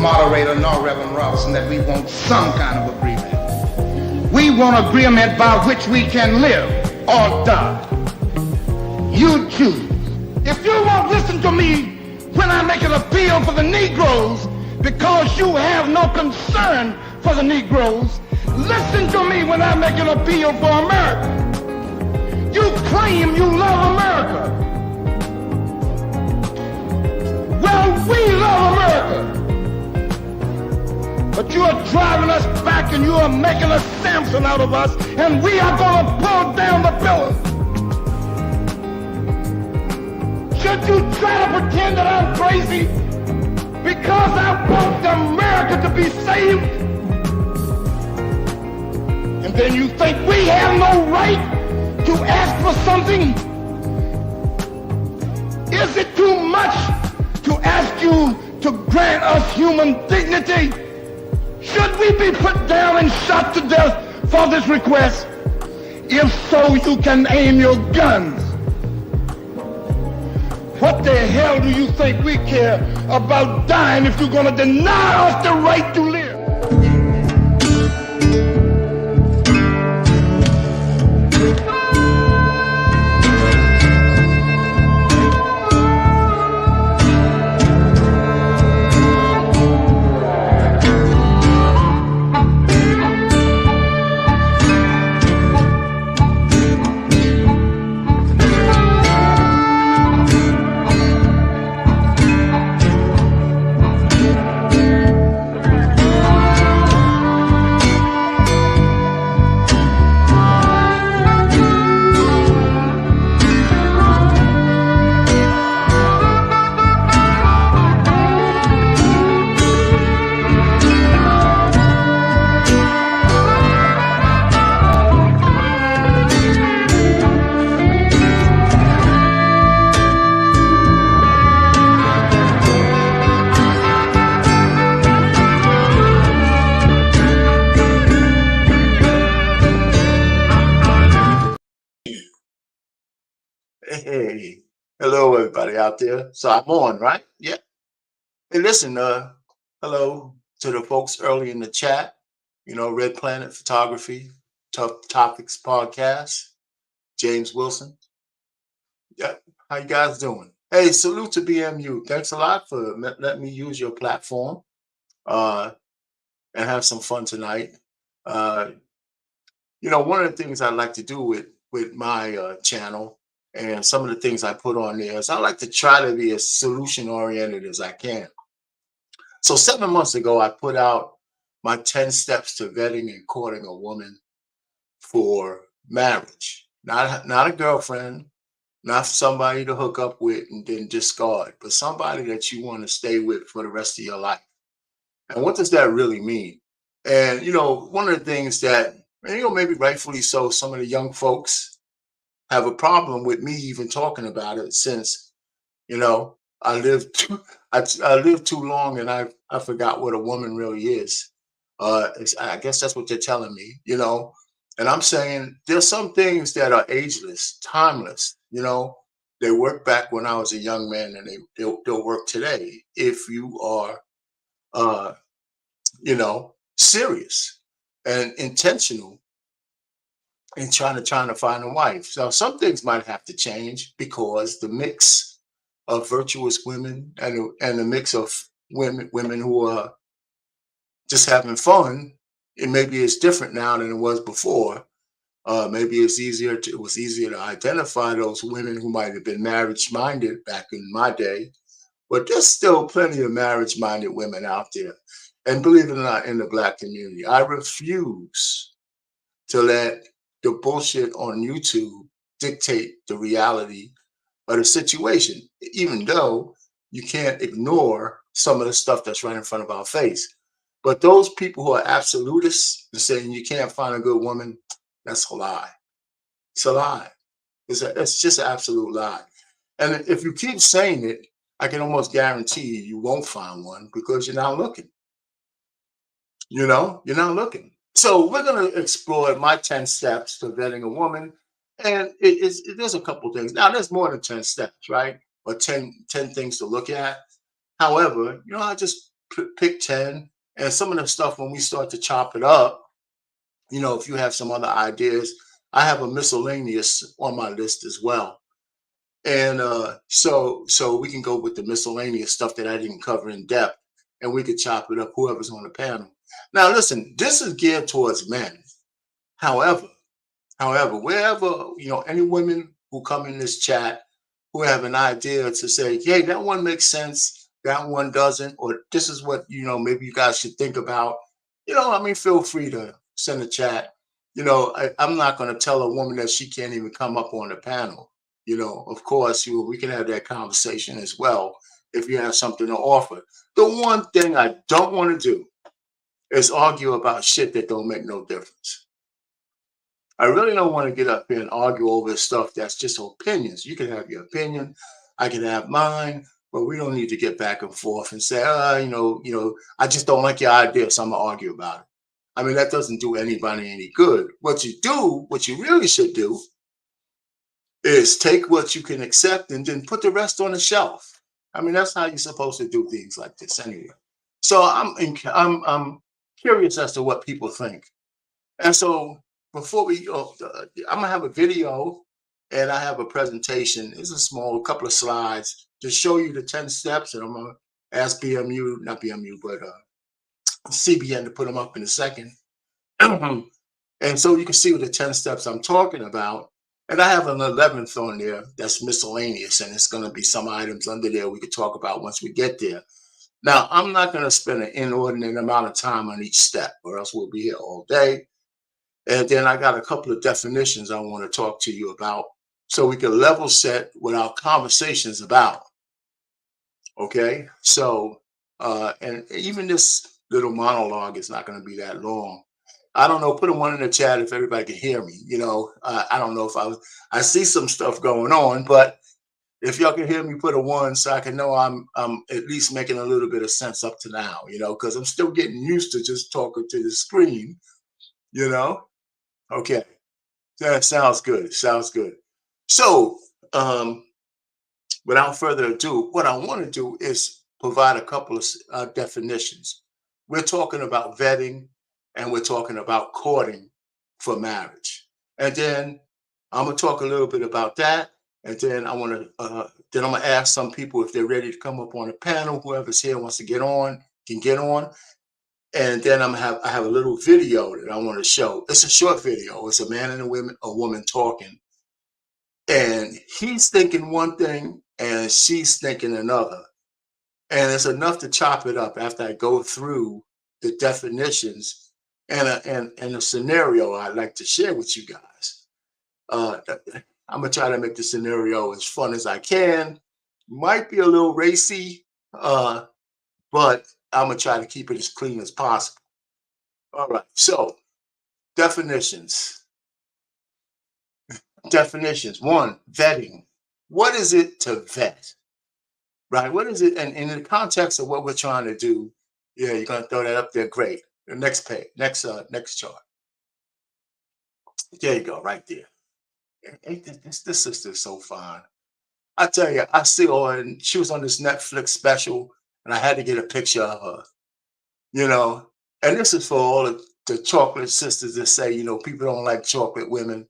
moderator nor Reverend Robinson that we want some kind of agreement. We want agreement by which we can live or die. You choose. If you won't listen to me when I make an appeal for the Negroes because you have no concern for the Negroes, listen to me when I make an appeal for America. You claim you love America. Well, we love America. But you are driving us back and you are making a Samson out of us, and we are going to pull down the pillars. Should you try to pretend that I'm crazy because I want America to be saved? And then you think we have no right to ask for something? Is it too much to ask you to grant us human dignity? Should we be put down and shot to death for this request? If so, you can aim your guns. What the hell do you think we care about dying if you're going to deny us the right to live? Hey, hello everybody out there. So I'm on, right? Yeah. Hey, listen, hello to the folks early in the chat. You know, Red Planet Photography, Tough Topics Podcast, James Wilson. Yeah, how you guys doing? Hey, salute to BMU. Thanks a lot for letting me use your platform and have some fun tonight. You know, one of the things I like to do with my channel and some of the things I put on there is I like to try to be as solution oriented as I can. So 7 months ago, I put out my 10 steps to vetting and courting a woman for marriage. Not a girlfriend, not somebody to hook up with and then discard, but somebody that you want to stay with for the rest of your life. And what does that really mean? And, you know, one of the things that, you know, maybe rightfully so, some of the young folks have a problem with me even talking about it since, you know, I lived too long and I forgot what a woman really is. I guess that's what they're telling me, you know. And I'm saying there's some things that are ageless, timeless, you know. They worked back when I was a young man and they'll work today if you are, you know, serious and intentional in trying to find a wife. So some things might have to change because the mix of virtuous women and the mix of women who are just having fun, it maybe is different now than it was before. Maybe it was easier to identify those women who might have been marriage minded back in my day, but there's still plenty of marriage minded women out there. And believe it or not, in the Black community, I refuse to let the bullshit on YouTube dictate the reality of the situation, even though you can't ignore some of the stuff that's right in front of our face. But those people who are absolutists and saying you can't find a good woman, that's a lie. It's a lie. It's just an absolute lie. And if you keep saying it, I can almost guarantee you won't find one because you're not looking. You know, you're not looking. So we're going to explore my 10 steps to vetting a woman. And there's a couple things. Now, there's more than 10 steps, right? Or 10 things to look at. However, you know, I just pick 10, and some of the stuff when we start to chop it up, if you have some other ideas, I have a miscellaneous on my list as well. And so we can go with the miscellaneous stuff that I didn't cover in depth, and we could chop it up, whoever's on the panel. Now, listen, this is geared towards men. However, wherever, any women who come in this chat who have an idea to say, hey, that one makes sense, that one doesn't, or this is what, maybe you guys should think about, feel free to send a chat. I'm not going to tell a woman that she can't even come up on the panel. Of course, we can have that conversation as well if you have something to offer. The one thing I don't want to do is argue about shit that don't make no difference. I really don't want to get up here and argue over stuff that's just opinions. You can have your opinion, I can have mine, but we don't need to get back and forth and say, I just don't like your idea, so I'm gonna argue about it. I mean, that doesn't do anybody any good. What you really should do is take what you can accept and then put the rest on the shelf. I mean, that's how you're supposed to do things like this anyway. So I'm curious as to what people think. And so before I'm gonna have a video and I have a presentation. It's a small couple of slides to show you the 10 steps, and I'm gonna ask not BMU, but CBN to put them up in a second. And so you can see what the 10 steps I'm talking about. And I have an 11th on there that's miscellaneous, and it's going to be some items under there we could talk about once we get there. Now, I'm not going to spend an inordinate amount of time on each step, or else we'll be here all day. And then I got a couple of definitions I want to talk to you about so we can level set what our conversation's about. Okay? So, and even this little monologue is not going to be that long. I don't know. Put a one in the chat if everybody can hear me. I don't know if I see some stuff going on, but if y'all can hear me, put a one so I can know I'm at least making a little bit of sense up to now. Because I'm still getting used to just talking to the screen. Okay, that sounds good. Sounds good. So, without further ado, what I want to do is provide a couple of definitions. We're talking about vetting, and we're talking about courting for marriage. And then I'm gonna talk a little bit about that. And then I'm gonna ask some people if they're ready to come up on the panel. Whoever's here wants to get on can get on. And then I have a little video that I want to show. It's a short video. It's a man and a woman talking, and he's thinking one thing and she's thinking another. And it's enough to chop it up after I go through the definitions and a scenario I'd like to share with you guys. I'm gonna try to make the scenario as fun as I can. Might be a little racy, but I'm gonna try to keep it as clean as possible. All right, so definitions. Definitions. One, vetting. What is it to vet? Right? What is it? And in the context of what we're trying to do, yeah, you're gonna throw that up there. Great. The next page, next chart. There you go, right there. This sister is so fine. I tell you, I see her, and she was on this Netflix special, and I had to get a picture of her. And this is for all the chocolate sisters that say, people don't like chocolate women.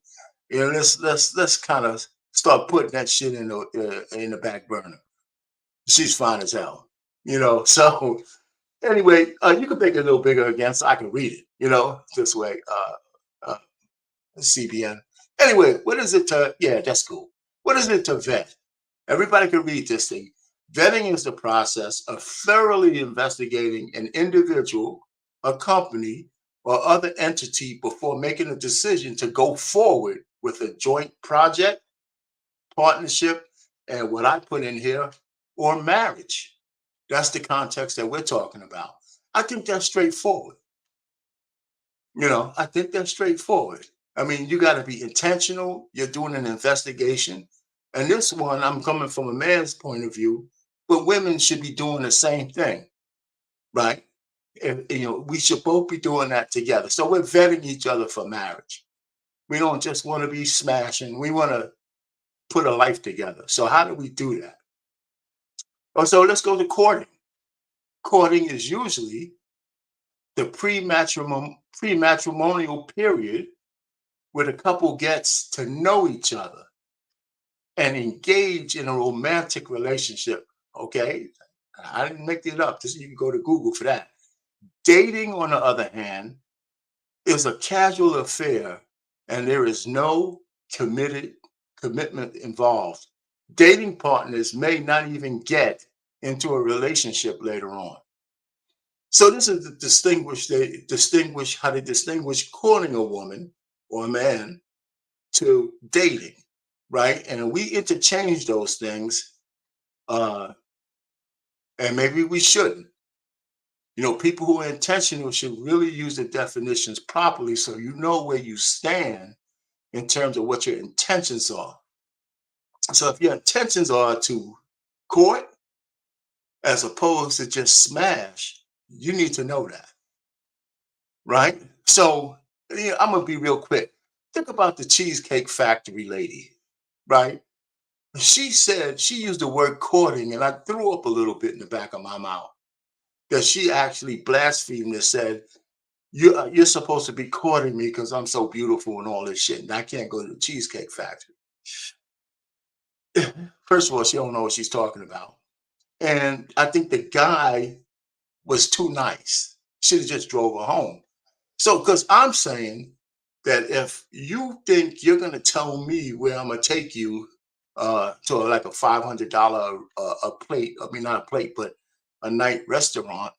Let's kind of start putting that shit in the back burner. She's fine as hell, So anyway, you can make it a little bigger again so I can read it, this way. CBN. Anyway, what is it to? Yeah, that's cool. What is it to vet? Everybody can read this thing. Vetting is the process of thoroughly investigating an individual, a company, or other entity before making a decision to go forward with a joint project, partnership, and what I put in here, or marriage. That's the context that we're talking about. I think that's straightforward. I think that's straightforward. I mean, you got to be intentional. You're doing an investigation. And this one, I'm coming from a man's point of view, but women should be doing the same thing, right? And, we should both be doing that together. So we're vetting each other for marriage. We don't just want to be smashing. We want to put a life together. So how do we do that? Oh, so let's go to courting. Courting is usually the pre-matrimonial period where the couple gets to know each other and engage in a romantic relationship. Okay, I didn't make it up. This, you can go to Google for that. Dating, on the other hand, is a casual affair, and there is no committed commitment involved. Dating partners may not even get into a relationship later on. So this is the distinguish how they distinguish courting a woman or a man to dating, right? And we interchange those things, uh, and maybe we shouldn't. You know, people who are intentional should really use the definitions properly so you know where you stand in terms of what your intentions are. So if your intentions are to court as opposed to just smash, you need to know that, right? So yeah, I'm gonna be real quick. Think about the Cheesecake Factory lady, right? She said she used the word courting, and I threw up a little bit in the back of my mouth. That she actually blasphemed and said, you're supposed to be courting me because I'm so beautiful and all this shit, and I can't go to the Cheesecake Factory. First of all, she don't know what she's talking about. And I think the guy was too nice. Should have just drove her home. So, because I'm saying that if you think you're gonna tell me where I'm gonna take you to like a $500 a plate, I mean not a plate, but a night restaurant,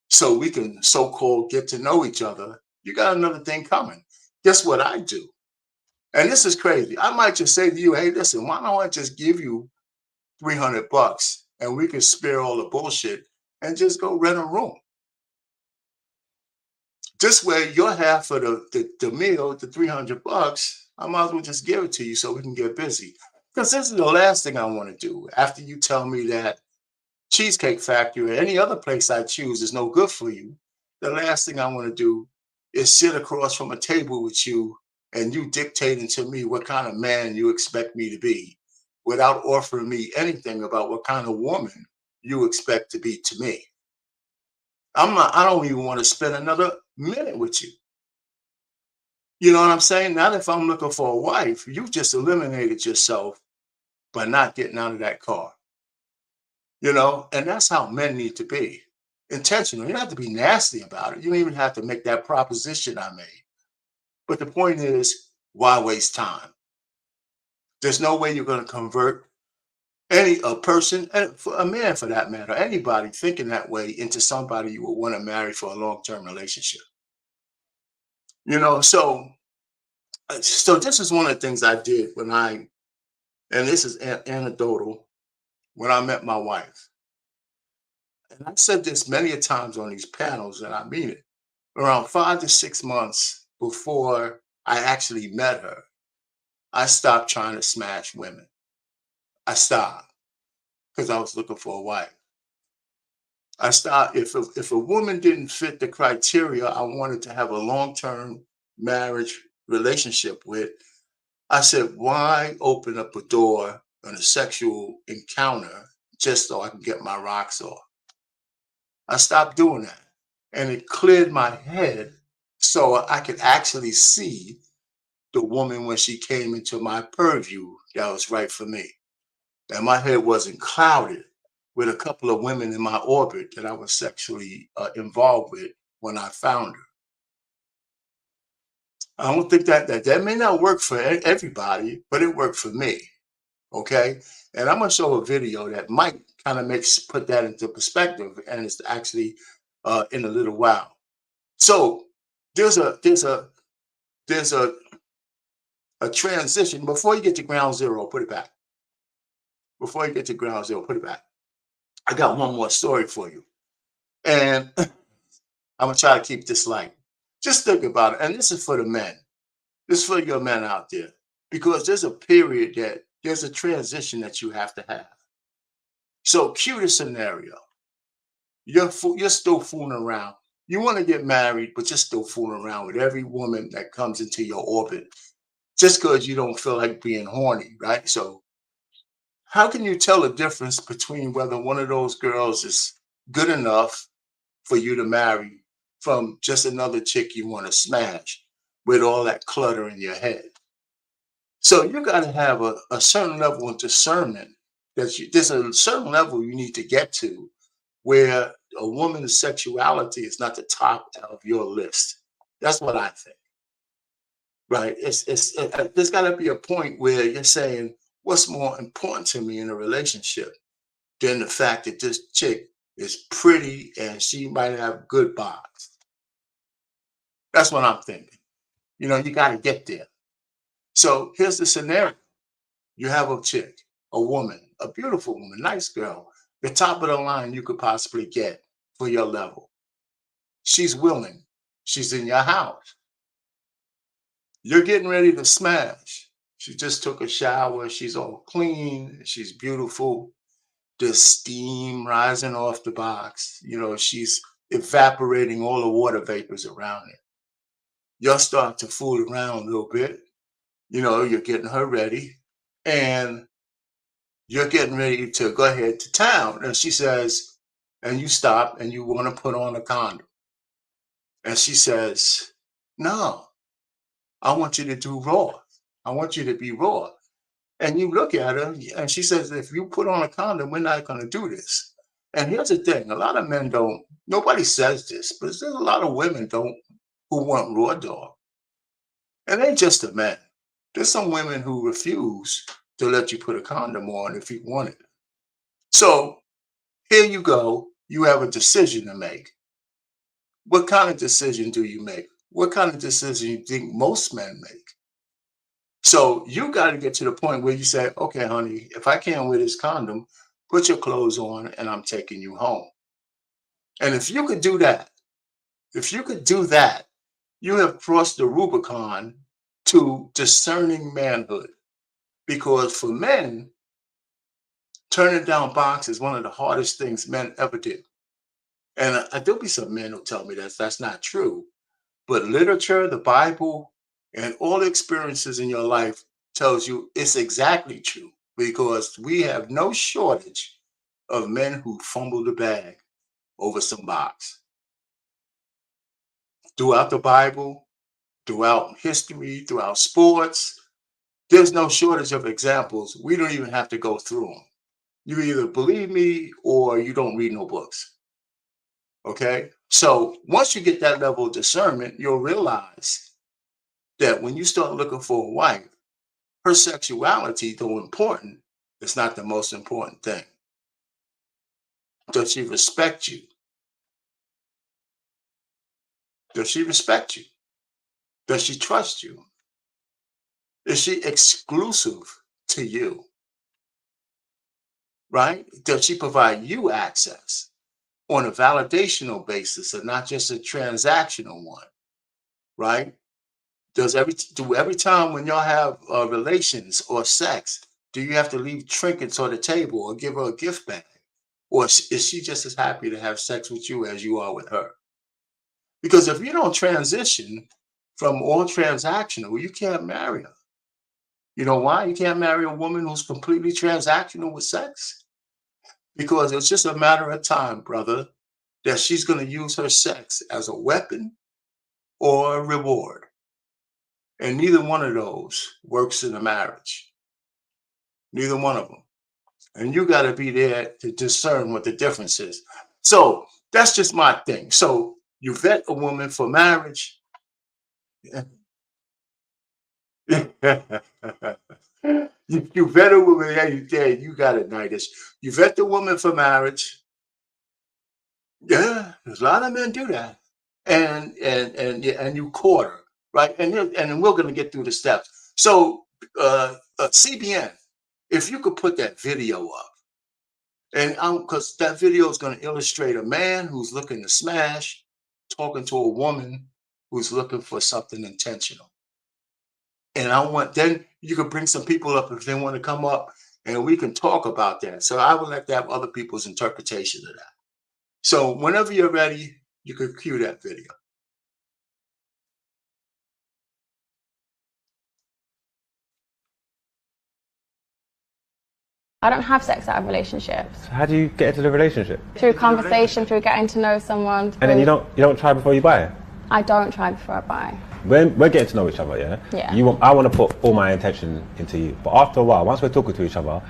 so we can so-called get to know each other, you got another thing coming. Guess what I do? And this is crazy. I might just say to you, hey, listen, why don't I just give you 300 bucks and we can spare all the bullshit and just go rent a room. This way, your half of the meal, the 300 bucks, I might as well just give it to you so we can get busy. Because this is the last thing I want to do. After you tell me that Cheesecake Factory or any other place I choose is no good for you, the last thing I want to do is sit across from a table with you and you dictating to me what kind of man you expect me to be without offering me anything about what kind of woman you expect to be to me. I don't even want to spend another minute with you. You know what I'm saying? Not if I'm looking for a wife. You've just eliminated yourself by not getting out of that car. You know, and that's how men need to be. Intentional. You don't have to be nasty about it. You don't even have to make that proposition I made. But the point is, why waste time? There's no way you're going to convert any a person, and for a man for that matter, anybody thinking that way into somebody you would want to marry for a long-term relationship. You know, so this is one of the things I did when and this is anecdotal, when I met my wife. And I've said this many a times on these panels, and I mean it. Around 5 to 6 months before I actually met her, I stopped trying to smash women. I stopped because I was looking for a wife. I stopped if a woman didn't fit the criteria I wanted to have a long-term marriage relationship with, I said, why open up a door on a sexual encounter just so I can get my rocks off? I stopped doing that. And it cleared my head so I could actually see the woman when she came into my purview that was right for me. And my head wasn't clouded with a couple of women in my orbit that I was sexually involved with when I found her. I don't think that may not work for everybody, but it worked for me. Okay. And I'm gonna show a video that might kind of put that into perspective, and it's actually in a little while. So there's a there's a there's a transition before you get to ground zero. Put it back. Before you get to ground zero, put it back. I got one more story for you, and I'm gonna try to keep this light. Just think about it, and this is for the men. This is for your men out there, because there's a transition that you have to have. So cue the scenario. You're still fooling around. You want to get married, but you're still fooling around with every woman that comes into your orbit just because you don't feel like being horny, right? So how can you tell the difference between whether one of those girls is good enough for you to marry from just another chick you want to smash with all that clutter in your head. So you got to have a certain level of discernment there's a certain level you need to get to where a woman's sexuality is not the top of your list. That's what I think, right? There's got to be a point where you're saying, what's more important to me in a relationship than the fact that this chick is pretty and she might have good bodies? That's what I'm thinking. You got to get there. So here's the scenario. You have a chick, a woman, a beautiful woman, nice girl, the top of the line you could possibly get for your level. She's willing. She's in your house. You're getting ready to smash. She just took a shower. She's all clean. She's beautiful. There's steam rising off the box. She's evaporating all the water vapors around it. You'll start to fool around a little bit. You're getting her ready. And you're getting ready to go ahead to town. And she says, and you stop and you want to put on a condom. And she says, no, I want you to do raw. I want you to be raw. And you look at her and she says, if you put on a condom, we're not going to do this. And here's the thing. A lot of men don't, nobody says this, but there's a lot of women who want raw dog. And they just the men. There's some women who refuse to let you put a condom on if you want it. So here you go. You have a decision to make. What kind of decision do you make? What kind of decision you think most men make? So you got to get to the point where you say, okay, honey, if I can't wear this condom, put your clothes on and I'm taking you home. And if you could do that, you have crossed the Rubicon to discerning manhood. Because for men, turning down box is one of the hardest things men ever did. And there'll be some men who tell me that's not true. But literature, the Bible, and all the experiences in your life tells you it's exactly true because we have no shortage of men who fumble the bag over some box. Throughout the Bible, throughout history, throughout sports, there's no shortage of examples. We don't even have to go through them. You either believe me or you don't read no books. Okay? So once you get that level of discernment, you'll realize that when you start looking for a wife, her sexuality, though important, is not the most important thing. Does she respect you? Does she respect you? Does she trust you? Is she exclusive to you? Right? Does she provide you access on a validational basis and not just a transactional one? Right? Every time when y'all have relations or sex, do you have to leave trinkets on the table or give her a gift bag? Or is she just as happy to have sex with you as you are with her? Because if you don't transition from all transactional, you can't marry her. You know why? You can't marry a woman who's completely transactional with sex. Because it's just a matter of time, brother, that she's going to use her sex as a weapon or a reward. And neither one of those works in a marriage. Neither one of them. And you got to be there to discern what the difference is. So that's just my thing. So you vet a woman for marriage. you vet a woman. You got it, Nidus. You vet the woman for marriage. Yeah, there's a lot of men do that. And you court her, right? And we're going to get through the steps. So CBN, if you could put that video up, and because that video is going to illustrate a man who's looking to smash, talking to a woman who's looking for something intentional. And then you could bring some people up if they want to come up and we can talk about that. So I would like to have other people's interpretation of that. So whenever you're ready, you could cue that video. I don't have sex out of relationships. How do you get into the relationship? Through conversation, through getting to know someone. And then you don't try before you buy it? I don't try before I buy. We're getting to know each other, yeah? Yeah. I want to put all my intention into you. But after a while, once we're talking to each other,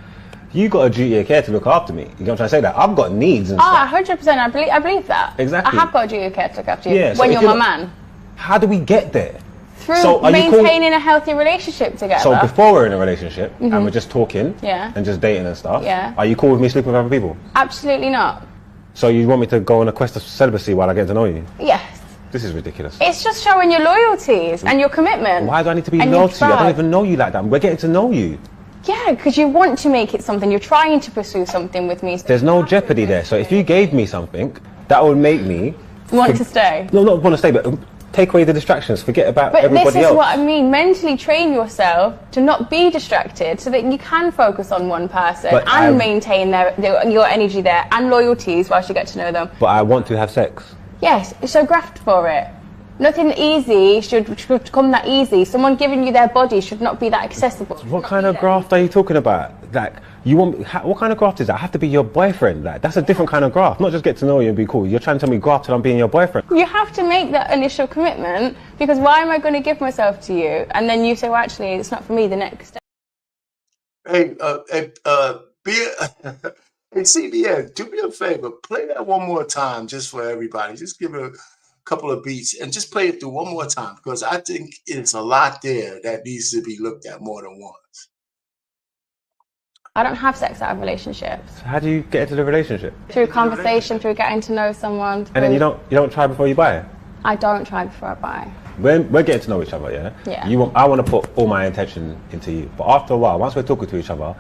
you got a duty of care to look after me. You know what I'm trying to say? That I've got needs and stuff. 100%. I believe that. Exactly. I have got a duty of care to look after you. Yeah, so when if you're you're my man. How do we get there? Through maintaining a healthy relationship together. So before we're in a relationship and we're just talking and just dating and stuff, are you cool with me sleeping with other people? Absolutely not. So you want me to go on a quest of celibacy while I get to know you? Yes. This is ridiculous. It's just showing your loyalties and your commitment. Why do I need to be loyal to you? I don't even know you like that. We're getting to know you. Yeah, because you want to make it something. You're trying to pursue something with me. There's no jeopardy there. So if you gave me something, that would make me... Want to stay? No, not want to stay, but take away the distractions. Forget about everybody else. But this is what I mean. Mentally train yourself to not be distracted so that you can focus on one person and maintain your energy there and loyalties whilst you get to know them. But I want to have sex. Yes, so graft for it. Nothing easy should come that easy. Someone giving you their body should not be that accessible. What kind of graft are you talking about? Like, what kind of graft is that? I have to be your boyfriend. Like, that's a different kind of graft. Not just get to know you and be cool. You're trying to tell me graft till I'm being your boyfriend. You have to make that initial commitment, because why am I going to give myself to you and then you say, well, actually, it's not for me the next day? Hey, CBN, do me a favor. Play that one more time just for everybody. Just give it a couple of beats and just play it through one more time, because I think it's a lot there that needs to be looked at more than once. I don't have sex out of relationships. How do you get into the relationship? Through conversation, through getting to know someone. And then you don't try before you buy it? I don't try before I buy. We're getting to know each other, yeah? Yeah. I want to put all my intention into you. But after a while, once we're talking to each other,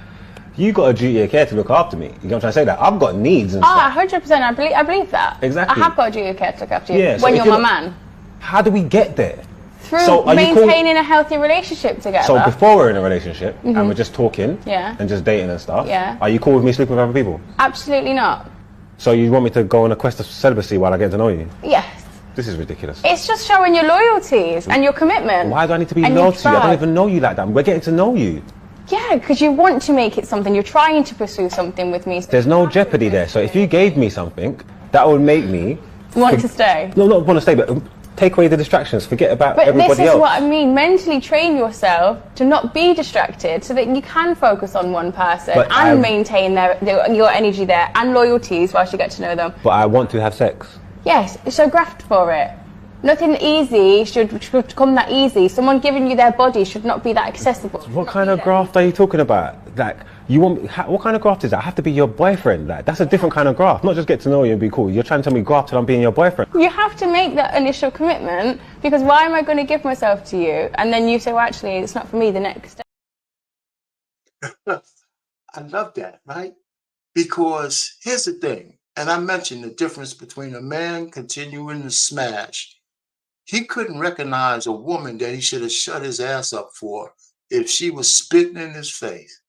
you got a duty of care to look after me. You know what I'm trying to say? That I've got needs and stuff. 100%. I believe that. Exactly. I have got a duty of care to look after you. Yeah, so when you're my man. How do we get there? Through maintaining a healthy relationship together. So before we're in a relationship and we're just talking and just dating and stuff, are you cool with me sleeping with other people? Absolutely not. So you want me to go on a quest of celibacy while I get to know you? Yes. This is ridiculous. It's just showing your loyalties and your commitment. Why do I need to be loyal to you? I don't even know you like that. We're getting to know you. Yeah, because you want to make it something. You're trying to pursue something with me. There's no jeopardy there. So if you gave me something, that would make me... Want to stay? No, not want to stay, but take away the distractions. Forget about everybody else. But this is what I mean. Mentally train yourself to not be distracted so that you can focus on one person and maintain your energy there and loyalties whilst you get to know them. But I want to have sex. Yes, so graft for it. Nothing easy should come that easy. Someone giving you their body should not be that accessible. What kind of graft are you talking about? Like, what kind of graft is that? I have to be your boyfriend. Like, that's a different kind of graft. Not just get to know you and be cool. You're trying to tell me graft till I'm being your boyfriend. You have to make that initial commitment, because why am I going to give myself to you and then you say, well, actually, it's not for me the next day? I love that, right? Because here's the thing, and I mentioned the difference between a man continuing to smash. He couldn't recognize a woman that he should have shut his ass up for if she was spitting in his face.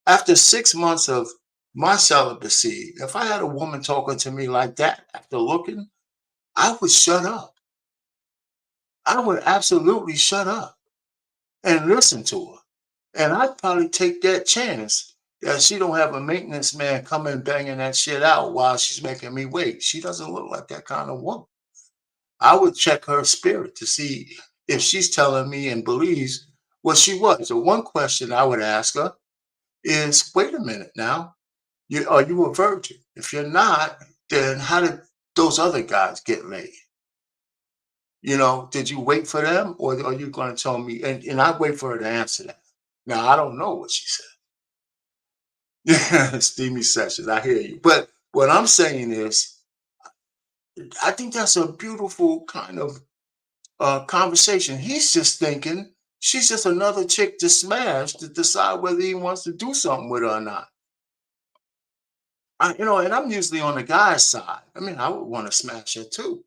After 6 months of my celibacy, if I had a woman talking to me like that after looking, I would shut up. I would absolutely shut up and listen to her. And I'd probably take that chance that she don't have a maintenance man coming banging that shit out while she's making me wait. She doesn't look like that kind of woman. I would check her spirit to see if she's telling me and believes what she was. So one question I would ask her is, wait a minute now, are you a virgin? If you're not, then how did those other guys get laid? You know, did you wait for them, or are you going to tell me? And I'd wait for her to answer that. Now, I don't know what she said. Yeah, steamy sessions, I hear you. But what I'm saying is, I think that's a beautiful kind of conversation. He's just thinking she's just another chick to smash to decide whether he wants to do something with her or not. And I'm usually on the guy's side. I mean, I would want to smash her too.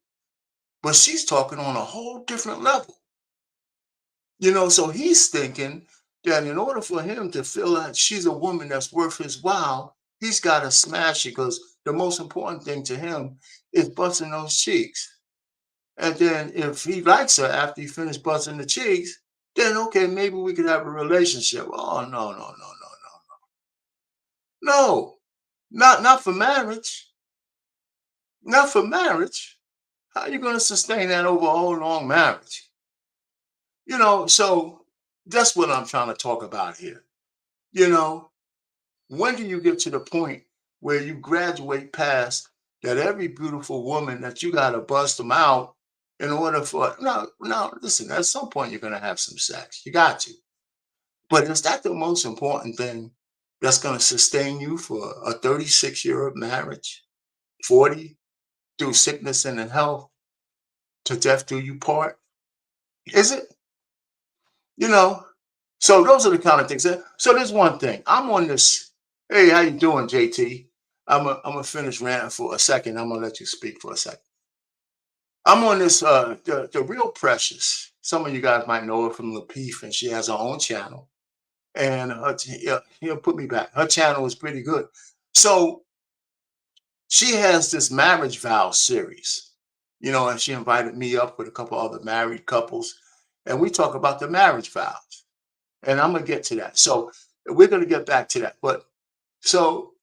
But she's talking on a whole different level. So he's thinking that in order for him to feel like she's a woman that's worth his while, he's got to smash it, because the most important thing to him is busting those cheeks. And then if he likes her after he finished busting the cheeks, then okay, maybe we could have a relationship. Oh, no. No, not for marriage. Not for marriage. How are you going to sustain that over a whole long marriage? So that's what I'm trying to talk about here. You know, when do you get to the point where you graduate past that every beautiful woman that you got to bust them out in order for no, listen, at some point you're going to have some sex. You got to. But is that the most important thing that's going to sustain you for a 36-year marriage? 40 through sickness and in health to death do you part? Is it? You know, so those are the kind of things. So there's one thing. I'm on this. Hey, how you doing, JT? I'm gonna finish ranting for a second. I'm gonna let you speak for a second. I'm on this the real Precious. Some of you guys might know her from Lapeef, and she has her own channel. And yeah, he'll put me back. Her channel is pretty good. So she has this marriage vow series, and she invited me up with a couple other married couples, and we talk about the marriage vows. And I'm gonna get to that. So we're gonna get back to that. But so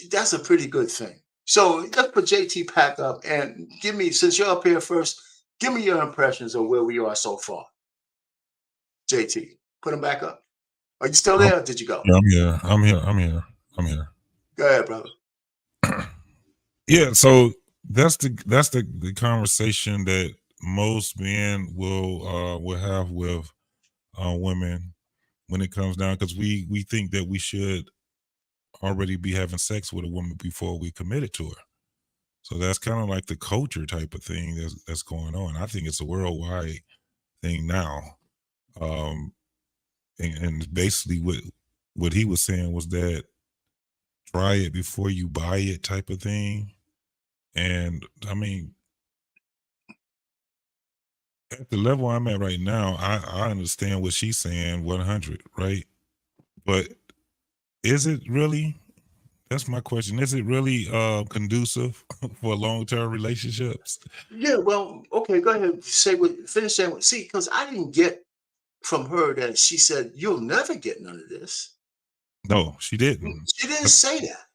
that's a pretty good thing. So let's put JT back up and give me, since you're up here first, give me your impressions of where we are so far. JT, put him back up. Are you still there? Or did you go? Yeah, I'm here. Go ahead, brother. Yeah, so that's the conversation that most men will have with women when it comes down, because we think that we should already be having sex with a woman before we committed to her. So that's kind of like the culture type of thing that's going on. I think it's a worldwide thing now. And basically what he was saying was that try it before you buy it type of thing. And I mean, at the level I'm at right now, I understand what she's saying 100, right? But is it really? That's my question. Is it really conducive for long-term relationships? Yeah, well, okay, go ahead. Finish saying what. See, because I didn't get from her that she said you'll never get none of this. No, she didn't. She didn't say that,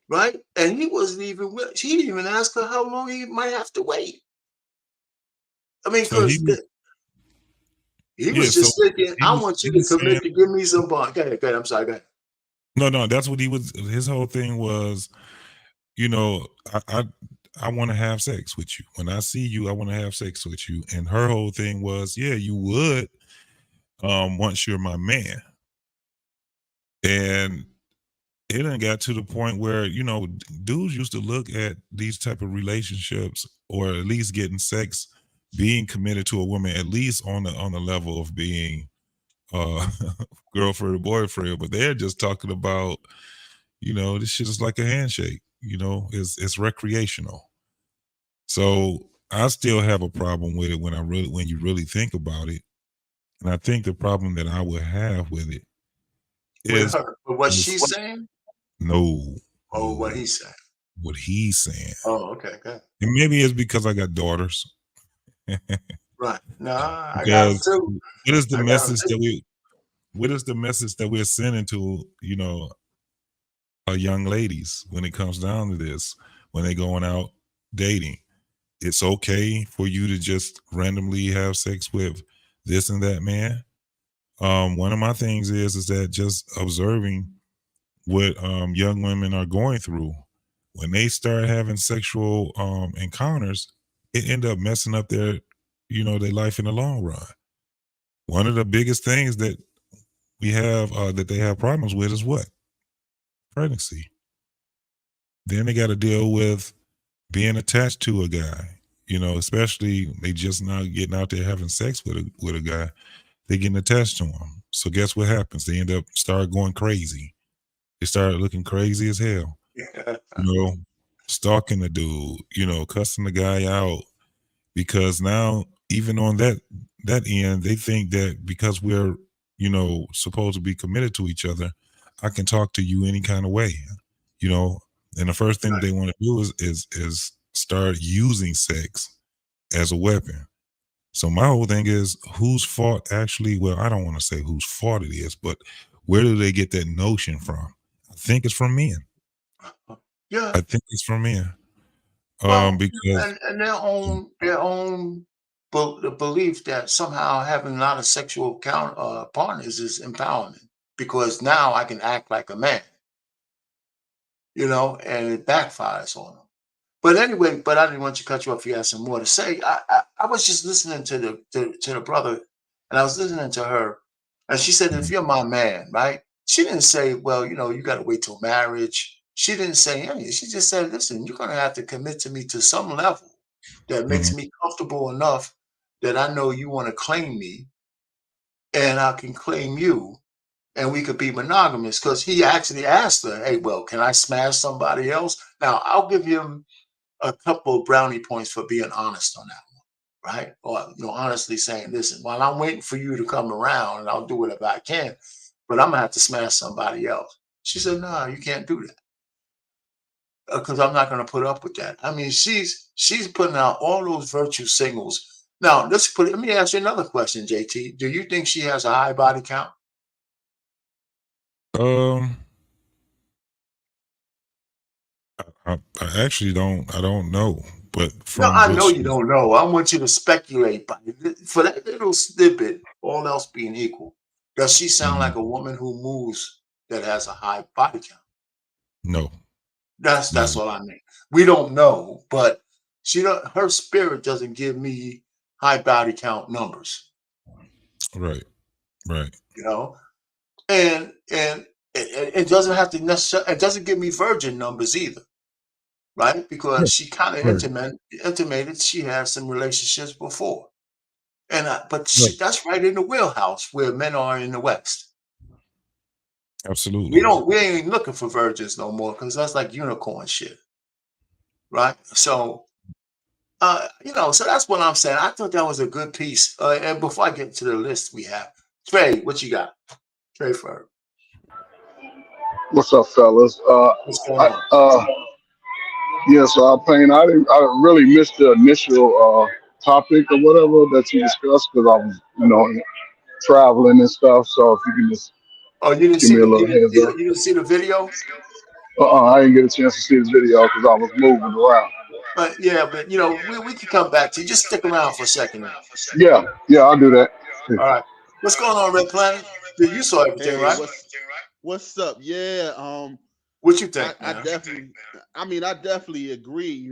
right? And he wasn't even. He didn't even ask her how long he might have to wait. I mean, So because he was so just thinking, I want he you to was saying, commit to give me some bond. Go ahead. I'm sorry. Go ahead. no, that's what he was. His whole thing was, I want to have sex with you. When I see you, I want to have sex with you. And her whole thing was, yeah, you would, once you're my man. And it done got to the point where, dudes used to look at these type of relationships, or at least getting sex, being committed to a woman, at least on the level of being girlfriend or boyfriend. But they're just talking about, this shit is like a handshake. It's recreational. So I still have a problem with it when you really think about it. And I think the problem that I would have with it With is her, but what she's saying, no, or what he's saying. what he's saying. Oh, okay, good. And maybe it's because I got daughters. Right. No, I got them Because too. what is the I got 'em message too. that we're sending to, young ladies when it comes down to this, when they're going out dating? It's okay for you to just randomly have sex with this and that man. One of my things is that just observing what young women are going through when they start having sexual encounters, it end up messing up their life in the long run. One of the biggest things that we have that they have problems with is what? Pregnancy. Then they got to deal with being attached to a guy, especially they just now getting out there having sex with a guy. They getting attached to him. So guess what happens? They end up start going crazy. They start looking crazy as hell. Stalking the dude, cussing the guy out, because now even on that end, they think that because we're, supposed to be committed to each other, I can talk to you any kind of way, and the first thing Right. they want to do is start using sex as a weapon. So my whole thing is, whose fault actually? Well, I don't want to say whose fault it is, but where do they get that notion from? I think it's from men. Yeah. I think it's from men. Well, Because and their own the belief that somehow having a lot of sexual partners is empowerment because now I can act like a man, and it backfires on them. But anyway, but I didn't want you to cut you off. You had some more to say. I was just listening to the brother, and I was listening to her, and she said, "If Mhm, you're my man, right?" She didn't say, "Well, you got to wait till marriage." She didn't say anything. She just said, "Listen, you're going to have to commit to me to some level that makes mhm, me comfortable enough that I know you want to claim me, and I can claim you." And we could be monogamous because he actually asked her, "Hey, well, can I smash somebody else?" Now, I'll give him a couple of brownie points for being honest on that one, right? Or honestly saying, "Listen, while I'm waiting for you to come around, and I'll do whatever I can, but I'm gonna have to smash somebody else." She said, "No, you can't do that because I'm not gonna put up with that." I mean, she's putting out all those virtue signals. Now, let me ask you another question, JT. Do you think she has a high body count? um, I actually don't. I don't know, but No, from I what know you she, don't know. I want you to speculate, but for that little snippet, all else being equal, does she sound Mhm, like a woman who moves that has a high body count? no, That's no, all I mean. We don't know, but her spirit doesn't give me high body count numbers, right, right, you know? And it doesn't have to necessarily, it doesn't give me virgin numbers either, right? Because yeah, she kind of right, intimated she has some relationships before. But right, that's right in the wheelhouse where men are in the West. absolutely. We ain't looking for virgins no more because that's like unicorn shit, right? So, so that's what I'm saying. I thought that was a good piece. And before I get to the list we have, Trey, what you got? Trey Fur, What's up, fellas? what's going I, on? yeah, so I really missed the initial topic or whatever that you discussed because I was, traveling and stuff. So if you can just Oh, give me a little heads up. you didn't see the video? I didn't get a chance to see the video because I was moving around. But yeah, but we can come back to you. Just stick around for a second now. Yeah, I'll do that. All right. What's going on, Red Planet? You saw everything, Hey, right? what's up? Yeah, What you I, think, I man? definitely I definitely agree,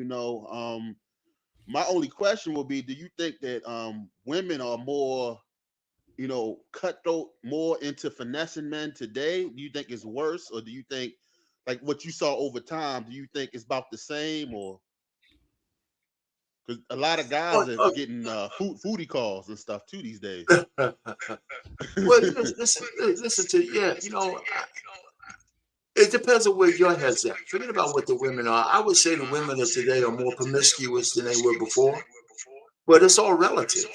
my only question will be, do you think that women are more, cutthroat, more into finessing men today? Do you think it's worse, or do you think like what you saw over time, do you think it's about the same? Or because a lot of Oh, guys are getting foodie calls and stuff too these days. oh. Well, listen to it depends on where your head's at. Forget about what the women are. I would say the women of today are more promiscuous than they were before, but it's all relative.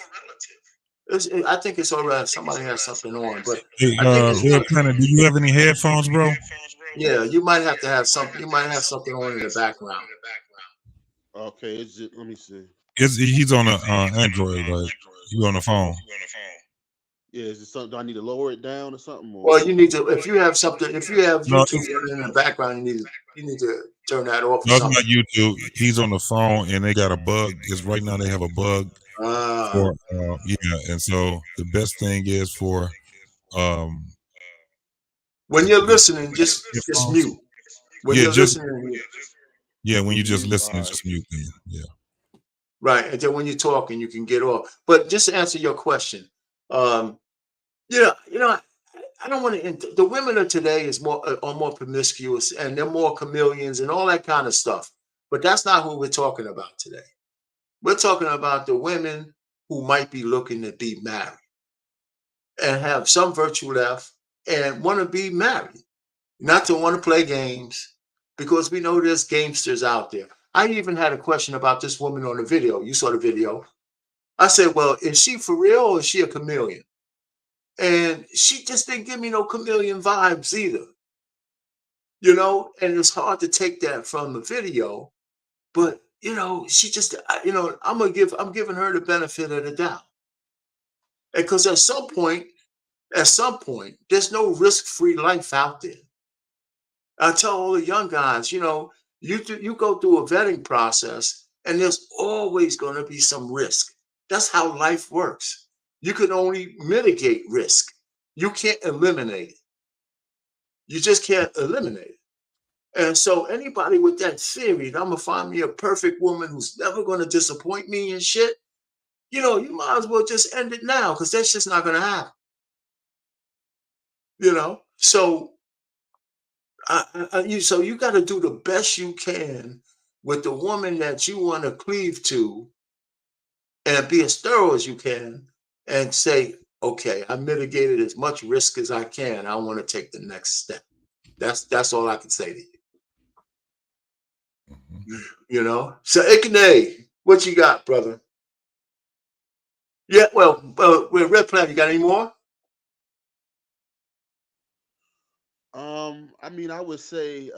I think it's all right. Somebody has something on, but Hey, I think it's Red really, Planet, do you have any headphones, bro? yeah. You might have to have something. You might have something on in the background. Okay, it's just, let me see. He's on a Android, right? You on the phone? Yeah, is it something? Do I need to lower it down or something? Or Well, you need to if you have something. If you have No, YouTube running in the background, you need to turn that off or no, it's something. not YouTube. He's on the phone, and they got a bug. Because right now they have a bug Ah, for yeah, and so the best thing is for um when you're the listening, just headphones. mute. When Yeah, you're just listening, yeah. When you just mute? listening, All right. just mute. Then. Yeah. right, and then when you're talking, you can get off. But just to answer your question, um, I don't want to. The women of today are more promiscuous and they're more chameleons and all that kind of stuff. But that's not who we're talking about today. We're talking about the women who might be looking to be married and have some virtue left and want to be married, not to want to play games because we know there's gamesters out there. I even had a question about this woman on the video. You saw the video. I said, well, is she for real or is she a chameleon? And she just didn't give me no chameleon vibes either, and it's hard to take that from the video, but she just, I'm giving her the benefit of the doubt. Because at some point, there's no risk-free life out there. I tell all the young guys, you know, you go through a vetting process, and there's always going to be some risk. That's how life works. You can only mitigate risk. You can't eliminate it. You just can't eliminate it. And so anybody with that theory that I'm gonna find me a perfect woman who's never gonna disappoint me and shit, you know, you might as well just end it now, because that's just not gonna happen. You know, so so you got to do the best you can with the woman that you want to cleave to, and be as thorough as you can, and say, okay, I mitigated as much risk as I can. I want to take the next step. That's all I can say to you. You know, so Ikene, what you got, brother? Yeah, well, with Red Planet, you got any more? I mean, I would say,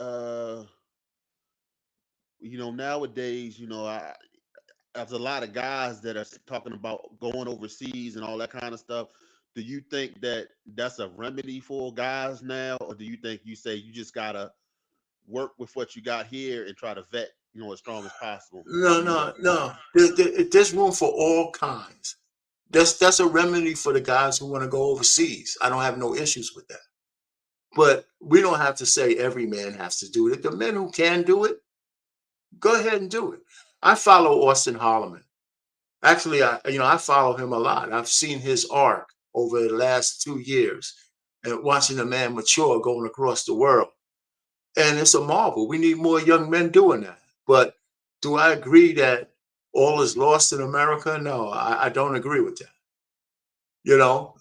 you know, nowadays, you know, there's a lot of guys that are talking about going overseas and all that kind of stuff. Do you think that that's a remedy for guys now, or do you think you say you just gotta work with what you got here and try to vet, you know, as strong as possible? No, no, no. There's room for all kinds. That's a remedy for the guys who want to go overseas. I don't have no issues with that. But we don't have to say every man has to do it. The men who can do it, go ahead and do it. I follow Austin Holloman. Actually, I follow him a lot. I've seen his arc over the last 2 years, and watching the man mature going across the world. And it's a marvel. We need more young men doing that. But do I agree that all is lost in America? No, I don't agree with that. You know,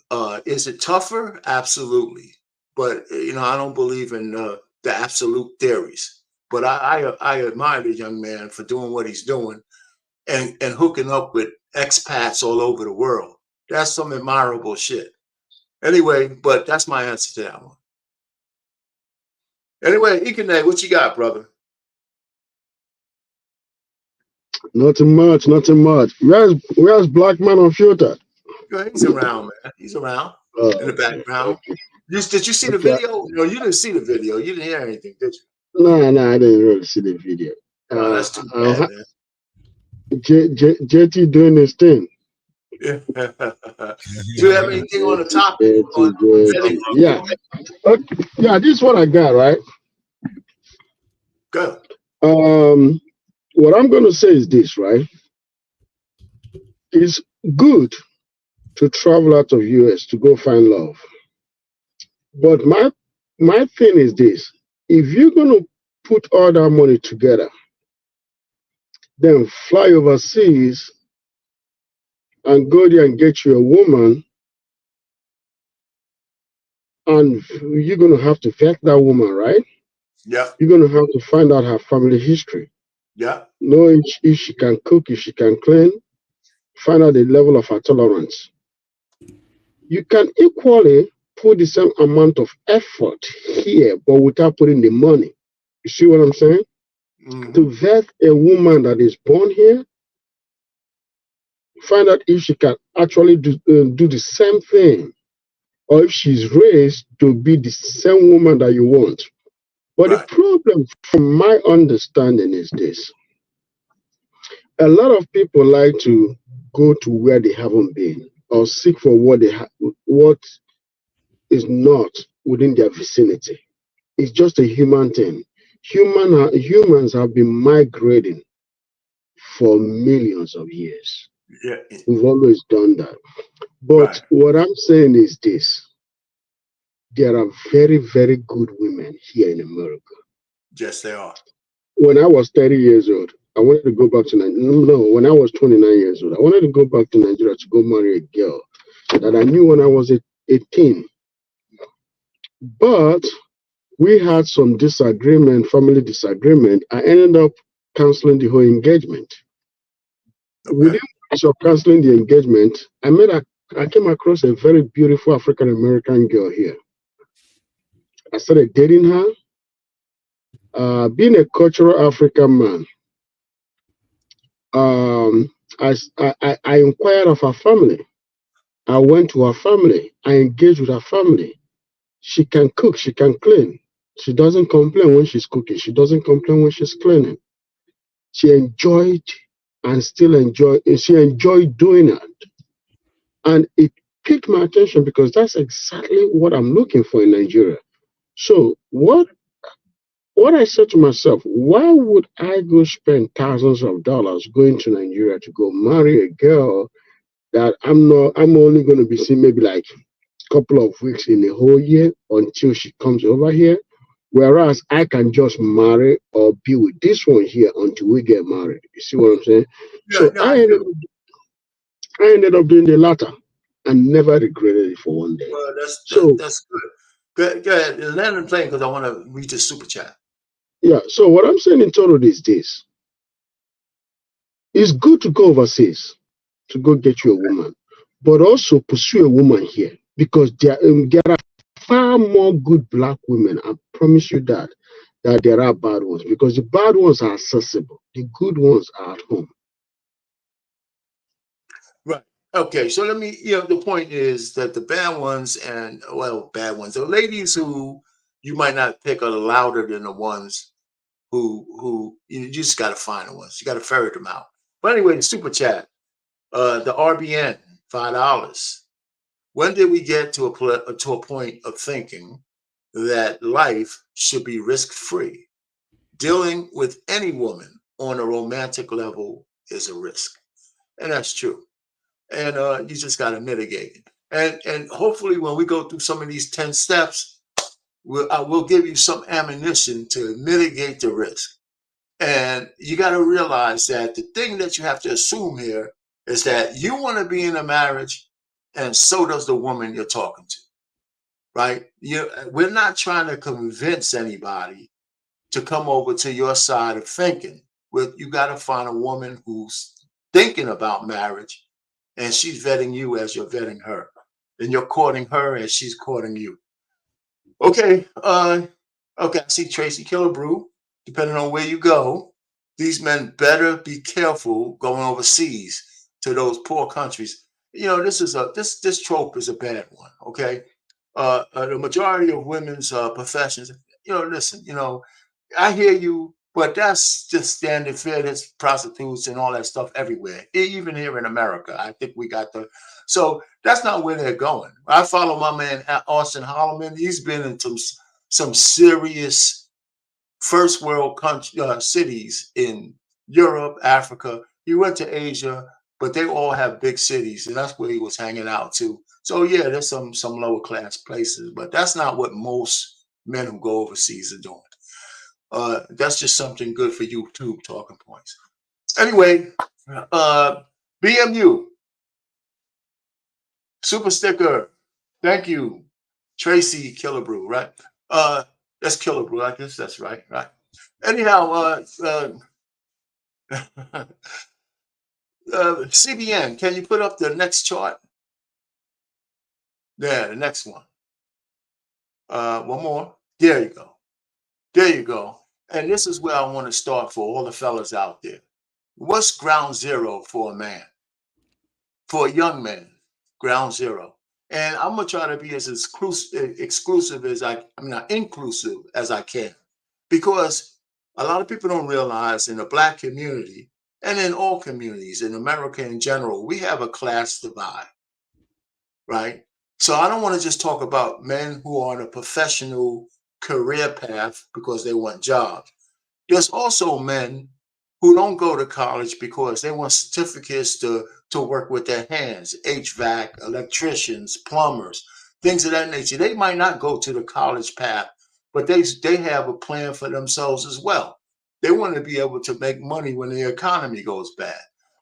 is it tougher? Absolutely. But I don't believe in the absolute theories. But I admire the young man for doing what he's doing, and hooking up with expats all over the world. That's some admirable shit. Anyway, but that's my answer to that one. Anyway, Ikene, what you got, brother? Nothing much, nothing much. Where's Black Man Unfiltered? He's around, man. He's around in the background. Did you see the video? No, you didn't see the video. You didn't hear anything, did you? No, I didn't really see the video. Oh, that's too bad, man. JT doing his thing. Yeah. Do you have anything on the topic? Yeah. Yeah, this is what I got, right? Go. What I'm going to say is this, right? It's good to travel out of US to go find love. But my thing is this: if you're going to put all that money together, then fly overseas and go there and get you a woman, and you're going to have to vet that woman, right? Yeah. You're going to have to find out her family history. Yeah. Know if she can cook, if she can clean, find out the level of her tolerance. You can equally put the same amount of effort here, but without putting the money. You see what I'm saying? Mm-hmm. To vet a woman that is born here, find out if she can actually do the same thing, or if she's raised to be the same woman that you want. But Right. the problem, from my understanding, is this: a lot of people like to go to where they haven't been, or seek for what is not within their vicinity. It's just a human thing. Humans have been migrating for millions of years. Yeah. We've always done that. But Right. what I'm saying is this: there are very, very good women here in America. Yes, they are. When I was 30 years old, I wanted to go back to Nigeria. No, when I was 29 years old, I wanted to go back to Nigeria to go marry a girl that I knew when I was 18. But we had some disagreement, family disagreement. I ended up canceling the whole engagement. Okay. Within months of canceling the engagement, I came across a very beautiful African American girl here. I started dating her. Being a cultural African man, I inquired of her family. I went to her family. I engaged with her family. She can cook. She can clean. She doesn't complain when she's cooking. She doesn't complain when she's cleaning. She enjoyed and still enjoy. She enjoyed doing it, and it piqued my attention because that's exactly what I'm looking for in Nigeria. So what I said to myself, why would I go spend thousands of dollars going to Nigeria to go marry a girl that I'm only going to be seeing maybe like a couple of weeks in a whole year until she comes over here? Whereas I can just marry or be with this one here until we get married. You see what I'm saying? Yeah, So no, I do. I ended up doing the latter and never regretted it for one day. Well, So that's good. Go ahead. Land the plane because I want to read the super chat. yeah, so what I'm saying in total is this. It's good to go overseas to go get you a woman, but also pursue a woman here because there are far more good black women. I promise you that there are bad ones because the bad ones are accessible. The good ones are at home. Right. Okay. So let me, the point is that the bad ones the ladies who you might not pick are louder than the ones who you just got to find the ones. You got to ferret them out. But anyway, the super chat, the RBN, $5. When did we get to a point of thinking that life should be risk-free? Dealing with any woman on a romantic level is a risk, and that's true. And you just got to mitigate it. And hopefully, when we go through some of these 10 steps, I will give you some ammunition to mitigate the risk. And you got to realize that the thing that you have to assume here is that you want to be in a marriage, and so does the woman you're talking to, right? We're not trying to convince anybody to come over to your side of thinking. You got to find a woman who's thinking about marriage, and she's vetting you as you're vetting her, and you're courting her as she's courting you. Okay, okay. I see Tracy Killebrew. Depending on where you go, these men better be careful going overseas to those poor countries. This trope is a bad one. Okay, the majority of women's professions. Listen. I hear you, but that's just standard fare. There's prostitutes and all that stuff everywhere, even here in America. I think we got so that's not where they're going. I follow my man Austin Holloman. He's been in some serious first world cities in Europe, Africa. He went to Asia, but they all have big cities, and that's where he was hanging out too. So yeah, there's some lower class places, but that's not what most men who go overseas are doing. That's just something good for YouTube talking points. Anyway, BMU super sticker. Thank you, Tracy Killebrew. Right? That's Killebrew. I guess that's right. Right. Anyhow, CBN, can you put up the next chart? There, the next one. One more. There you go. There you go. And this is where I want to start for all the fellas out there. What's ground zero for a man? For a young man, ground zero. And I'm gonna try to be as exclusive as inclusive as I can, because a lot of people don't realize in the Black community and in all communities in America in general, we have a class divide, right? So I don't want to just talk about men who are on a professional career path because they want jobs. There's also men who don't go to college because they want certificates to work with their hands, HVAC, electricians, plumbers, things of that nature. They might not go to the college path, but they have a plan for themselves as well. They want to be able to make money when the economy goes bad.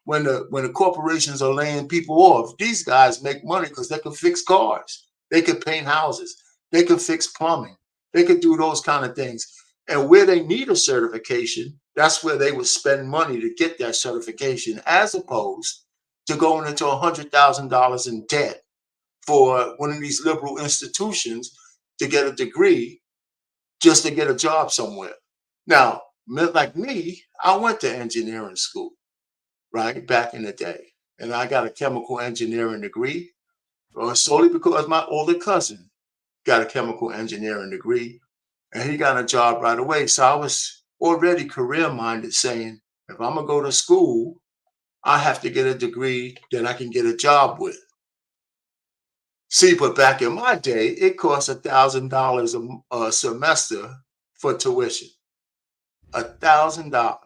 When the corporations are laying people off, these guys make money because they can fix cars, they can paint houses, they can fix plumbing, they can do those kind of things. And where they need a certification, that's where they would spend money to get that certification, as opposed to going into $100,000 in debt for one of these liberal institutions to get a degree just to get a job somewhere. Now, like me, I went to engineering school, right, back in the day. And I got a chemical engineering degree solely because my older cousin got a chemical engineering degree. and he got a job right away. So I was already career minded, saying, if I'm gonna go to school, I have to get a degree that I can get a job with. See, but back in my day, it cost $1,000 a semester for tuition. $1,000.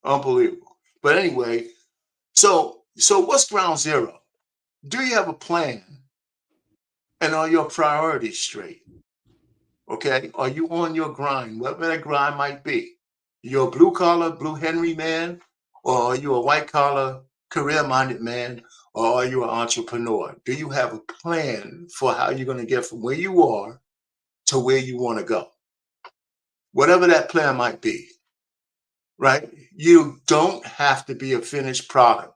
Unbelievable. But anyway, so what's ground zero? Do you have a plan? And are your priorities straight? Okay. Are you on your grind? Whatever that grind might be. You're a blue collar, blue Henry man, or are you a white collar, career minded man, or are you an entrepreneur? Do you have a plan for how you're going to get from where you are to where you want to go? Whatever that plan might be, right? You don't have to be a finished product.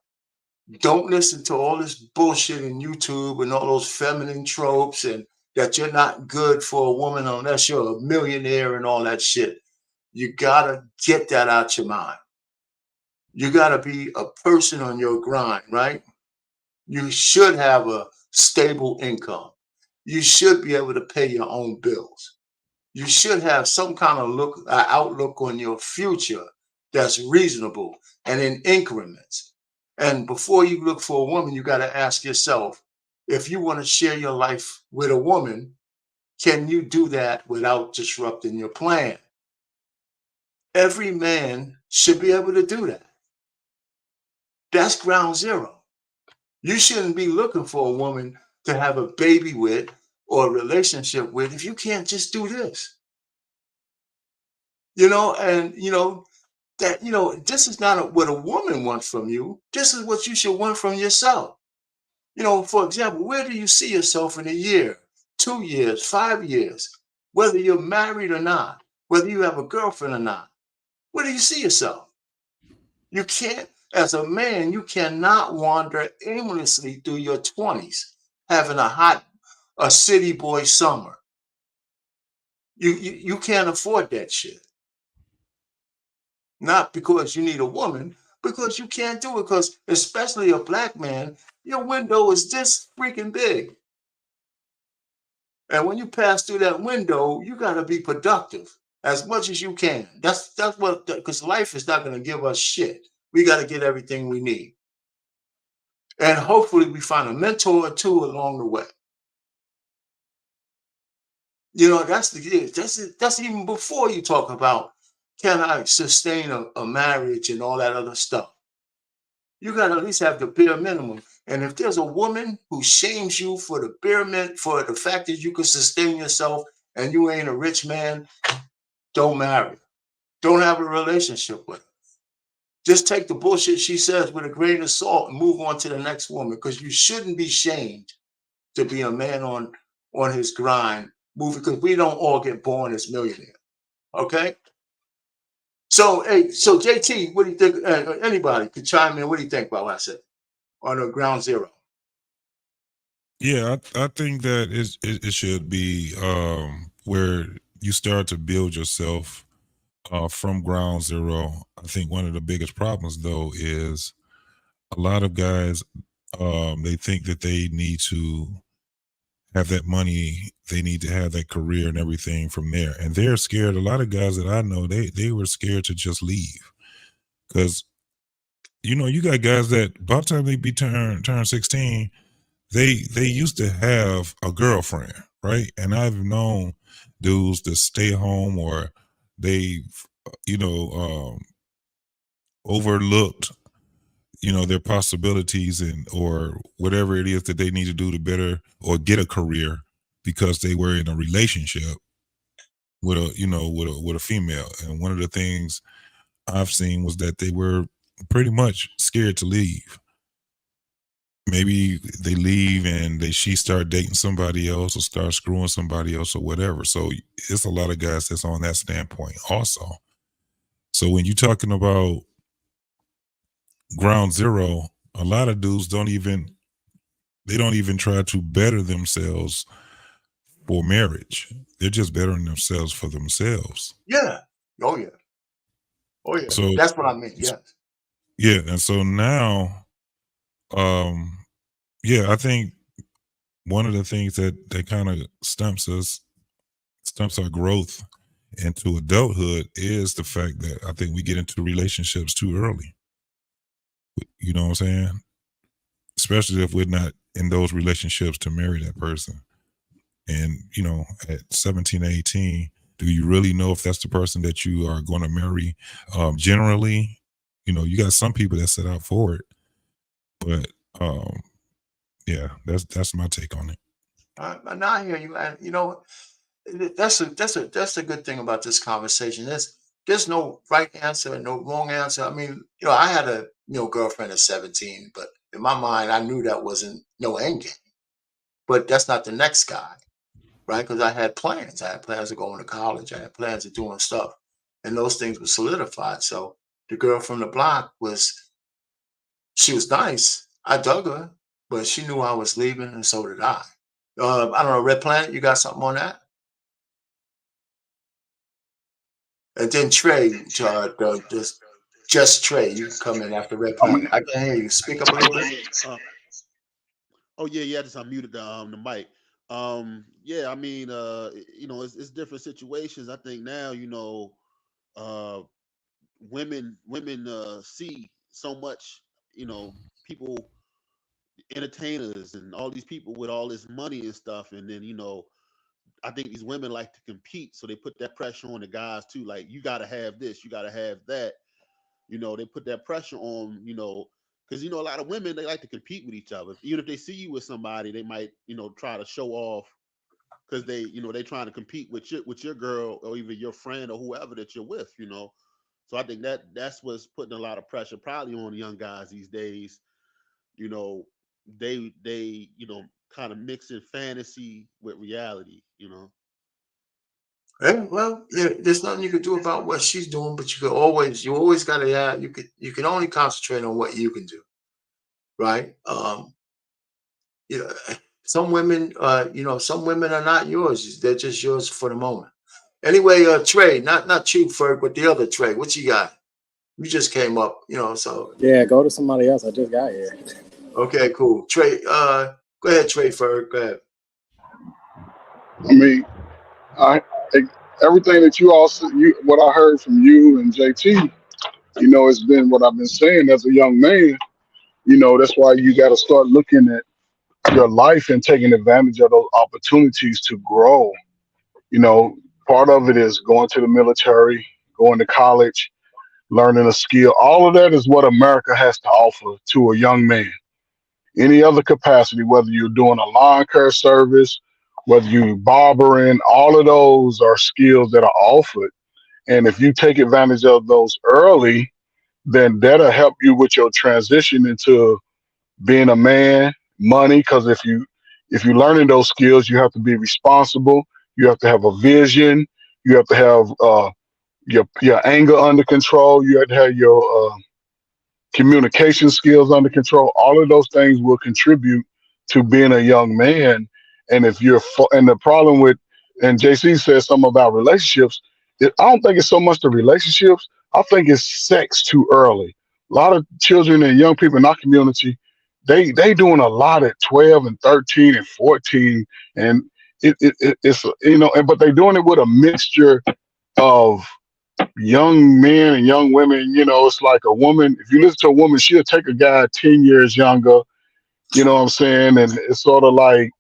Don't listen to all this bullshit in YouTube and all those feminine tropes and that you're not good for a woman unless you're a millionaire and all that shit. You gotta get that out your mind. You gotta be a person on your grind, right? You should have a stable income. You should be able to pay your own bills. You should have some kind of outlook on your future that's reasonable and in increments. And before you look for a woman, you got to ask yourself, if you want to share your life with a woman, can you do that without disrupting your plan? Every man should be able to do that. That's ground zero. You shouldn't be looking for a woman to have a baby with or a relationship with if you can't just do this. And this is not what a woman wants from you. This is what you should want from yourself. For example, where do you see yourself in a year, 2 years, 5 years, whether you're married or not, whether you have a girlfriend or not? Where do you see yourself? You can't, as a man, you cannot wander aimlessly through your 20s, having a city boy summer. You can't afford that shit. Not because you need a woman, because you can't do it, because especially a black man, your window is this freaking big. And when you pass through that window, you got to be productive as much as you can. That's what, because life is not going to give us shit. We got to get everything we need. And hopefully we find a mentor or two along the way. That's even before you talk about, can I sustain a marriage and all that other stuff? You got to at least have the bare minimum. And if there's a woman who shames you for the bare minimum, for the fact that you can sustain yourself and you ain't a rich man, don't marry. Don't have a relationship with her. Just take the bullshit she says with a grain of salt and move on to the next woman, because you shouldn't be shamed to be a man on his grind, because we don't all get born as millionaires. Okay? So JT, what do you think? Anybody could chime in. What do you think about what I said on the ground zero? Yeah, I think that it should be where you start to build yourself from ground zero. I think one of the biggest problems, though, is a lot of guys, they think that they need to have that money, they need to have that career and everything from there, and they're scared. A lot of guys that I know, they were scared to just leave, because you got guys that by the time they be turn 16, they used to have a girlfriend, right? And I've known dudes that stay home, or they overlooked their possibilities or whatever it is that they need to do to better or get a career, because they were in a relationship with a female. And one of the things I've seen was that they were pretty much scared to leave. Maybe they leave and she start dating somebody else or start screwing somebody else or whatever. So it's a lot of guys that's on that standpoint also. So when you're talking about ground zero, a lot of dudes don't even try to better themselves for marriage. They're just bettering themselves for themselves. Yeah. Oh yeah. Oh yeah. So that's what I mean. Yes. Yeah. And so now, I think one of the things that kind of stumps us stunts our growth into adulthood is the fact that I think we get into relationships too early. You know what I'm saying? Especially if we're not in those relationships to marry that person. And, you know, at 17, 18, do you really know if that's the person that you are going to marry? Generally, you know, you got some people that set out for it. But yeah, that's my take on it. Now I hear you, and you know that's a good thing about this conversation. There's no right answer and no wrong answer. I mean, you know, I had a girlfriend at 17, but in my mind, I knew that wasn't no end game. But that's not the next guy, right? Because I had plans. I had plans of going to college. I had plans of doing stuff, and those things were solidified. So the girl from the block she was nice. I dug her, but she knew I was leaving, and so did I. I don't know, Red Planet, you got something on that? And then Trey, just Trey, you can come in after Red I Planet. mean, I can hear you. Speak up a little bit. Oh yeah, I just unmuted the mic. Yeah, I mean, you know, it's different situations. I think now, you know, uh, women see so much, you know, people, entertainers, and all these people with all this money and stuff, and then, you know, I think these women like to compete, so they put that pressure on the guys too. Like, you got to have this, you got to have that. You know, they put that pressure on, you know, because, you know, a lot of women, they like to compete with each other. Even if they see you with somebody, they might, you know, try to show off because they, you know, they trying to compete with your girl or even your friend or whoever that you're with, you know. So I think that's what's putting a lot of pressure probably on young guys these days. You know, they you know, kind of mixing fantasy with reality, you know. Yeah, well, yeah, there's nothing you can do about what she's doing, but you always got to have, you can only concentrate on what you can do, right? You know, some women are not yours. They're just yours for the moment. Anyway, Trey, not you, Ferg, but the other Trey. What you got? You just came up, you know, so. Yeah, go to somebody else. I just got here. Okay, cool. Trey, go ahead, Trey, Ferg. Go ahead. I mean, I everything that you all said, what I heard from you and JT, you know, it's been what I've been saying as a young man. You know, that's why you got to start looking at your life and taking advantage of those opportunities to grow. You know, part of it is going to the military, going to college, learning a skill. All of that is what America has to offer to a young man. Any other capacity, whether you're doing a lawn care service, whether you're barbering, all of those are skills that are offered. And if you take advantage of those early, then that'll help you with your transition into being a man, money. Because if you're learning those skills, you have to be responsible. You have to have a vision. You have to have your anger under control. You have to have your communication skills under control. All of those things will contribute to being a young man. And if and the problem with, and JC says something about relationships, I don't think it's so much the relationships. I think it's sex too early. A lot of children and young people in our community, they doing a lot at 12 and 13 and 14, and it's you know, but they doing it with a mixture of young men and young women. You know, it's like a woman, if you listen to a woman, she'll take a guy 10 years younger, you know what I'm saying? And it's sort of like,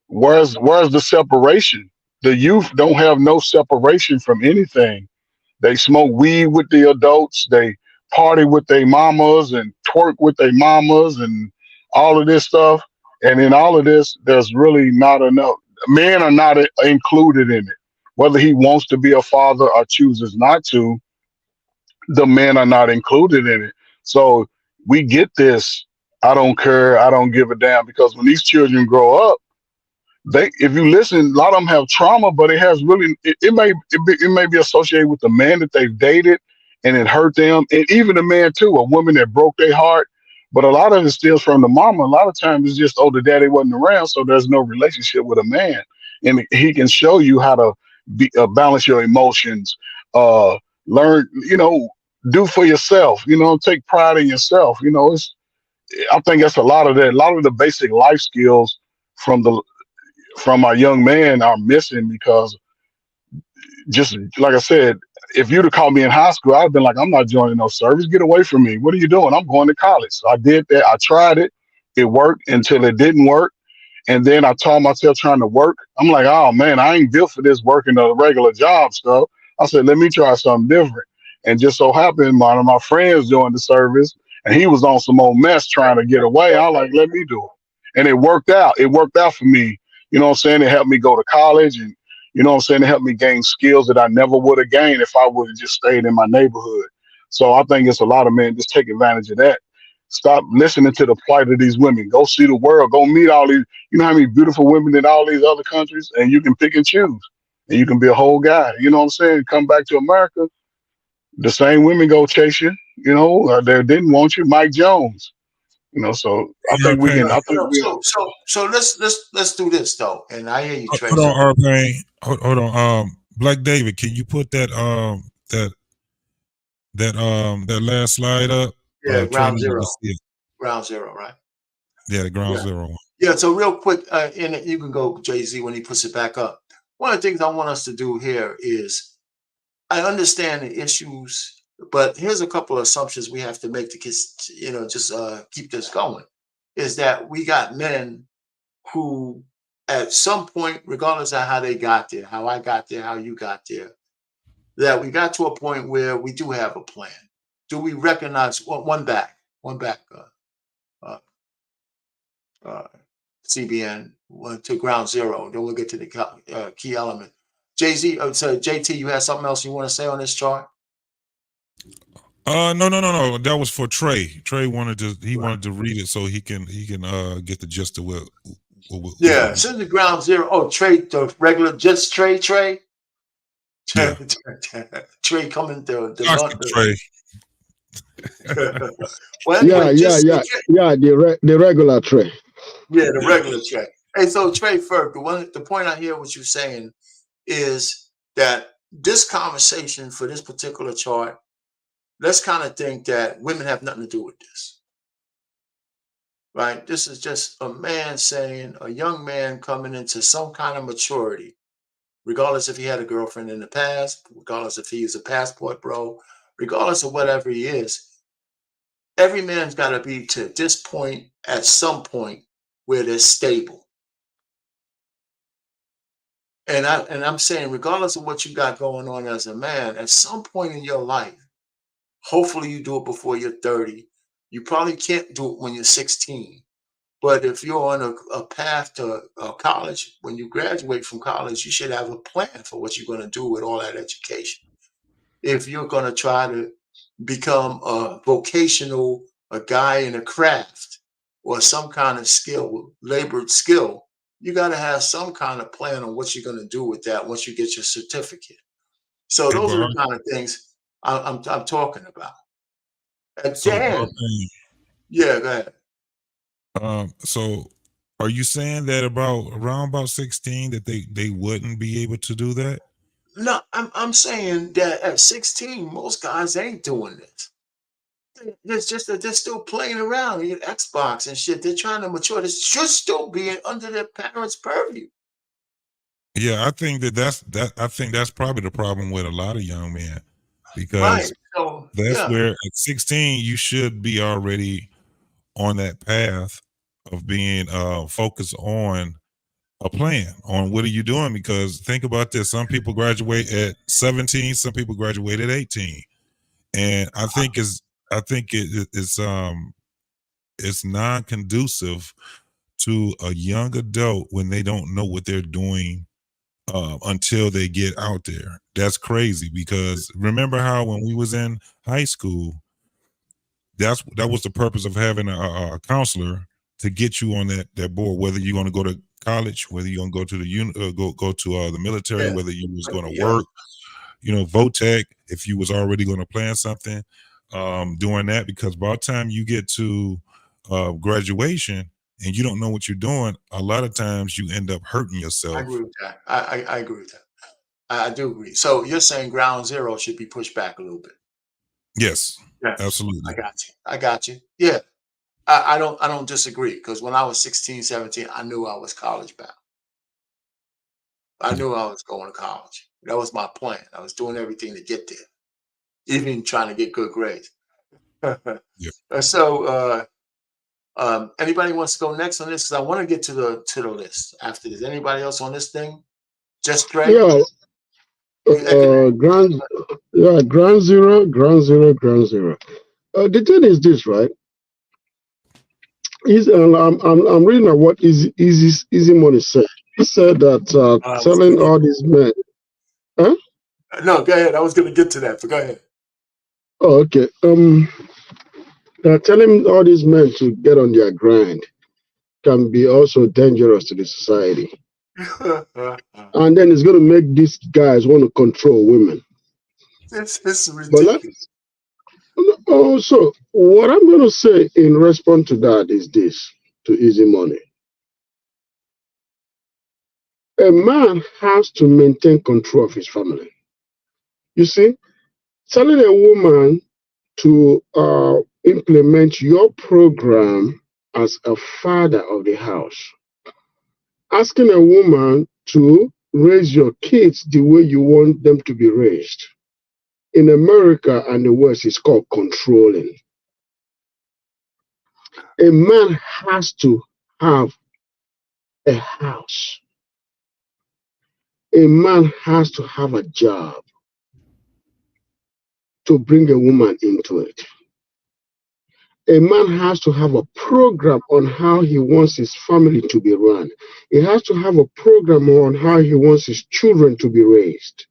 where's the separation? The youth don't have no separation from anything. They smoke weed with the adults, they party with their mamas and twerk with their mamas and all of this stuff. And in all of this, there's really not enough. Men are not included in it. Whether he wants to be a father or chooses not to, the men are not included in it. So we get this, I don't care, I don't give a damn, because when these children grow up, if you listen, a lot of them have trauma, but it has really, it may be associated with the man that they've dated and it hurt them. And even the man too, a woman that broke their heart. But a lot of it stems from the mama. A lot of times it's just, oh, the daddy wasn't around, so there's no relationship with a man. And he can show you how to balance your emotions, learn, you know, do for yourself, you know, take pride in yourself. You know, I think that's a lot of the basic life skills from our young man are missing, because just like I said, if you'd have called me in high school, I'd have been like, I'm not joining no service. Get away from me. What are you doing? I'm going to college. So I did that. I tried it. It worked until it didn't work. And then I taught myself trying to work. I'm like, oh man, I ain't built for this working a regular job stuff. I said, let me try something different. And just so happened, one of my friends joined the service and he was on some old mess trying to get away. I like, let me do it. And it worked out. It worked out for me. You know what I'm saying? It helped me go to college and you know what I'm saying? It helped me gain skills that I never would have gained if I would have just stayed in my neighborhood. So I think it's a lot of men just take advantage of that. Stop listening to the plight of these women. Go see the world. Go meet all these. You know how many beautiful women in all these other countries, and you can pick and choose, and you can be a whole guy. You know what I'm saying? Come back to America, the same women go chase you. You know, they didn't want you, Mike Jones. You know, so I think we Okay. can. I think we. So let's do this though. And I hear you, Trey. Hold on, Arpain. Hold on. Black David, can you put that that last slide up? Yeah, ground Training zero. to see it. Ground zero, right? Yeah, the ground zero one. Yeah, so real quick, and you can go, Jay-Z, when he puts it back up. One of the things I want us to do here is I understand the issues, but here's a couple of assumptions we have to make to just keep this going. Is that we got men who, at some point, regardless of how they got there, how I got there, how you got there, that we got to a point where we do have a plan. Do we recognize one back, CBN to ground zero? Then we'll get to the key element. Jay-Z, so JT, you had something else you want to say on this chart? No. That was for Trey. Trey wanted to read it so he can get the gist of what yeah, since the ground zero. Oh, Trey, the regular, just Trey. Yeah. Trey coming to Trey. Well, anyway, the regular Trey. Yeah, the regular Trey. Hey, so Trey, first, the point I hear what you're saying is that this conversation for this particular chart, let's kind of think that women have nothing to do with this. Right? This is just a man saying, a young man coming into some kind of maturity, regardless if he had a girlfriend in the past, regardless if he is a passport bro, regardless of whatever he is. Every man's got to be to this point at some point where they're stable. And I'm saying, regardless of what you got going on as a man, at some point in your life, hopefully you do it before you're 30. You probably can't do it when you're 16. But if you're on a path to college, when you graduate from college, you should have a plan for what you're going to do with all that education. If you're going to try to become a guy in a craft or some kind of skill, labored skill, you got to have some kind of plan on what you're going to do with that once you get your certificate. So those are the kind of things I'm talking about. And then, yeah, go ahead. So are you saying that around about 16 that they wouldn't be able to do that? No, I'm saying that at 16, most guys ain't doing this. It's just that they're still playing around in Xbox and shit. They're trying to mature. This should still be under their parents' purview. Yeah, I think that's probably the problem with a lot of young men, because right. So, that's where at 16 you should be already on that path of being focused on a plan on what are you doing. Because think about this: some people graduate at 17, some people graduate at 18, and I think it's non-conducive to a young adult when they don't know what they're doing until they get out there. That's crazy, because remember how when we was in high school, that was the purpose of having a counselor to get you on that board, whether you're going to go to college, whether you're going to go to the military, whether you was going to work, VOTEC, if you was already going to plan something, doing that. Because by the time you get to graduation and you don't know what you're doing, a lot of times you end up hurting yourself. I agree with that. I agree with that. I do agree. So you're saying ground zero should be pushed back a little bit. Yes, absolutely. I got you. Yeah. I don't disagree, because when I was 16, 17, I knew I was college bound. I knew I was going to college. That was my plan. I was doing everything to get there, even trying to get good grades. Yeah. So, anybody wants to go next on this? Because I want to get to the list after this. Anybody else on this thing? Just Trey? Yeah, ground, yeah, ground zero, ground zero, ground zero. The thing is this, right? I'm reading at what Easy Money said. He said that telling all these men, huh? No, go ahead. I was going to get to that, but go ahead. Oh, okay. Telling all these men to get on their grind can be also dangerous to the society, and then it's going to make these guys want to control women. It's But ridiculous. also, what I'm going to say in response to that is this: to Easy Money, a man has to maintain control of his family. You see, telling a woman to implement your program as a father of the house, asking a woman to raise your kids the way you want them to be raised, in America and the West, is called controlling. A man has to have a house. A man has to have a job to bring a woman into it. A man has to have a program on how he wants his family to be run. He has to have a program on how he wants his children to be raised.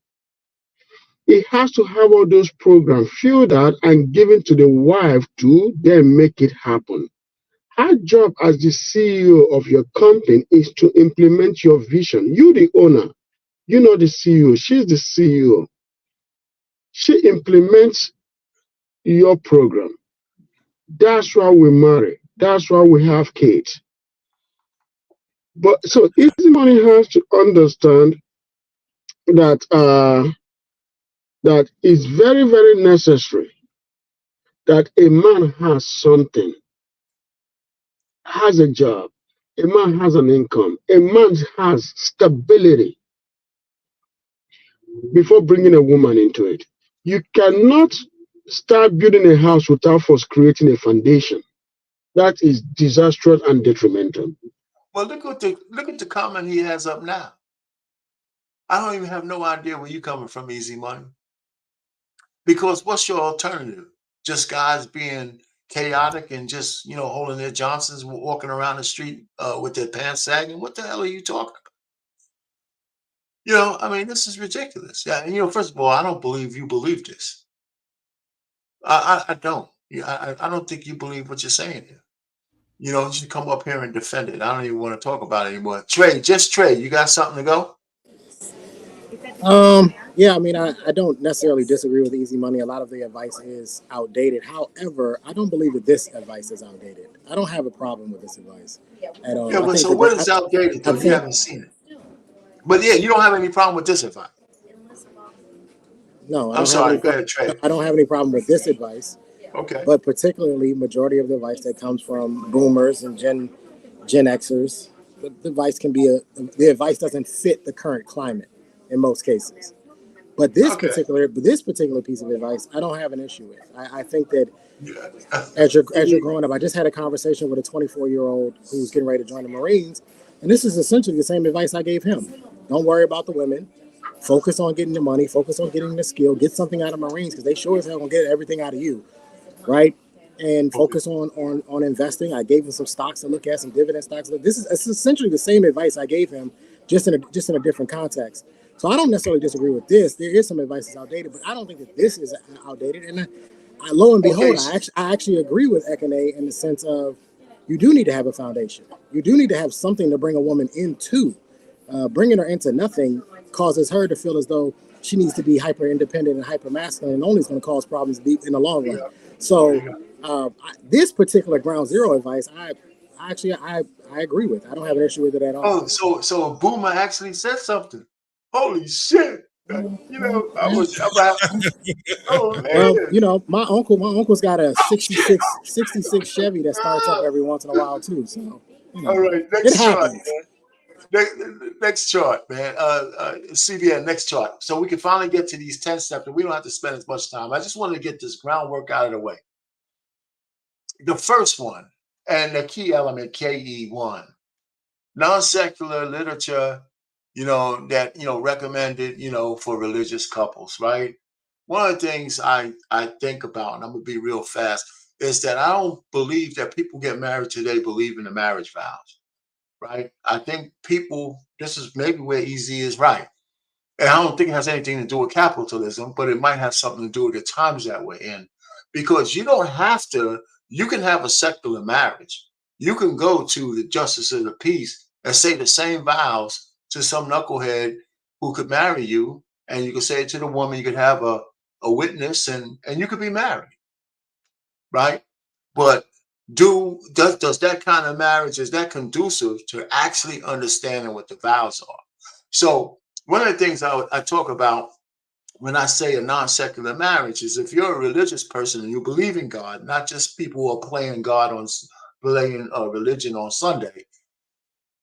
He has to have all those programs filled out and given to the wife to then make it happen. Her job as the CEO of your company is to implement your vision. You, the owner, you're not the CEO. She's the CEO. She implements your program. That's why we marry. That's why we have kids. But so Easy Money has to understand that that it's very, very necessary that a man has something, has a job, a man has an income, a man has stability before bringing a woman into it. You cannot start building a house without first creating a foundation. That is disastrous and detrimental. Well, look at the comment he has up now. I don't even have no idea where you coming from, Easy Money. Because what's your alternative? Just guys being chaotic and just holding their Johnsons, walking around the street with their pants sagging? What the hell are you talking about? I mean, this is ridiculous. Yeah, and first of all, I don't believe you believe this. I don't. Yeah, I don't think you believe what you're saying here. You should come up here and defend it. I don't even want to talk about it anymore. Trey, you got something to go? Yeah, I mean, I don't necessarily disagree with Easy Money. A lot of the advice is outdated. However, I don't believe that this advice is outdated. I don't have a problem with this advice at all. Yeah, but so what is outdated though? You haven't seen it. But yeah, you don't have any problem with this advice. No, I'm sorry. Go ahead, Trey. I don't have any problem with this advice. Okay. But particularly, majority of the advice that comes from boomers and Gen Xers, the advice the advice doesn't fit the current climate in most cases. But this particular piece of advice, I don't have an issue with. I think that as you're growing up, I just had a conversation with a 24-year-old who's getting ready to join the Marines, and this is essentially the same advice I gave him. Don't worry about the women. Focus on getting the money. Focus on getting the skill. Get something out of Marines because they sure as hell gonna get everything out of you, right? And focus on investing. I gave him some stocks to look at, some dividend stocks. Look, it's essentially the same advice I gave him, just in a different context. So I don't necessarily disagree with this. There is some advice that's outdated, but I don't think that this is outdated. And lo and behold, I actually agree with Ekene in the sense of you do need to have a foundation. You do need to have something to bring a woman into. Bringing her into nothing causes her to feel as though she needs to be hyper independent and hyper masculine, and only is going to cause problems deep in the long run. So this particular ground zero advice, I agree with. I don't have an issue with it at all. Oh, so a boomer actually said something. Holy shit! I was about. Oh man! Well, my uncle's got a 66 Chevy that starts up every once in a while too. So all right, next it happens. shot, man. next chart, man. CBN, next chart. So we can finally get to these 10 steps and we don't have to spend as much time. I just wanted to get this groundwork out of the way. The first one, and the key element, KE1, non-secular literature, that, recommended, for religious couples, right? One of the things I think about, and I'm going to be real fast, is that I don't believe that people get married today believe in the marriage vows, right? I think people, this is maybe where Easy is right. And I don't think it has anything to do with capitalism, but it might have something to do with the times that we're in. Because you don't have to, you can have a secular marriage. You can go to the justice of the peace and say the same vows to some knucklehead who could marry you. And you could say it to the woman, you could have a witness and you could be married, right? But does that kind of marriage, is that conducive to actually understanding what the vows are? So one of the things I talk about when I say a non-secular marriage is if you're a religious person and you believe in God, not just people who are playing religion on Sunday.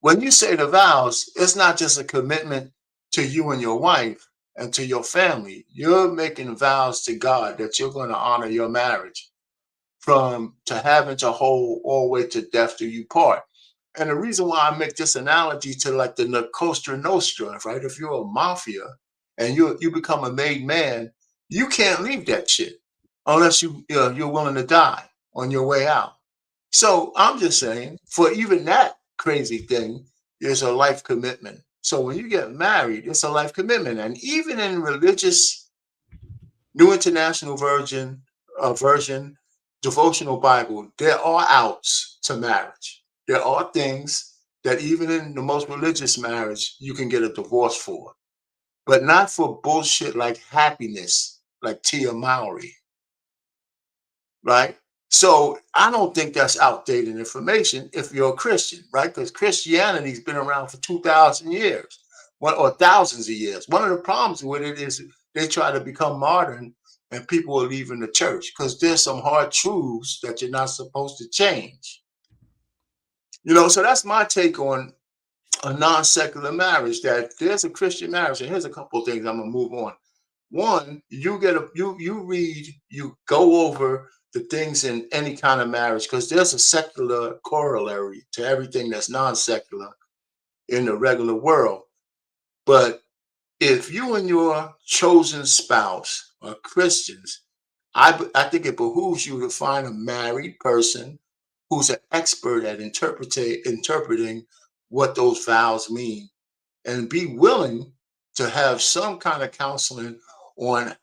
When you say the vows, it's not just a commitment to you and your wife and to your family. You're making vows to God that you're going to honor your marriage from to having to hold all the way to death do you part. And the reason why I make this analogy to like the Costa Nostra, right? If you're a mafia and you become a made man, you can't leave that shit unless you're willing to die on your way out. So I'm just saying, for even that crazy thing, there's a life commitment. So when you get married, it's a life commitment. And even in religious New International Version, devotional Bible, there are outs to marriage. There are things that even in the most religious marriage, you can get a divorce for, but not for bullshit like happiness, like Tia Mowry, right? So I don't think that's outdated information if you're a Christian, right? Because Christianity's been around for 2,000 years, or thousands of years. One of the problems with it is they try to become modern and people are leaving the church because there's some hard truths that you're not supposed to change. So that's my take on a non-secular marriage, that there's a Christian marriage. And here's a couple of things I'm gonna move on. One, you go over the things in any kind of marriage because there's a secular corollary to everything that's non-secular in the regular world. But if you and your chosen spouse are Christians, I think it behooves you to find a married person who's an expert at interpreting what those vows mean, and be willing to have some kind of counseling on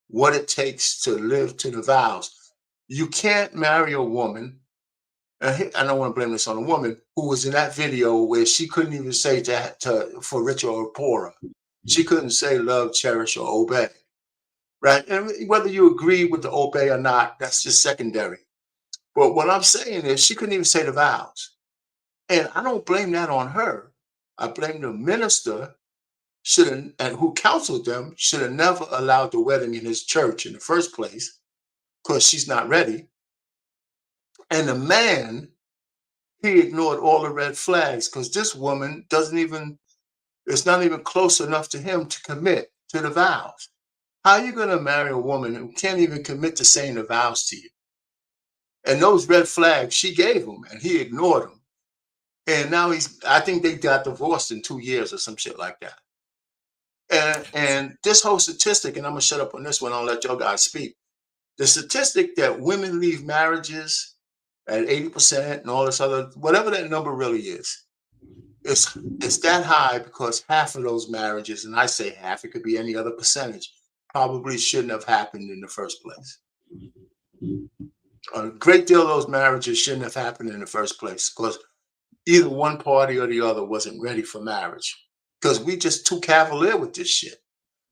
what it takes to live to the vows. You can't marry a woman, and I don't want to blame this on a woman, who was in that video where she couldn't even say for richer or poorer. She couldn't say love, cherish, or obey, right? And whether you agree with the obey or not, that's just secondary. But what I'm saying is she couldn't even say the vows. And I don't blame that on her. I blame the minister and who counseled them should have never allowed the wedding in his church in the first place because she's not ready. And the man, he ignored all the red flags because this woman it's not even close enough to him to commit to the vows. How are you going to marry a woman who can't even commit to saying the vows to you? And those red flags she gave him and he ignored them. And now I think they got divorced in 2 years or some shit like that. And this whole statistic, and I'm gonna shut up on this one, I'll let y'all guys speak. The statistic that women leave marriages at 80% and all this other, whatever that number really is, it's that high because half of those marriages, and I say half, it could be any other percentage, probably shouldn't have happened in the first place. A great deal of those marriages shouldn't have happened in the first place because either one party or the other wasn't ready for marriage because we just too cavalier with this shit.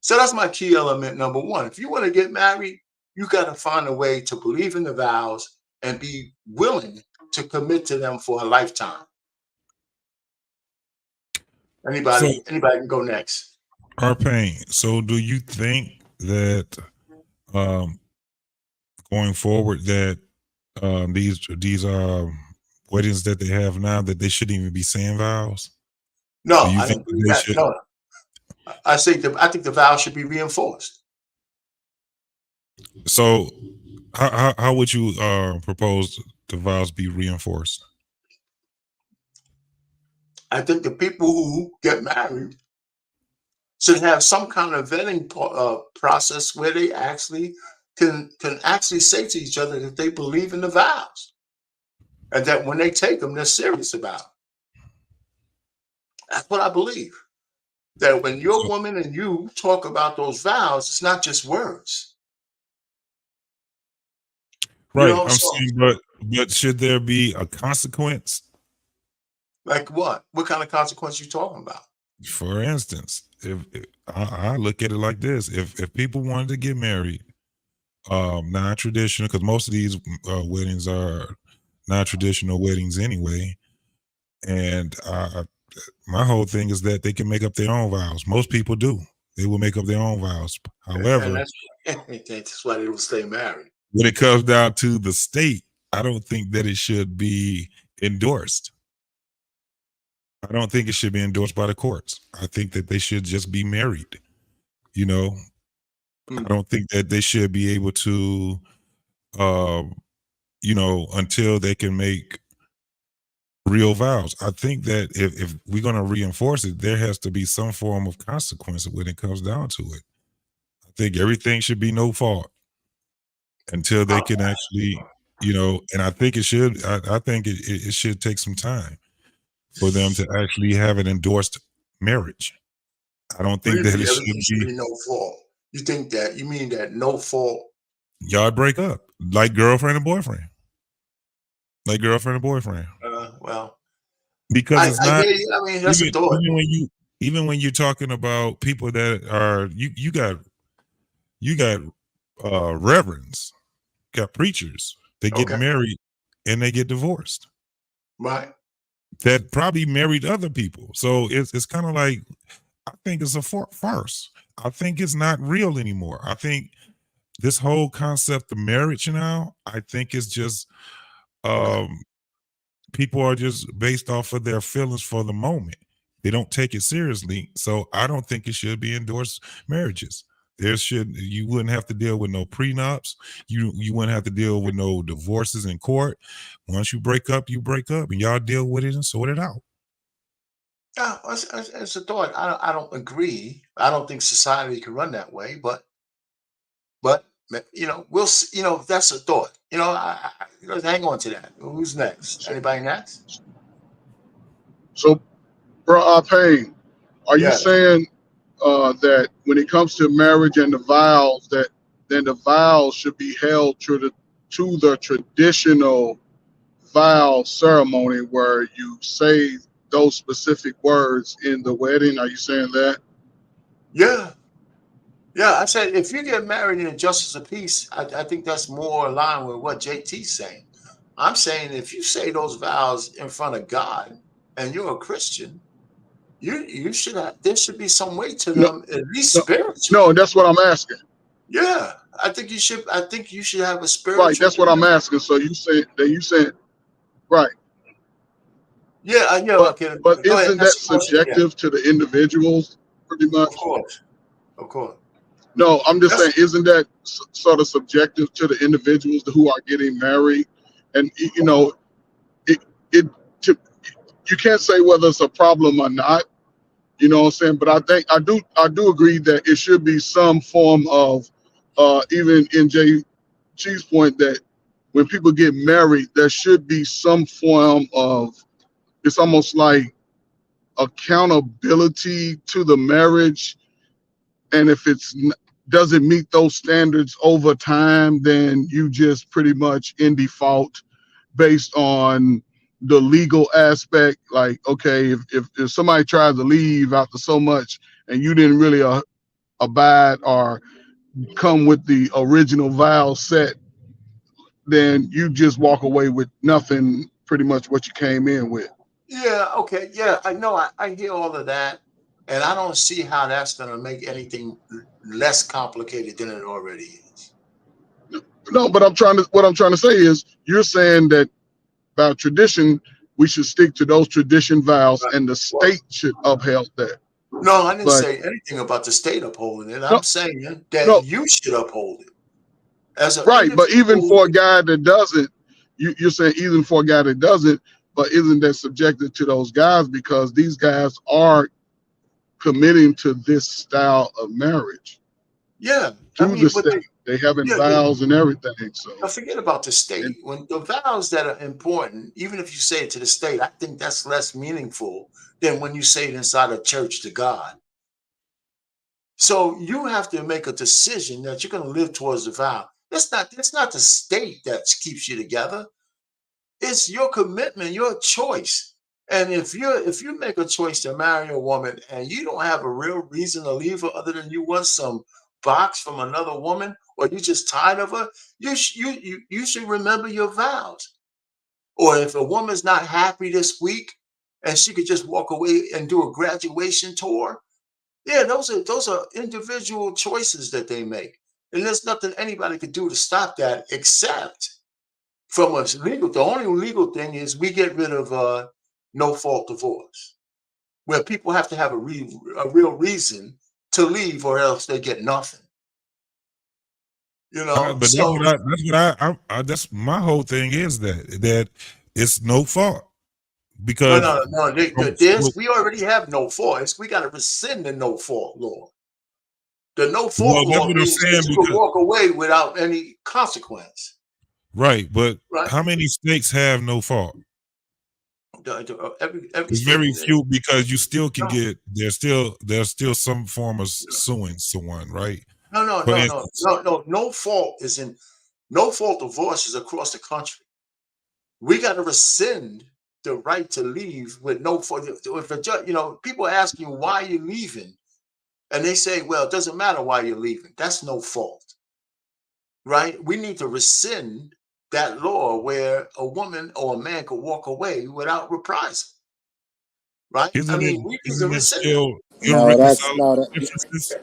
So that's my key element number one. If you want to get married, you got to find a way to believe in the vows and be willing to commit to them for a lifetime. Anybody can go next. Arpain, so do you think that going forward that these weddings that they have now, that they shouldn't even be saying vows? No, Do you I think don't that believe they that. should? No, I think the vows should be reinforced. So, how would you propose the vows be reinforced? I think the people who get married should have some kind of vetting process where they actually can actually say to each other that they believe in the vows, and that when they take them, they're serious about it. That's what I believe. That when your So, woman and you talk about those vows, it's not just words. You right, know, I'm so saying, but should there be a consequence? like what? What kind of consequence you talking about? For instance, if I look at it like this, if people wanted to get married, non-traditional, because most of these weddings are non-traditional weddings anyway, and my whole thing is that they can make up their own vows. Most people do. They will make up their own vows. And However, that's why they will stay married. when it comes down to the state, I don't think that it should be endorsed. I don't think it should be endorsed by the courts. I think that they should just be married. You know, I don't think that they should be able to, uh, until they can make real vows. I think that if we're going to reinforce it, there has to be some form of consequence when it comes down to it. I think everything should be no fault until they can actually, and I think it should. I think it should take some time for them to actually have an endorsed marriage. I don't What do think you that mean it everything should should be be no fault? You mean that no fault? y'all break up like girlfriend and boyfriend, Well, because it's I not hear you. I mean, that's a even thought. even when you're talking about people that are you got reverends, got preachers that get Okay, married and they get divorced right. that probably married other people. So it's kind of like I think it's a farce. I think it's not real anymore. I think this whole concept of marriage now, I think it's just um people are just based off of their feelings for the moment. They don't take it seriously. So I don't think it should be endorsed marriages. You wouldn't have to deal with no prenups. You wouldn't have to deal with no divorces in court. Once you break up, and y'all deal with it and sort it out. Yeah, it's a thought. I don't agree. I don't think society can run that way. But we'll see. That's a thought. Let's hang on to that. Who's next? Anybody next? So, bro, Payne, are you Yes. saying that when it comes to marriage and the vows, that then the vows should be held to the traditional vow ceremony where you say those specific words in the wedding? Are you saying that? Yeah. Yeah. I said if you get married in a justice of peace, I think that's more aligned with what JT's saying. I'm saying if you say those vows in front of God and you're a Christian, you should there should be some weight to No, them, at least no, spiritually. no. That's what I'm asking. Yeah. I think you should have a Right. spiritual That's what I'm commitment. asking. So you said right, Yeah, yeah, but okay. but Go ahead. isn't That's that the question. Yeah, subjective to the individuals pretty of much? course. Of course. No, I'm just saying, That's isn't that sort of subjective to the individuals who are getting married? And it it to, you can't say whether it's a problem or not. You know what I'm saying? But I do agree that it should be some form of even in G's point that when people get married, there should be some form of, it's almost like accountability to the marriage. And if doesn't meet those standards over time, then you just pretty much in default based on the legal aspect. Like, okay, if somebody tries to leave after so much and you didn't really abide or come with the original vow set, then you just walk away with nothing, pretty much what you came in with. yeah, okay, yeah. I know. I hear all of that, and I don't see how that's going to make anything less complicated than it already is. No, but what I'm trying to say is you're saying that by tradition, we should stick to those tradition vows, Right. and the state should uphold that. No, I didn't But say anything about the state upholding it. no, I'm saying that no, you should uphold it as an right. But even individual. for a guy that doesn't, you're saying even for a guy that doesn't, but isn't that subjected to those guys because these guys are committing to this style of marriage Yeah, I through the mean, but state. They having yeah, vows and everything. So, now forget about the and state. When the vows that are important, even if you say it to the state, I think that's less meaningful than when you say it inside a church to God. So you have to make a decision that you're going to live towards the vow. It's not the state that keeps you together. It's your commitment, your choice. And if you make a choice to marry a woman and you don't have a real reason to leave her other than you want some box from another woman or you just tired of her, you should remember your vows. Or if a woman's not happy this week and she could just walk away and do a graduation tour, yeah, those are individual choices that they make. And there's nothing anybody could do to stop that except from us legal. The only legal thing is we get rid of no fault divorce, where people have to have a real reason to leave or else they get nothing. You know, But so that's my whole thing is that it's no fault no, because no, no. We already have no fault. We got to rescind the no fault law. The no fault well, that's law what I'm means that saying you can because walk away without any consequence, right, but right? how many states have no fault? Every It's state. very few because you still can No, get there's still some form of suing someone, right? no, no, For no, no, instance, no, no. No fault is in no fault divorces across the country. We got to rescind the right to leave with no fault. If a judge, people ask you why you're leaving, and they say, "Well, it doesn't matter why you're leaving." That's no fault, right? We need to rescind that law where a woman or a man could walk away without reprisal, right? I isn't it mean, we need to isn't it rescind that. still No, that's irreconcilable no, differences?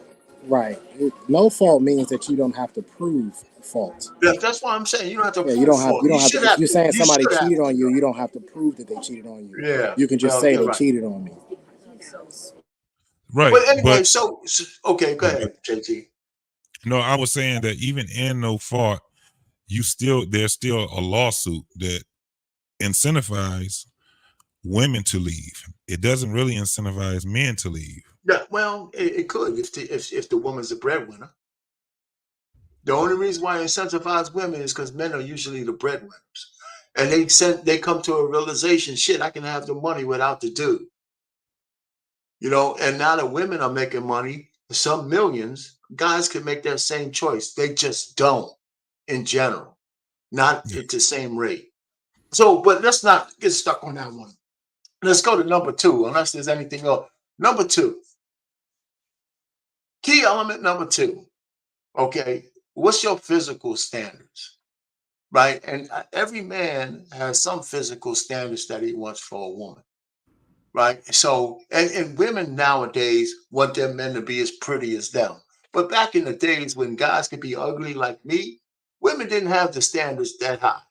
right. No fault means that you don't have to prove fault. That's why I'm saying you don't have to Yeah, prove fault. you You don't have should to. If have you're to. saying You somebody should have cheated to. on you, you don't have to prove that they cheated on you. Yeah. You can just Well, say you're they right. cheated on me. Right, But anyway, but so okay, go go ahead. ahead, JT. No, I was saying that even in no fault, there's still a lawsuit that incentivizes women to leave. It doesn't really incentivize men to leave. Yeah, well, it could if the woman's the breadwinner. The only reason why it incentivizes women is because men are usually the breadwinners, and they come to a realization, shit, I can have the money without the dude, And now that women are making money, some millions, guys can make that same choice. They just don't, in general, not Yeah. at the same rate. So, but let's not get stuck on that one. Let's go to number two, unless there's anything else. Number two, key element number two. Okay, what's your physical standards, right? And every man has some physical standards that he wants for a woman, right? So, and women nowadays want their men to be as pretty as them. But back in the days when guys could be ugly like me, women didn't have the standards that high.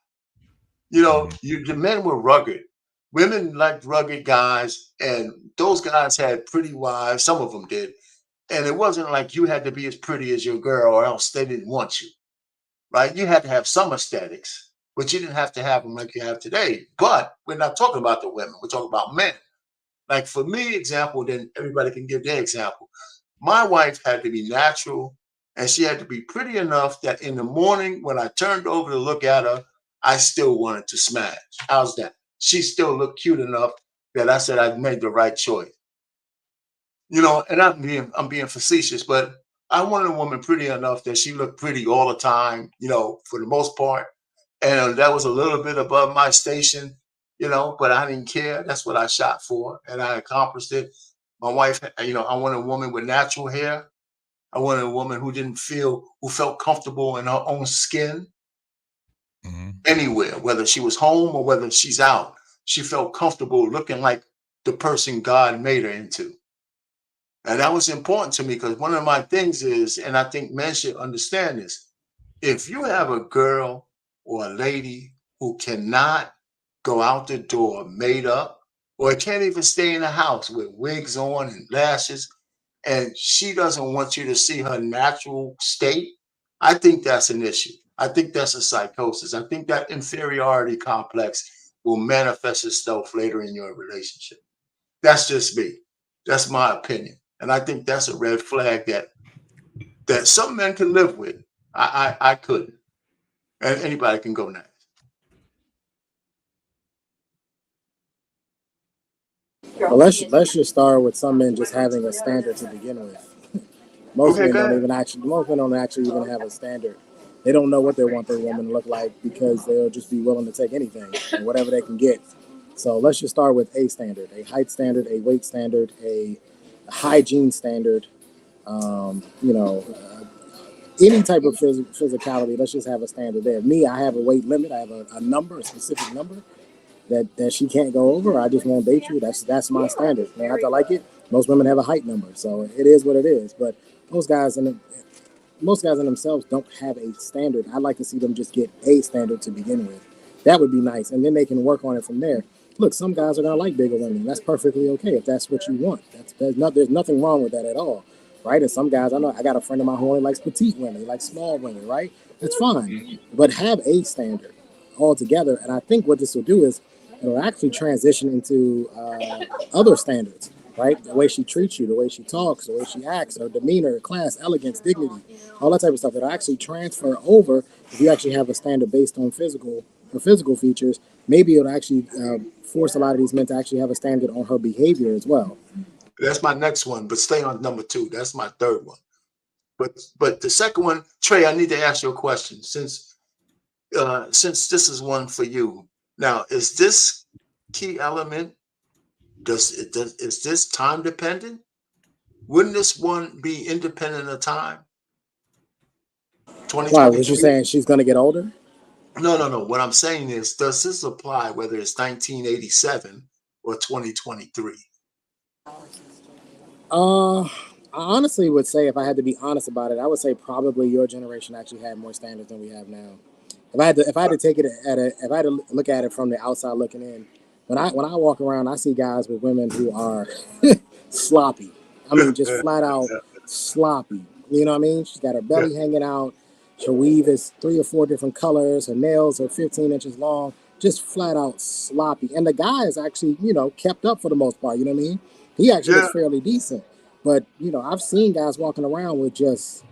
Mhm. The men were rugged. Women liked rugged guys, and those guys had pretty wives. Some of them did. And it wasn't like you had to be as pretty as your girl or else they didn't want you, right? You had to have some aesthetics, but you didn't have to have them like you have today. But we're not talking about the women. We're talking about men. Like for me, example, then everybody can give their example. My wife had to be natural and she had to be pretty enough that in the morning when I turned over to look at her, I still wanted to smash. How's that? She still looked cute enough that I said I made the right choice. And I'm being facetious, but I wanted a woman pretty enough that she looked pretty all the time, for the most part. And that was a little bit above my station, but I didn't care. That's what I shot for, and I accomplished it. My wife, I wanted a woman with natural hair. I wanted a woman who felt comfortable in her own skin Mhm. anywhere, whether she was home or whether she's out. She felt comfortable looking like the person God made her into. And that was important to me because one of my things is, and I think men should understand this, if you have a girl or a lady who cannot go out the door made up, or it can't even stay in the house with wigs on and lashes, and she doesn't want you to see her natural state, I think that's an issue. I think that's a psychosis. I think that inferiority complex will manifest itself later in your relationship. That's just me. That's my opinion. And I think that's a red flag that some men can live with. I couldn't. And anybody can go next. Well, let's just start with some men just having a standard to begin with. Most Okay, men go don't ahead. even actually. Most men don't actually even have a standard. They don't know what they want their woman to look like because they'll just be willing to take anything and whatever they can get. So let's just start with a standard: a height standard, a weight standard, a hygiene standard. You know, any type of physicality. Let's just have a standard there. Me, I have a weight limit. I have a number, a specific number that she can't go over. I just won't date you. That's my standard. Now, I have to like it. Most women have a height number, so it is what it is. But most guys in themselves don't have a standard. I'd like to see them just get a standard to begin with. That would be nice, and then they can work on it from there. Look, some guys are gonna like bigger women. That's perfectly okay if that's what you want. There's nothing wrong with that at all, right? And some guys, I know, I got a friend of mine who only likes petite women, he likes small women, right? That's fine, but have a standard altogether. And I think what this will do is it'll actually transition into other standards, right? The way she treats you, the way she talks, the way she acts, her demeanor, class, elegance, dignity, all that type of stuff. It'll actually transfer over if you actually have a standard based on physical features. Maybe it'll actually force a lot of these men to actually have a standard on her behavior as well. That's my next one, but stay on number 2. That's my third one. But the second one, Trey, I need to ask you a question since this is one for you. Now, is this key element? Is this time dependent? Wouldn't this one be independent of time? Why? Was you saying she's going to get older? No. What I'm saying is, does this apply whether it's 1987 or 2023? I honestly would say, if I had to be honest about it, I would say probably your generation actually had more standards than we have now. If I had to take it if I had to look at it from the outside looking in, when I walk around, I see guys with women who are sloppy. I mean, just flat out sloppy. You know what I mean? She's got her belly hanging out. Her weave is 3 or 4 different colors. Her nails are 15 inches long. Just flat out sloppy. And the guy is actually, kept up for the most part. You know what I mean? He actually looks fairly decent. But, I've seen guys walking around with just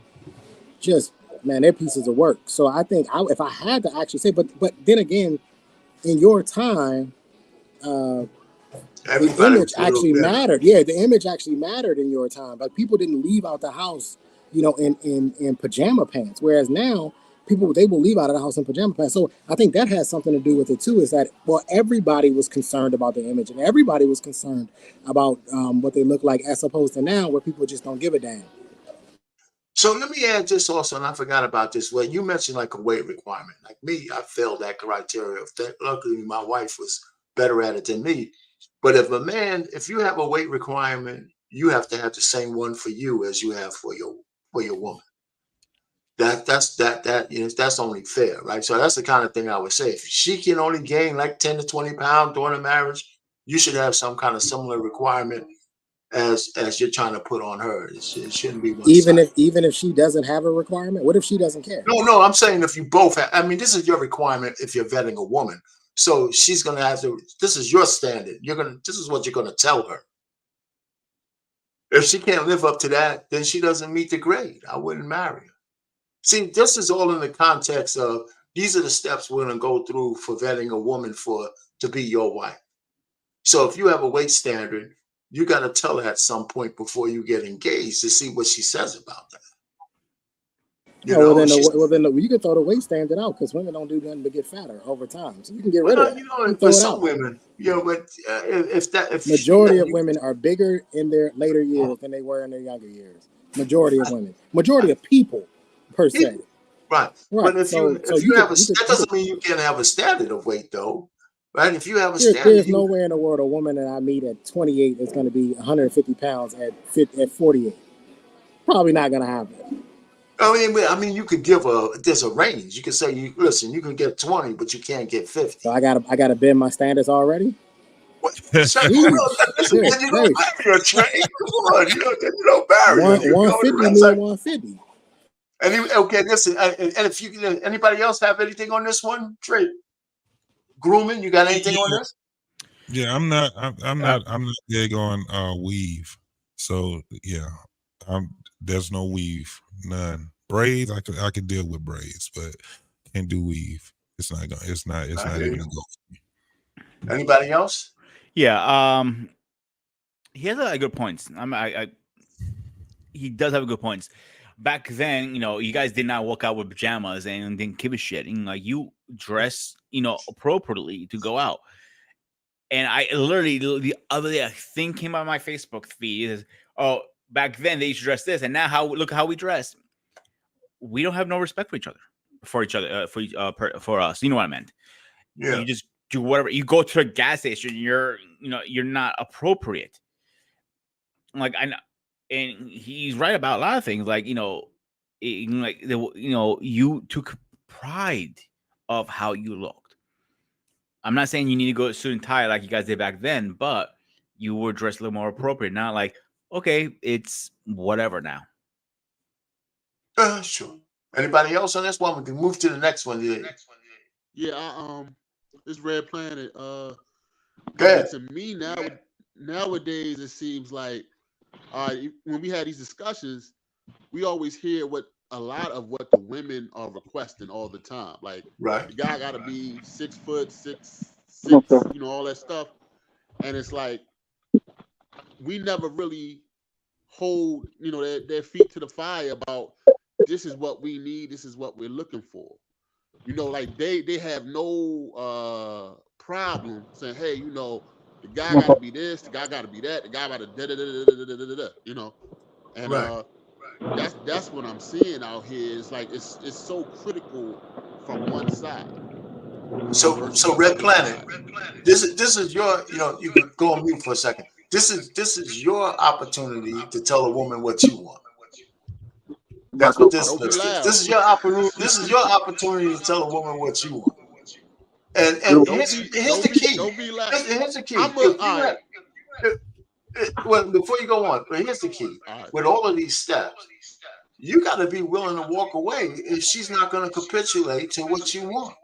man, they're pieces of work. So I think if I had to actually say, but then again, in your time, the image actually mattered. Yeah, the image actually mattered in your time. Like, people didn't leave out the house, in pajama pants. Whereas now, they will leave out of the house in pajama pants. So I think that has something to do with it too. Is that, well, everybody was concerned about the image, and everybody was concerned about what they look like, as opposed to now, where people just don't give a damn. So let me add this also, and I forgot about this. Well, you mentioned like a weight requirement. Like me, I failed that criteria. Luckily, my wife was better at it than me. But if you have a weight requirement, you have to have the same one for you as you have for your woman. That's only fair, right? So that's the kind of thing I would say. If she can only gain like 10 to 20 pounds during a marriage, you should have some kind of similar requirement as you're trying to put on her. It shouldn't be one even if she doesn't have a requirement. What if she doesn't care? No, I'm saying if you both have. I mean, this is your requirement if you're vetting a woman. So she's gonna have to. This is your standard. This is what you're gonna tell her. If she can't live up to that, then she doesn't meet the grade. I wouldn't marry her. See, this is all in the context of these are the steps we're gonna go through for vetting a woman to be your wife. So if you have a weight standard, you got to tell her at some point before you get engaged to see what she says about that. Well, then you can throw the weight standard out, because women don't do nothing but get fatter over time. So you can get rid of it. But some women, but if majority of women are bigger in their later years than they were in their younger years. Majority of women, majority of people, per se. Right. But if you have that doesn't mean you can't have a standard of weight, though. Right? If you have a standard, there's nowhere in the world a woman that I meet at 28 is going to be 150 pounds at 48. Probably not going to happen. I mean, you could give there's a range. You can say, you can get 20, but you can't get 50. So I gotta bend my standards already. What? Shut Jeez, listen, good you gracious. don't marry a train. Come on, you don't marry her. You 150 go to mean 150. okay, listen, and if you anybody else have anything on this one, Trey? Grooming, you got anything on this? Yeah, I'm not big on weave. So yeah, there's no weave, none. Braids, I could deal with braids, but can't do weave. It's not even a go. Anybody else? Yeah, he has a lot of good points. He does have good points. Back then, you guys did not walk out with pajamas and didn't give a shit. And like, you dress, appropriately to go out. And I literally the other day, a thing came out of my Facebook feed. Is, oh, back then they used to dress this, and now look how we dress. We don't have no respect for each other, for us. You know what I meant? Yeah. You just do whatever. You go to a gas station, you're not appropriate. Like, and he's right about a lot of things. Like, you took pride of how you looked. I'm not saying you need to go suit and tie like you guys did back then, but you were dressed a little more appropriate. Not like, okay, it's whatever now. Sure. Anybody else on this one? We can move to the next one. Yeah, this Red Planet. Good. To me nowadays, it seems like when we had these discussions, we always hear a lot of what the women are requesting all the time. Like, right, the guy got to be 6 foot, 6'6", all that stuff. And it's like, we never really hold, their feet to the fire about, this is what we need, this is what we're looking for. Like, they have no problem saying, hey, the guy got to be this, the guy got to be that, the guy got to da-da-da-da-da-da-da-da, and right. That's what I'm seeing out here. It's like it's so critical from one side. So Red Planet, this is your, you can go on mute for a second. This is your opportunity to tell a woman what you want. That's what this is. This is your opportunity. This is your opportunity to tell a woman what you want. And here's the key. Here's the key. Well, before you go on, but here's the key. With all of these steps, you got to be willing to walk away if she's not going to capitulate to what you want.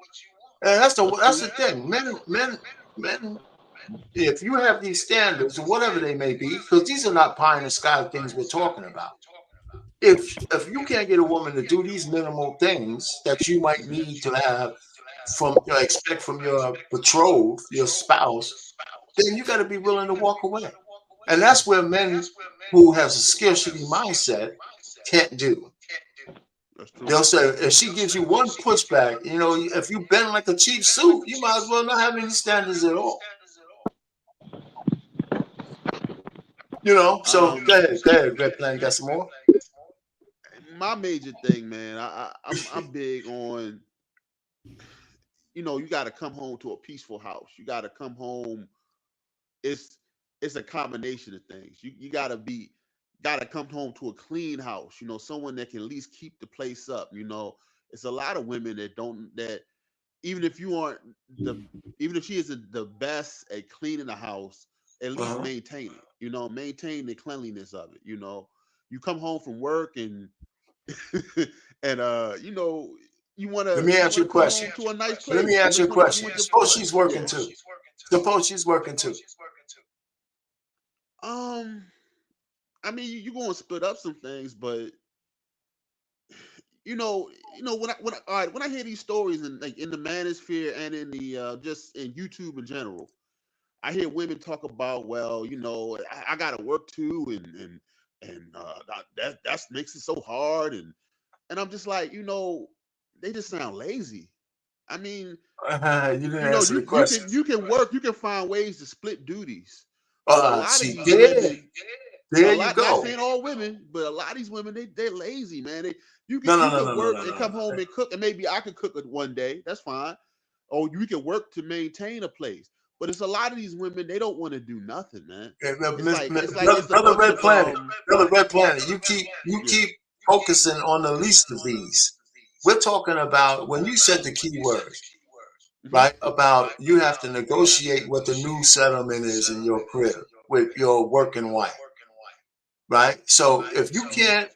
And that's the thing. Men. If you have these standards, or whatever they may be, because these are not pie in the sky things we're talking about. If you can't get a woman to do these minimal things that you might need to have expect from your betrothed, your spouse, then you got to be willing to walk away. And that's where men who has a scarcity mindset can't do. They'll say, if she gives you one pushback, if you bend like a cheap suit, you might as well not have any standards at all. So go ahead, Red Planet, got some more? My major thing, man, I'm big on, you got to come home to a peaceful house. You got to come home. It's a combination of things. You got to come home to a clean house. Someone that can at least keep the place up. It's a lot of women that even if she isn't the best at cleaning the house, at least maintain it. Maintain the cleanliness of it. You come home from work and and you want to. Let me ask you a question. To a nice place. Let me ask you a question. Suppose she's working too. Suppose she's working too. I mean, you're going to split up some things, but when I hear these stories in the manosphere and in the just in YouTube in general, I hear women talk about, well, I got to work too, and that makes it so hard, and I'm just like, they just sound lazy. I mean, you didn't answer the question. You can work, you can find ways to split duties. There you go. Not saying all women, but a lot of these women, they're lazy, man. You can work and come home and cook, and maybe I could cook it one day. That's fine. Or you can work to maintain a place. But it's a lot of these women, they don't want to do nothing, man. Brother Red Planet, you keep focusing on the least of these. We're talking about when you said the key word, right? About you have to negotiate what the new settlement is in your crib with your working wife, right? So if you can't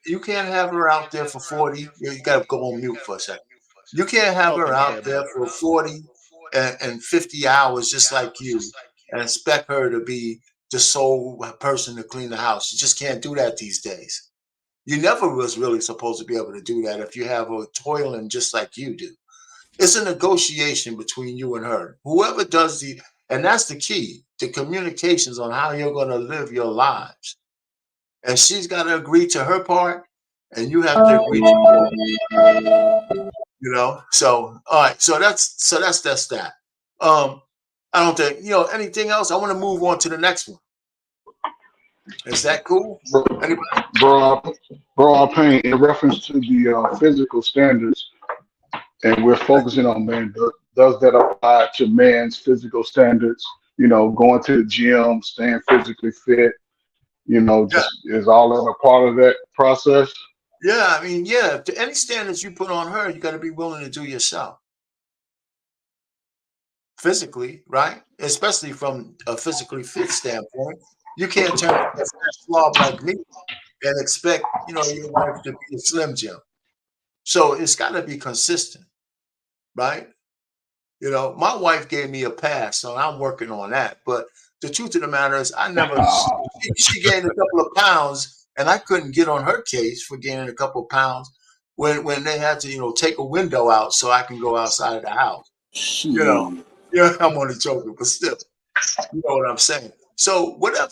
have her out there for 40. You got to go on mute for a second. You can't have Okay, her my out bad, there bro. for 40 and 50 hours just like you and expect her to be the sole person to clean the house. You just can't do that these days. You never was really supposed to be able to do that if you have her toiling just like you do. It's a negotiation between you and her. Whoever does and that's the key, the communications on how you're going to live your lives. And she's got to agree to her part, and you have to agree to yours. So all right, so that's that. I don't think anything else. I want to move on to the next one. Is that cool? Anybody? Bro, I paint in reference to the physical standards, and we're focusing on man. Does that apply to man's physical standards? Going to the gym, staying physically fit. Yeah. Just is all that a part of that process? Yeah, I mean, yeah. If any standards you put on her, you got to be willing to do yourself. Physically, right? Especially from a physically fit standpoint. You can't turn a fat slob like me and expect, your wife to be a Slim Jim. So it's got to be consistent, right? My wife gave me a pass, so I'm working on that. But the truth of the matter is, she gained a couple of pounds, and I couldn't get on her case for gaining a couple of pounds when they had to, take a window out so I can go outside of the house. Yeah, I'm only joking, but still, you know what I'm saying. So whatever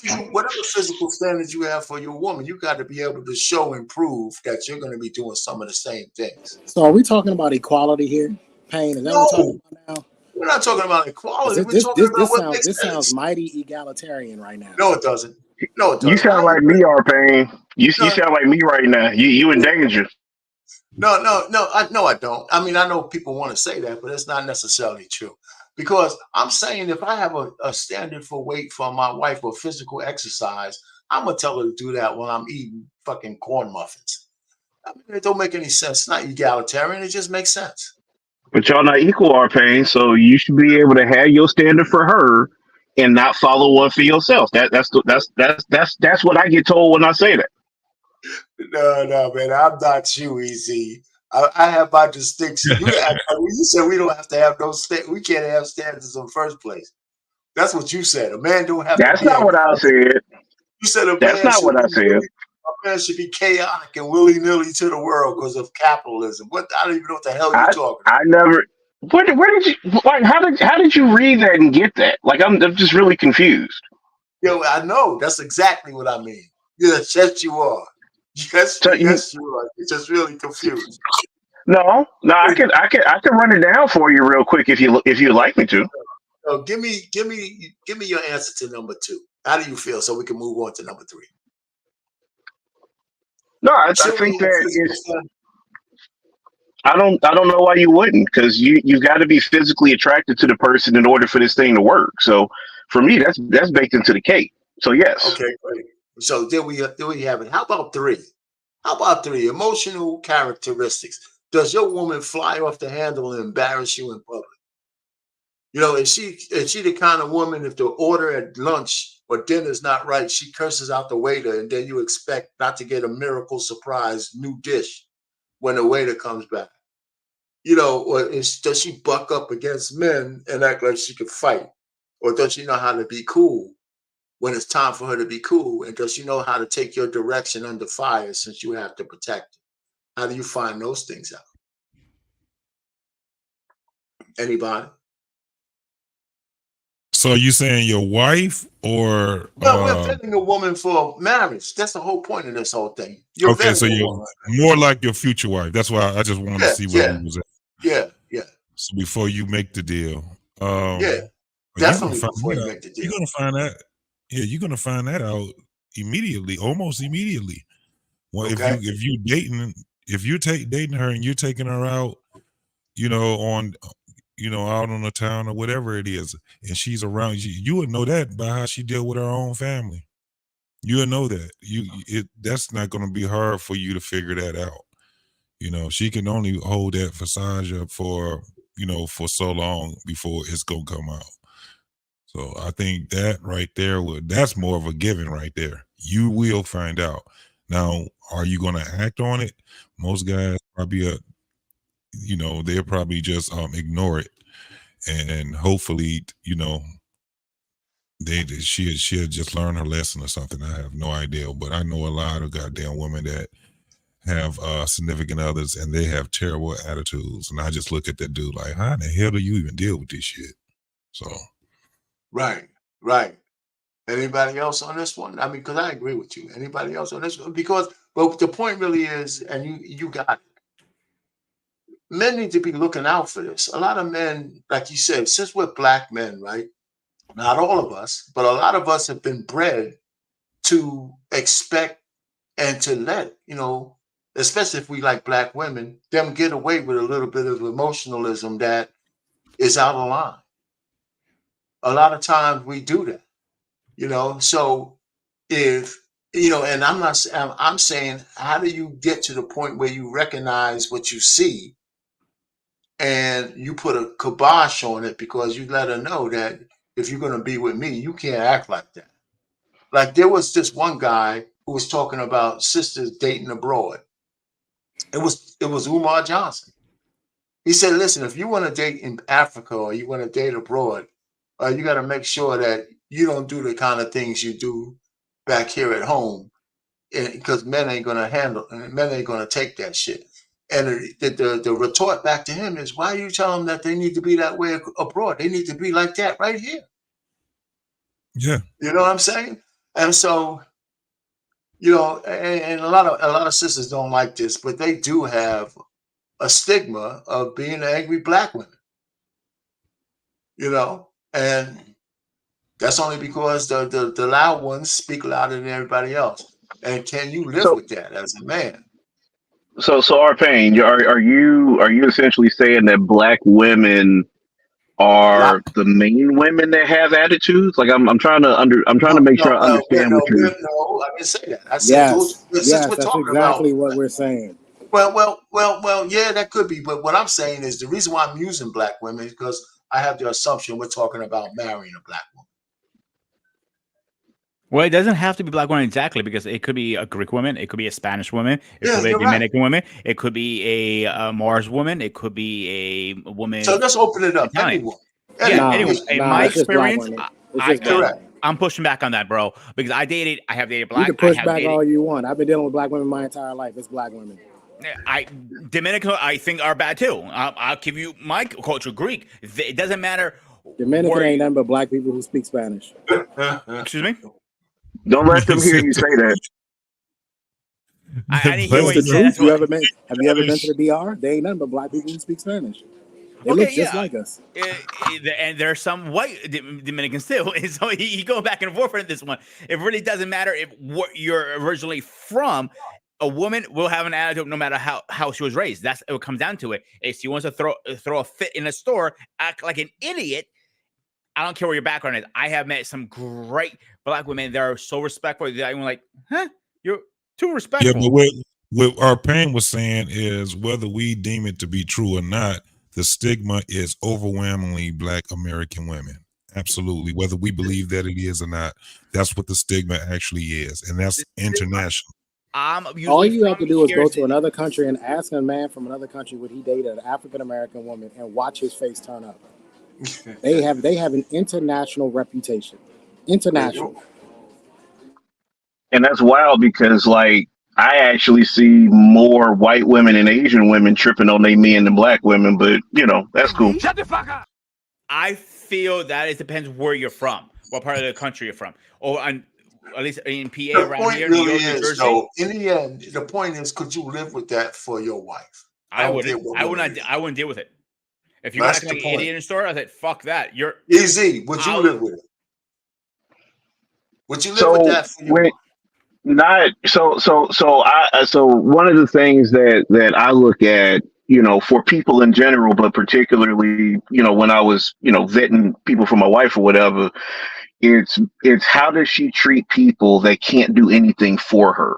physical standards you have for your woman, you got to be able to show and prove that you're going to be doing some of the same things. So are we talking about equality here, Payne? Is that what we're talking about now? We're not talking about equality. We're talking about what makes sense. This sounds mighty egalitarian right now. No, it doesn't. No, it doesn't. You sound like me, R-Pain. You sound like me right now. You in danger. No, I don't. I mean, I know people want to say that, but it's not necessarily true. Because I'm saying if I have a standard for weight for my wife or physical exercise, I'm going to tell her to do that while I'm eating fucking corn muffins. I mean, it don't make any sense. It's not egalitarian. It just makes sense. But y'all not equal, R-Pain, so you should be able to have your standard for her and not follow one for yourself. That's what I get told when I say that. No, man, I'm not you, Easy. I have my distinction. You said we don't have to have those we can't have standards in the first place. That's what you said. A man don't have That's to be. not what I said. You said that's not what I said. A man should be chaotic and willy-nilly to the world because of capitalism. I don't even know what the hell you're talking about. I never. Where did you like? How did you read that and get that? Like I'm just really confused. Yo, I know that's exactly what I mean. Yes, you are. Yes, you are. You're just really confused. No, I can run it down for you real quick if you'd like me to. So give me your answer to number 2. How do you feel so we can move on to number 3? No, I think that I don't know why you wouldn't, because you got to be physically attracted to the person in order for this thing to work. So for me, that's baked into the cake. So yes. Okay, great. So there we have it. How about 3? Emotional characteristics. Does your woman fly off the handle and embarrass you in public? Is she the kind of woman, if the order at lunch or dinner is not right, she curses out the waiter, and then you expect not to get a miracle surprise new dish when the waiter comes back? Or does she buck up against men and act like she could fight? Or does she know how to be cool when it's time for her to be cool? And does she know how to take your direction under fire since you have to protect her? How do you find those things out? Anybody? So are you saying your wife or? No, we're vetting a woman for marriage. That's the whole point of this whole thing. Okay, so you're more like your future wife. That's why I just wanted to see where you was at. Yeah. So before you make the deal, definitely before you make the deal, you're gonna find that. Yeah, you're gonna find that out immediately, almost immediately. Well, okay. if you're dating her and you're taking her out, out on the town or whatever it is, and she's around you would know that by how she deal with her own family. You'll know that. That's not going to be hard for you to figure that out. You know, she can only hold that facade up for, for so long before it's going to come out. So I think that right there, that's more of a given right there. You will find out. Now, are you going to act on it? Most guys probably, they'll probably just ignore it, and hopefully, she'll just learn her lesson or something. I have no idea, but I know a lot of goddamn women that have significant others and they have terrible attitudes, and I just look at that dude like, how the hell do you even deal with this shit? So Right. Anybody else on this one? I mean, because I agree with you. Anybody else on this one? But the point really is, and you got it. Men need to be looking out for this. A lot of men, like you said, since we're black men, right? Not all of us, but a lot of us have been bred to expect and to let, especially if we like black women, them get away with a little bit of emotionalism that is out of line. A lot of times we do that, so if, and I'm saying, how do you get to the point where you recognize what you see and you put a kibosh on it because you let her know that if you're going to be with me, you can't act like that. Like there was this one guy who was talking about sisters dating abroad. It was Umar Johnson. He said, listen, if you want to date in Africa or you want to date abroad, you got to make sure that you don't do the kind of things you do back here at home, because men ain't going to take that shit. And the retort back to him is, why are you telling them that they need to be that way abroad? They need to be like that right here. Yeah. You know what I'm saying? And so, and a lot of sisters don't like this, but they do have a stigma of being angry black women. And that's only because the loud ones speak louder than everybody else. And can you live with that as a man? So Arpain, are you essentially saying that black women are the main women that have attitudes? Like I'm trying to make sure I understand what you're. No, I didn't say that. I said since we're that's talking exactly about what we're saying. Well, yeah, that could be. But what I'm saying is the reason why I'm using black women is because I have the assumption we're talking about marrying a black woman. Well, it doesn't have to be black woman exactly, because it could be a Greek woman, it could be a Spanish woman, it could be a Dominican woman, it could be a Mars woman, it could be a woman. So let's open it up. Anyone. Anyway, in my experience, I'm pushing back on that, bro, because I have dated black. You can push back all you want. I've been dealing with black women my entire life. It's black women. Dominican, I think, are bad too. I'll give you my culture, Greek. It doesn't matter. Dominican ain't nothing but black people who speak Spanish. Excuse me? Don't let them hear you say that. I didn't hear what you said. Have you ever been to the DR? They ain't nothing but black people who speak Spanish. They look just like us. And there are some white Dominicans too. So you go back and forth on this one. It really doesn't matter if what you're originally from. A woman will have an attitude no matter how she was raised. That's what comes down to it. If she wants to throw a fit in a store, act like an idiot, I don't care what your background is. I have met some great black women that are so respectful that I'm like, you're too respectful. Yeah, but what Arpain was saying is, whether we deem it to be true or not, the stigma is overwhelmingly black American women. Absolutely. Whether we believe that it is or not, that's what the stigma actually is. And that's international. All you have to do is go to another country and ask a man from another country would he date an African American woman and watch his face turn up. They have an international reputation. International. And that's wild because, like, I actually see more white women and Asian women tripping on their men than black women, but that's cool. Shut the fuck up. I feel that it depends where you're from, what part of the country you're from, or at least in PA around here, New York, New Jersey. So in the end, the point is, could you live with that for your wife? I wouldn't deal with it. If you're acting like an idiot in a store, I said, fuck that. You're easy. Would you live with it? Would you live with that for your wife? Not so one of the things that I look at, for people in general, but particularly, when I was, vetting people for my wife or whatever, It's how does she treat people that can't do anything for her?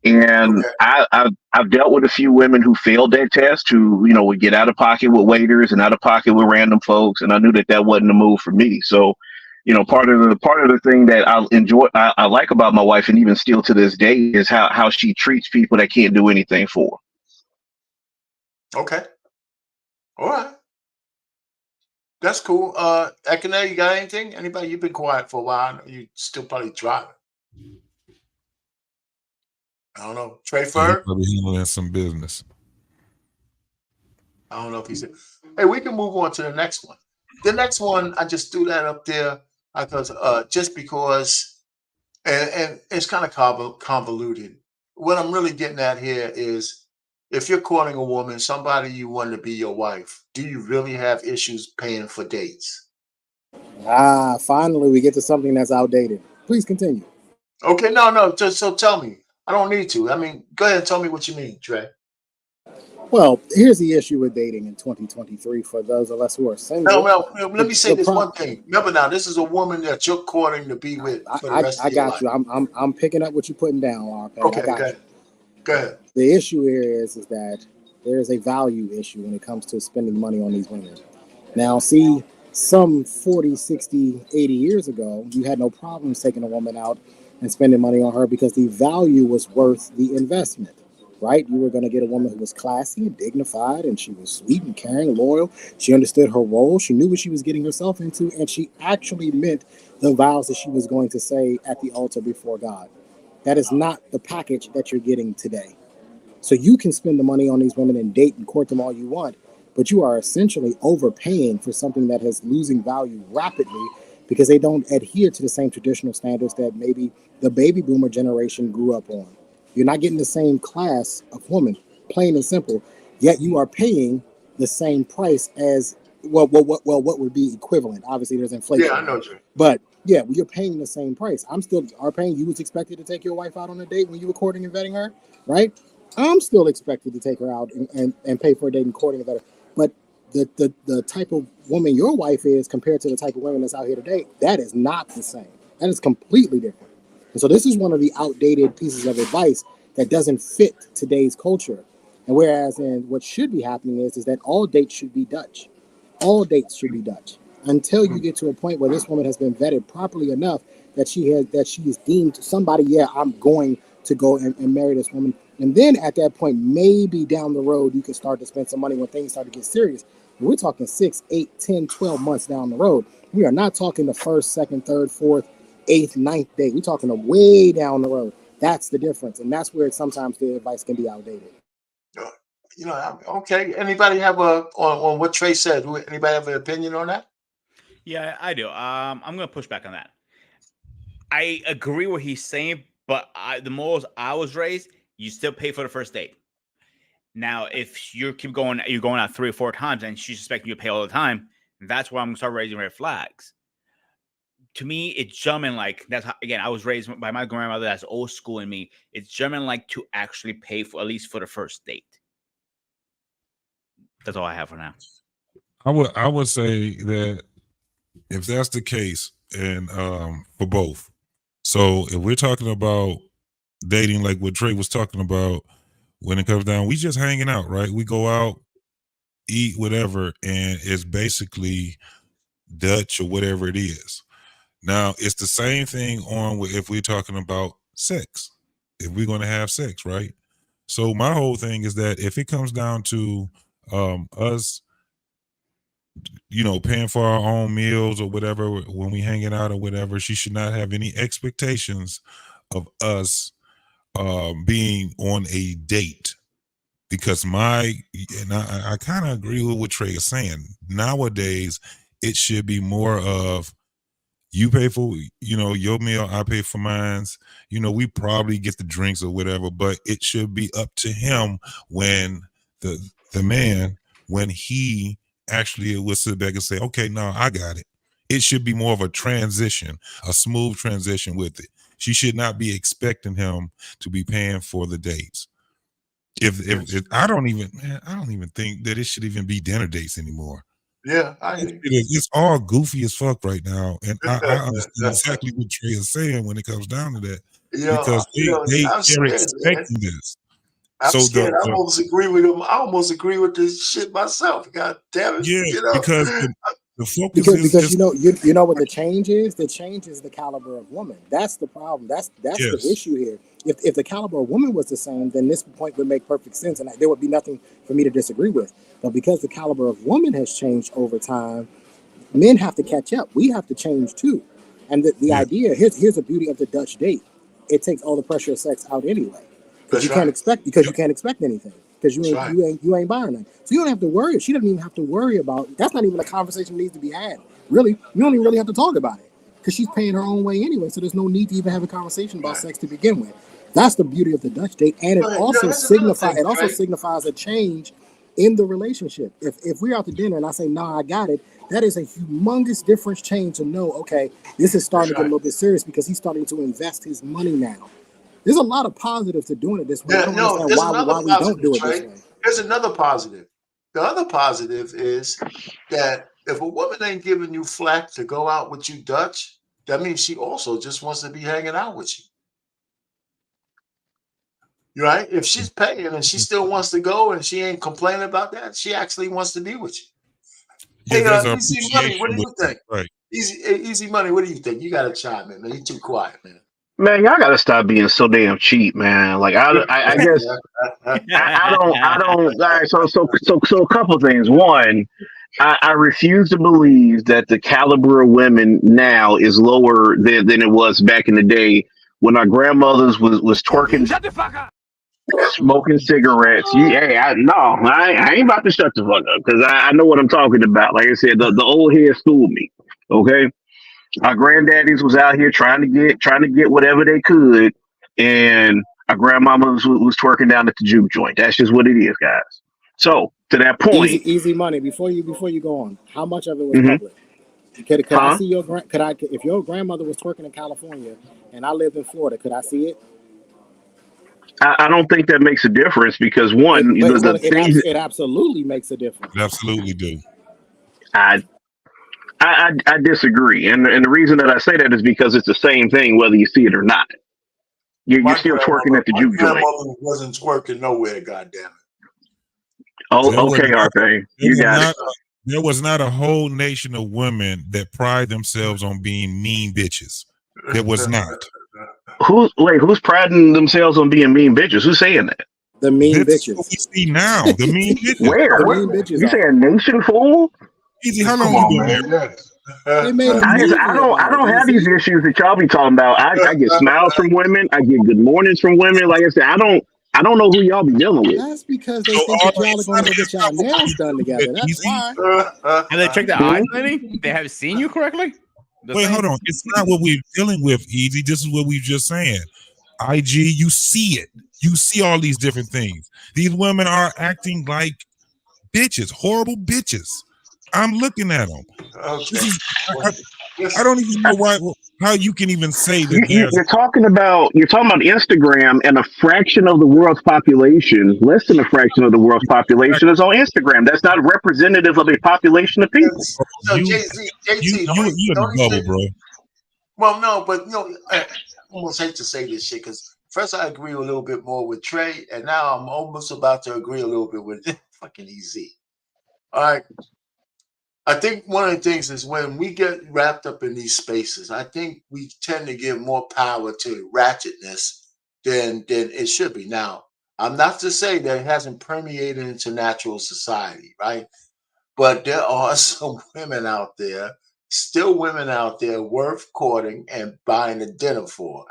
And I've dealt with a few women who failed that test, who would get out of pocket with waiters and out of pocket with random folks, and I knew that wasn't the move for me. So, part of the thing that I like about my wife, and even still to this day, is how she treats people that can't do anything for her. Okay, all right, that's cool. Ekene, you got anything? Anybody? You've been quiet for a while. You still probably driving. I don't know. Trey Fur? Probably handling some business. I don't know if he said. Hey, we can move on to the next one. The next one, I just threw that up there because just because, and it's kind of convoluted. What I'm really getting at here is, if you're courting a woman, somebody you want to be your wife, do you really have issues paying for dates? Finally, we get to something that's outdated. Please continue. Okay, no, just so tell me. I don't need to. I mean, go ahead and tell me what you mean, Trey. Well, here's the issue with dating in 2023 for those of us who are single. No, let me say this one thing. Remember now, this is a woman that you're courting to be with for the rest of your life. I got you. I'm picking up what you're putting down, RP. Okay, go ahead. The issue here is that there is a value issue when it comes to spending money on these women. Now, see, some 40, 60, 80 years ago, you had no problems taking a woman out and spending money on her because the value was worth the investment, right? You were going to get a woman who was classy and dignified, and she was sweet and caring, loyal. She understood her role. She knew what she was getting herself into, and she actually meant the vows that she was going to say at the altar before God. That is not the package that you're getting today. So you can spend the money on these women and date and court them all you want, but you are essentially overpaying for something that is losing value rapidly because they don't adhere to the same traditional standards that maybe the baby boomer generation grew up on. You're not getting the same class of woman, plain and simple, yet you are paying the same price as, what would be equivalent? Obviously, there's inflation. Yeah, I know, Jay. But yeah, you're paying the same price. You was expected to take your wife out on a date when you were courting and vetting her, right? I'm still expected to take her out and pay for a date and courting and vetting her. But the type of woman your wife is compared to the type of women that's out here today, that is not the same. That is completely different. And so this is one of the outdated pieces of advice that doesn't fit today's culture. And whereas what should be happening is that all dates should be Dutch. All dates should be Dutch until you get to a point where this woman has been vetted properly enough that she is deemed somebody. Yeah, I'm going to go and marry this woman. And then at that point, maybe down the road, you can start to spend some money when things start to get serious. We're talking 6, 8, 10, 12 months down the road. We are not talking the first, second, third, fourth, eighth, ninth date. We're talking way down the road. That's the difference. And that's where sometimes the advice can be outdated. Okay. Anybody have on what Trey said? Anybody have an opinion on that? Yeah, I do. I'm going to push back on that. I agree what he's saying, but the morals I was raised, you still pay for the first date. Now, if you're going out 3 or 4 times and she's expecting you to pay all the time, that's where I'm going to start raising red flags. To me, it's German like that's how, again, I was raised by my grandmother. That's old school in me. It's German like to actually pay for at least for the first date. That's all I have for now. I would say that if that's the case, and for both. So if we're talking about dating, like what Trey was talking about, when it comes down, we just hanging out, right? We go out, eat, whatever, and it's basically Dutch or whatever it is. Now, it's the same thing if we're talking about sex, if we're going to have sex, right? So my whole thing is that if it comes down to us, paying for our own meals or whatever, when we hanging out or whatever, she should not have any expectations of us being on a date. Because I kind of agree with what Trey is saying. Nowadays, it should be more of you pay for, your meal, I pay for mine. We probably get the drinks or whatever, but it should be up to him when the man, when he actually will sit back and say, okay, no, I got it. It should be more of a transition, a smooth transition with it. She should not be expecting him to be paying for the dates. If I don't even think that it should even be dinner dates anymore. Yeah, I hear you. It's all goofy as fuck right now, and I understand exactly what Trey is saying when it comes down to that, because they're I'm scared, expecting man. this. I'm So scared. I almost agree with him. I almost agree with this shit myself. God damn it! Yeah, You know, because the focus is because just, you know what the change is. The change is the caliber of woman. That's the problem. That's yes. the issue here. If the caliber of woman was the same, then this point would make perfect sense, and there would be nothing for me to disagree with. But because the caliber of woman has changed over time, men have to catch up. We have to change too. And the idea here's the beauty of the Dutch date. It takes all the pressure of sex out anyway, because you can't expect anything, because you ain't buying nothing. So you don't have to worry. She doesn't even have to worry about. That's not even a conversation that needs to be had. Really, you don't even really have to talk about it, because she's paying her own way anyway. So there's no need to even have a conversation about sex to begin with. That's the beauty of the Dutch date, and it also signifies a change in the relationship. If we're out to dinner and I say, "Nah, I got it," that is a humongous difference change to know, okay, this is starting to get a little bit serious, because he's starting to invest his money now. There's a lot of positives to doing it this way. I don't understand why we don't do it this way. There's another positive. The other positive is that if a woman ain't giving you flack to go out with you Dutch, that means she also just wants to be hanging out with you. Right? If she's paying and she still wants to go and she ain't complaining about that, she actually wants to be with you. Yeah, Hey, Easy Money, what do you think? Right. Easy Money, what do you think? You got to chime in, man. You're too quiet, man. Man, y'all gotta stop being so damn cheap, man. Like I guess I don't. All right, so a couple things. One, I refuse to believe that the caliber of women now is lower than it was back in the day when our grandmothers was twerking, Shut the fuck up. smoking cigarettes. I ain't about to shut the fuck up, because I know what I'm talking about. Like I said, the old heads fooled me. Okay. Our granddaddies was out here trying to get whatever they could, and our grandmamas was twerking down at the juke joint. That's just what it is, guys. So to that point, Easy Money. Before you go on, how much of it was public? Could I see if your grandmother was twerking in California and I lived in Florida, could I see it? I don't think that makes a difference, because one, it absolutely makes a difference. It absolutely do. I disagree, and the reason that I say that is because it's the same thing whether you see it or not. You're still twerking at the juke joint. My grandmother wasn't twerking nowhere. Goddamn it! Oh, okay, RP, you got it. There was not a whole nation of women that pride themselves on being mean bitches. There was not. Who's priding themselves on being mean bitches? Who's saying that? The mean bitches. What we see now. The mean bitches. Where? Mean bitches you say a nation full? Easy, how long you been married? I don't have these issues that y'all be talking about. I get smiles from women. I get good mornings from women. Like I said, I don't know who y'all be dealing with. That's because they think that y'all are going to get y'all nails done together. That's why. Have they checked the eyes, Lenny? They have seen you correctly? Wait, hold on. It's not what we're dealing with, Easy. This is what we've just saying. IG, you see it. You see all these different things. These women are acting like bitches, horrible bitches. I'm looking at them. Okay. I don't even know how you can even say that. You're talking about Instagram, and a fraction of the world's population, less than a fraction of the world's population, is on Instagram. That's not representative of a population of people. So JC, you in the bubble, bro. Well, no, but I almost hate to say this shit, because first I agree a little bit more with Trey, and now I'm almost about to agree a little bit with fucking Easy. All right. I think one of the things is when we get wrapped up in these spaces, I think we tend to give more power to ratchetness than it should be. Now, I'm not to say that it hasn't permeated into natural society, right? But there are some women out there, still women out there worth courting and buying a dinner for.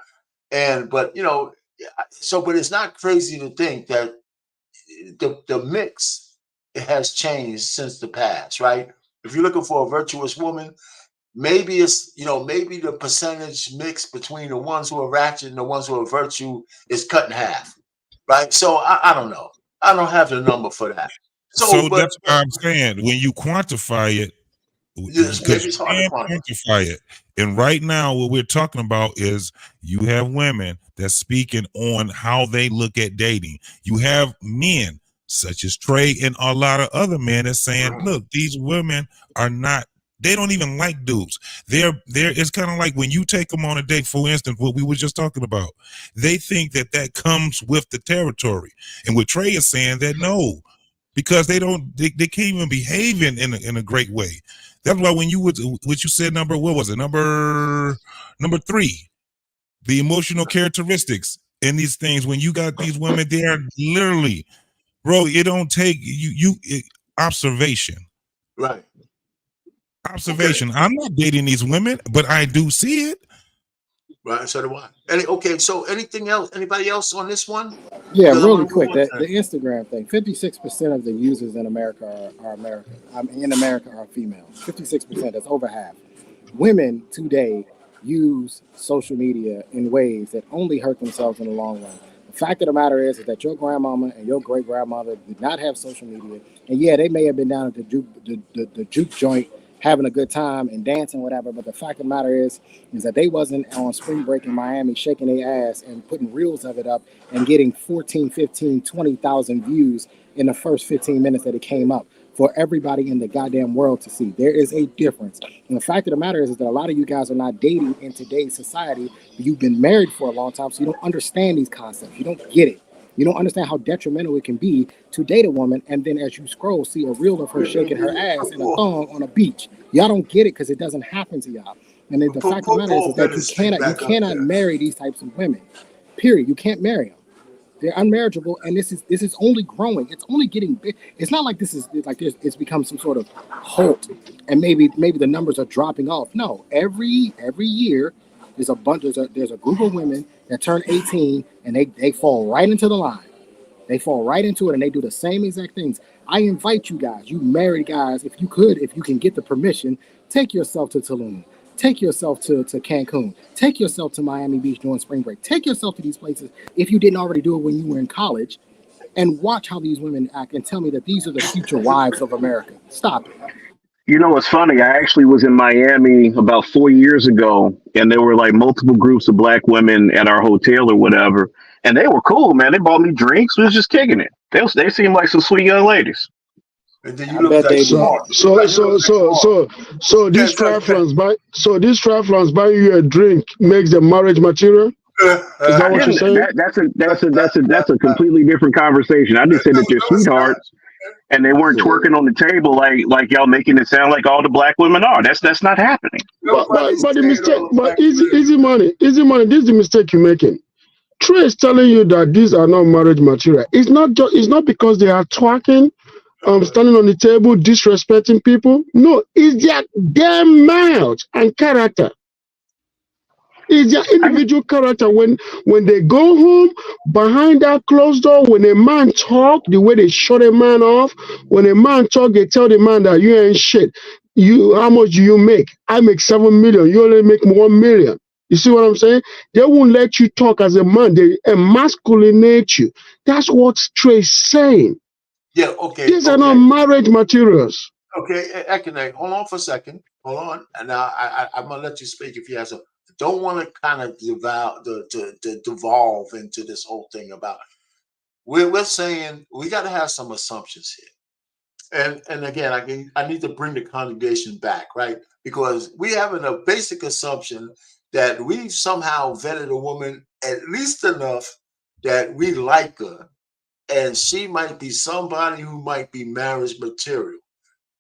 But it's not crazy to think that the mix has changed since the past, right? If you're looking for a virtuous woman, maybe it's, maybe the percentage mix between the ones who are ratchet and the ones who are virtue is cut in half, right? So I don't know. I don't have the number for that. So that's what I'm saying. When you quantify it, yes, maybe it's hard to quantify it. And right now, what we're talking about is you have women that's speaking on how they look at dating. You have men such as Trey and a lot of other men, is saying, look, these women are not, they don't even like dudes. It's kind of like when you take them on a date, for instance, what we were just talking about, they think that comes with the territory. And what Trey is saying, that no, because they can't even behave in a great way. That's why when what you said, what was it? Number 3, the emotional characteristics and these things, when you got these women, they are literally, bro, it don't take observation. Right. Observation. Okay. I'm not dating these women, but I do see it. Right, so do I. So anything else? Anybody else on this one? Yeah, really quick. The Instagram thing. 56% of the users in America are American. In America are females. 56%. That's over half. Women today use social media in ways that only hurt themselves in the long run. The fact of the matter is that your grandmama and your great grandmother did not have social media, and yeah, they may have been down at the juke joint having a good time and dancing, whatever. But the fact of the matter is that they wasn't on spring break in Miami shaking their ass and putting reels of it up and getting 14, 15, 20,000 views in the first 15 minutes that it came up for everybody in the goddamn world to see. There is a difference. And the fact of the matter is that a lot of you guys are not dating in today's society. You've been married for a long time, so you don't understand these concepts. You don't get it. You don't understand how detrimental it can be to date a woman, and then as you scroll, see a reel of her shaking her ass in a thong on a beach. Y'all don't get it because it doesn't happen to y'all. And the fact of the matter is that you cannot marry these types of women. Period. You can't marry them. They're unmarriageable, and this is only growing. It's only getting big. It's not like it's become some sort of halt, and maybe the numbers are dropping off. No, every year there's a group of women that turn 18 and they fall right into the line. They fall right into it and they do the same exact things. I invite you guys, you married guys, if you can get the permission, take yourself to Tulum. Take yourself to Cancun. Take yourself to Miami Beach during spring break. Take yourself to these places if you didn't already do it when you were in college, and watch how these women act and tell me that these are the future wives of America. Stop it. You know, it's funny. I actually was in Miami about 4 years ago, and there were like multiple groups of black women at our hotel or whatever, and they were cool, man. They bought me drinks. We was just kicking it. They seemed like some sweet young ladies. And then you look like so this triflans buying you a drink makes the marriage material. Is that what you're saying? That's a completely different conversation. I just said that they're sweethearts, and they weren't twerking on the table like y'all making it sound like all the black women are. That's not happening. But the mistake, but easy money. This is the mistake you're making. Trey is telling you that these are not marriage material. It's not because they are twerking, standing on the table, disrespecting people. No, it's their damn mouth and character. It's their individual character. When they go home behind that closed door, when a man talk, the way they shut a man off, when a man talk, they tell the man that you ain't shit. How much do you make? I make 7 million. You only make 1 million. You see what I'm saying? They won't let you talk as a man. They emasculinate you. That's what Trey's saying. Yeah, okay. These are not marriage materials. Okay, Ekene, hold on for a second. Hold on. And now I'm going to let you speak if you have some. Don't want to kind of devolve into this whole thing about we're saying we got to have some assumptions here. And again, I need to bring the congregation back, right? Because we have a basic assumption that we've somehow vetted a woman at least enough that we like her, and she might be somebody who might be marriage material.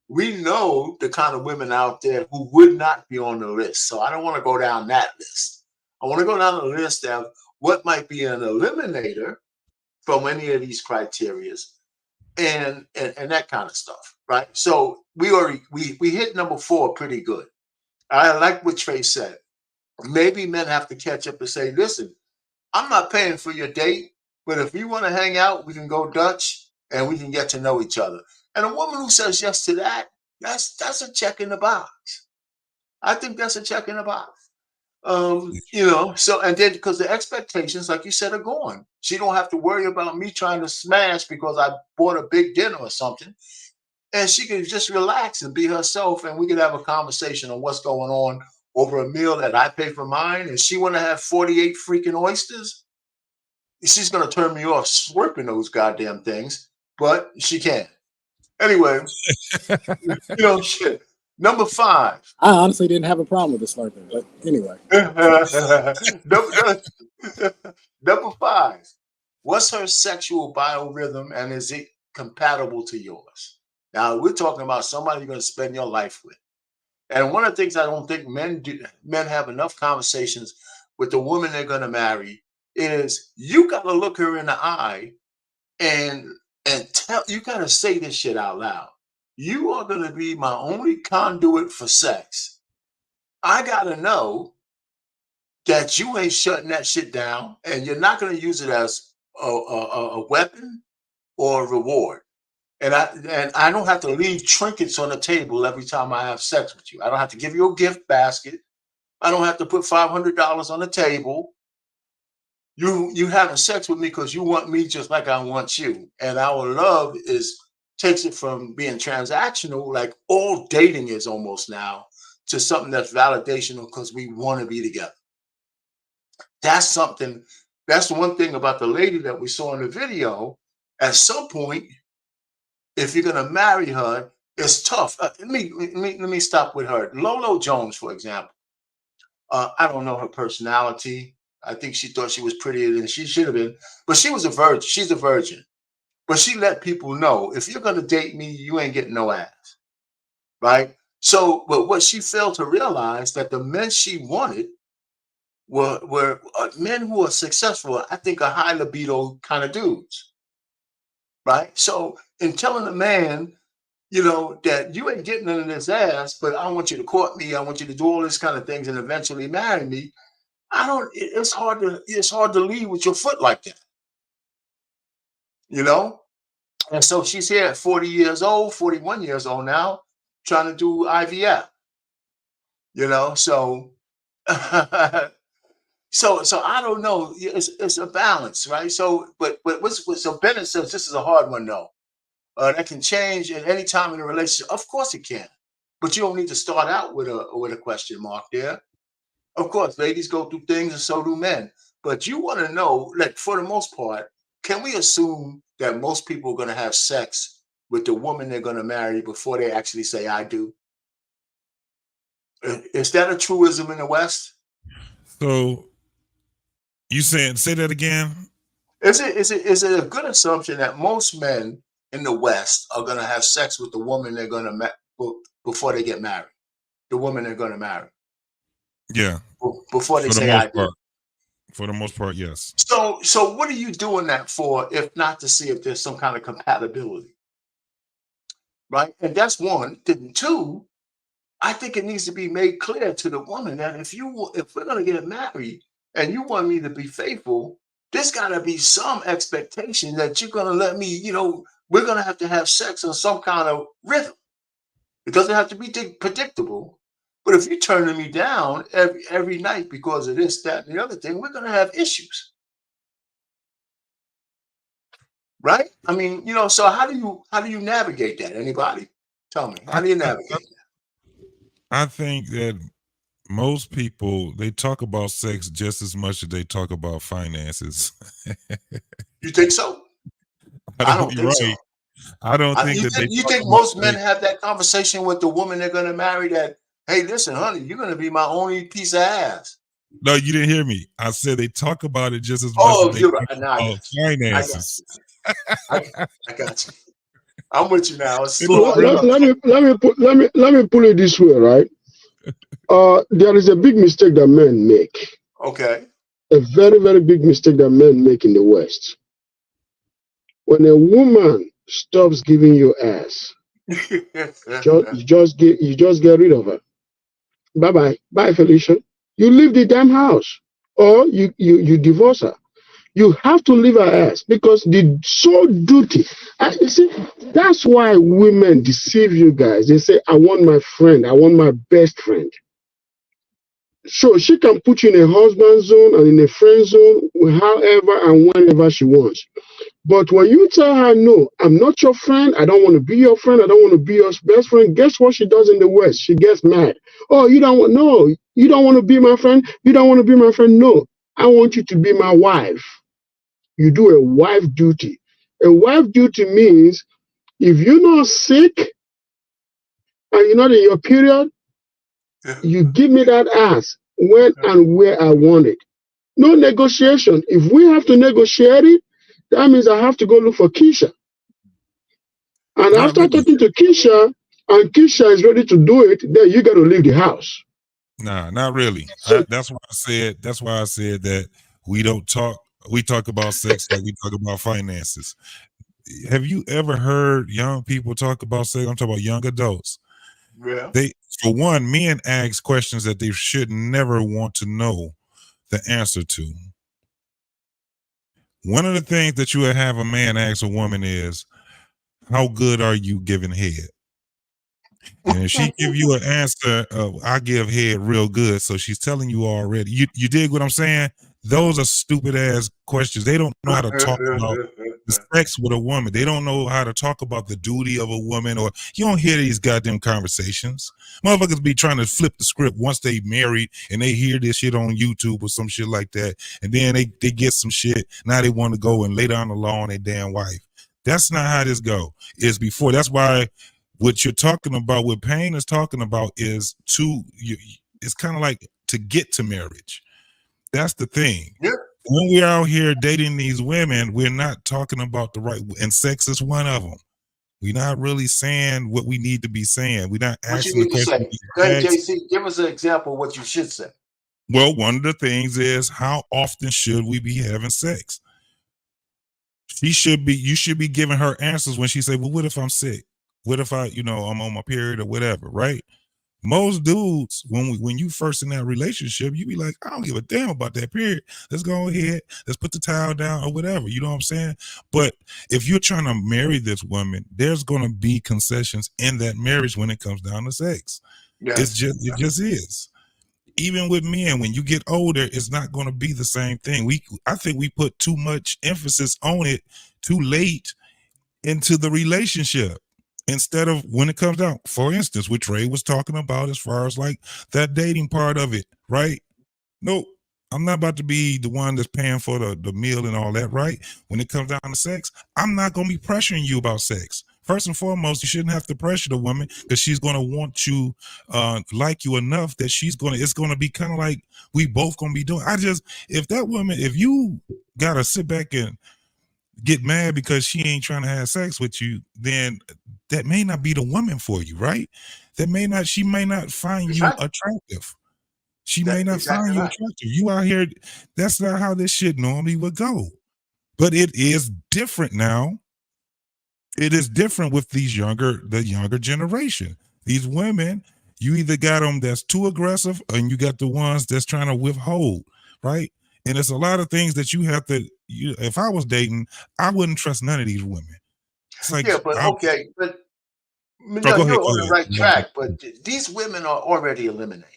We know the kind of women out there who would not be on the list. So I don't want to go down that list. I want to go down the list of what might be an eliminator from any of these criterias and that kind of stuff, right? So we hit number 4 pretty good. I like what Trey said. Maybe men have to catch up and say, listen, I'm not paying for your date, but if you want to hang out, we can go Dutch and we can get to know each other. And a woman who says yes to that, that's a check in the box. I think that's a check in the box. So, and then because the expectations, like you said, are gone. She don't have to worry about me trying to smash because I bought a big dinner or something. And she can just relax and be herself, and we can have a conversation on what's going on over a meal that I pay for mine. And she want to have 48 freaking oysters. She's going to turn me off slurping those goddamn things. but she can. Anyway, shit. Number 5. I honestly didn't have a problem with the slurping, but anyway. Number 5. What's her sexual biorhythm, and is it compatible to yours? Now, we're talking about somebody you're going to spend your life with. And one of the things I don't think men have enough conversations with the woman they're going to marry is you got to look her in the eye and you got to say this shit out loud. You are going to be my only conduit for sex. I got to know that you ain't shutting that shit down, and you're not going to use it as a weapon or a reward. And I don't have to leave trinkets on the table every time I have sex with you. I don't have to give you a gift basket. I don't have to put $500 on the table. You having sex with me because you want me just like I want you. And our love takes it from being transactional, like all dating is almost now, to something that's validational because we want to be together. That's something. That's the one thing about the lady that we saw in the video. At some point, if you're gonna marry her, it's tough. Let me stop with her. Lolo Jones, for example. I don't know her personality. I think she thought she was prettier than she should have been, but she was a virgin. She's a virgin. But she let people know, if you're gonna date me, you ain't getting no ass, right? So, but what she failed to realize that the men she wanted were men who are successful. I think are high libido kind of dudes, right? So, in telling a man, that you ain't getting none of this ass, but I want you to court me, I want you to do all this kind of things and eventually marry me. It's hard to lead with your foot like that. And so she's here at 40 years old, 41 years old now, trying to do IVF. So so I don't know. It's a balance, right? So, but so Bennett says this is a hard one though. That can change at any time in a relationship. Of course it can, but you don't need to start out with a question mark there. Of course, ladies go through things, and so do men. But you want to know, like, for the most part, can we assume that most people are going to have sex with the woman they're going to marry before they actually say "I do"? Is that a truism in the West? So, you say that again? Is it a good assumption that most men in the West are going to have sex with the woman they're going to before they get married? The woman they're going to marry. Yeah. Before they say "I do." For the most part, yes. So what are you doing that for, if not to see if there's some kind of compatibility? Right? And that's one. Then 2, I think it needs to be made clear to the woman that if we're going to get married and you want me to be faithful, there's got to be some expectation that you're going to let me, we're going to have sex on some kind of rhythm. It doesn't have to be predictable. But if you're turning me down every night because of this, that, and the other thing, we're going to have issues. Right? I mean, so how do you navigate that? Anybody? Tell me. How do you navigate that? I think that most people, they talk about sex just as much as they talk about finances. You think so? I don't think so. I don't think that you think most men have that conversation with the woman they're going to marry that, hey, listen, honey, you're going to be my only piece of ass. No, you didn't hear me. I said they talk about it just as much as they talk about finances. I got you. I'm with you now. Let me put it this way, right? There is a big mistake that men make. Okay. A very, very big mistake that men make in the West. When a woman stops giving you ass, you just get rid of her. Bye, Felicia. You leave the damn house, or you divorce her. You have to leave her ass, because the sole duty. You see, that's why women deceive you guys. They say, "I want my friend. I want my best friend." So she can put you in a husband zone and in a friend zone, however and whenever she wants. But when you tell her, "No, I'm not your friend. I don't want to be your friend. I don't want to be your best friend," guess what she does in the West? She gets mad. "Oh, you don't want to be my friend. You don't want to be my friend. No, I want you to be my wife." You do a wife duty. A wife duty means if you're not sick and you're not in your period, you give me that ass when and where I want it. No negotiation. If we have to negotiate it, that means I have to go look for Keisha. And Not after really. talking to Keisha, and Keisha is ready to do it, then you got to leave the house. Nah, not really. That's why I said. That's why I said that we don't talk. We talk about sex like we talk about finances. Have you ever heard young people talk about sex? I'm talking about young adults. Yeah. They, for one, men ask questions that they should never want to know the answer to. One of the things that you would have a man ask a woman is, "How good are you giving head?" And if she give you an answer, I give head real good. So she's telling you already. You dig what I'm saying? Those are stupid ass questions. They don't know how to talk about the sex with a woman. They don't know how to talk about the duty of a woman, or you don't hear these goddamn conversations. Motherfuckers be trying to flip the script once they married and they hear this shit on YouTube or some shit like that. And then they get some shit. Now they want to go and lay down the law on their damn wife. That's not how this go. It's before. That's why what you're talking about, what Payne is talking about, is it's kind of like to get to marriage. That's the thing. Yeah. When we're out here dating these women, we're not talking about the right, and sex is one of them. We're not really saying what we need to be saying. We're not What you asking the need to say? question. Hey, JC, give us an example of what you should say. Well, one of the things is, how often should we be having sex? You should be giving her answers when she say, well, what if I'm sick? What if I'm on my period or whatever, right? Most dudes, when you first in that relationship, you be like, I don't give a damn about that period. Let's go ahead. Let's put the towel down or whatever. You know what I'm saying? But if you're trying to marry this woman, there's going to be concessions in that marriage when it comes down to sex. Yes. It just is. Even with men, when you get older, it's not going to be the same thing. I think we put too much emphasis on it too late into the relationship. Instead of when it comes down, for instance, what Trey was talking about as far as like that dating part of it, right? No, I'm not about to be the one that's paying for the meal and all that, right? When it comes down to sex, I'm not going to be pressuring you about sex. First and foremost, you shouldn't have to pressure the woman, because she's going to want you, like you enough that it's going to be kind of like we both going to be doing. If you got to sit back and get mad because she ain't trying to have sex with you, then that may not be the woman for you, right? She may not find you attractive. She may not find you attractive. You out here, that's not how this shit normally would go. But it is different now. It is different with the younger generation. These women, you either got them that's too aggressive, and you got the ones that's trying to withhold, right? And it's a lot of things that you have to. If I was dating, I wouldn't trust none of these women. It's like, Yeah, but okay, but go you're ahead, on the right track. But these women are already eliminated.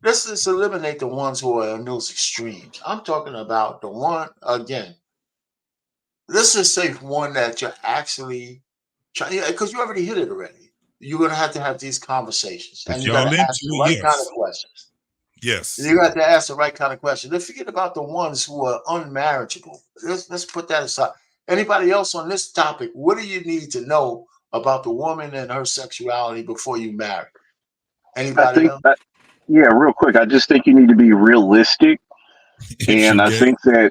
Let's just eliminate the ones who are in those extremes. I'm talking about the one again. Let's just say one that you're actually trying, because you already hit it already. You're gonna have to have these conversations, and you got to ask the right kind of questions. Yes. You got to ask the right kind of questions. Let's forget about the ones who are unmarriageable. Let's put that aside. Anybody else on this topic? What do you need to know about the woman and her sexuality before you marry? Anybody else? Yeah, real quick. I just think you need to be realistic, and I think that,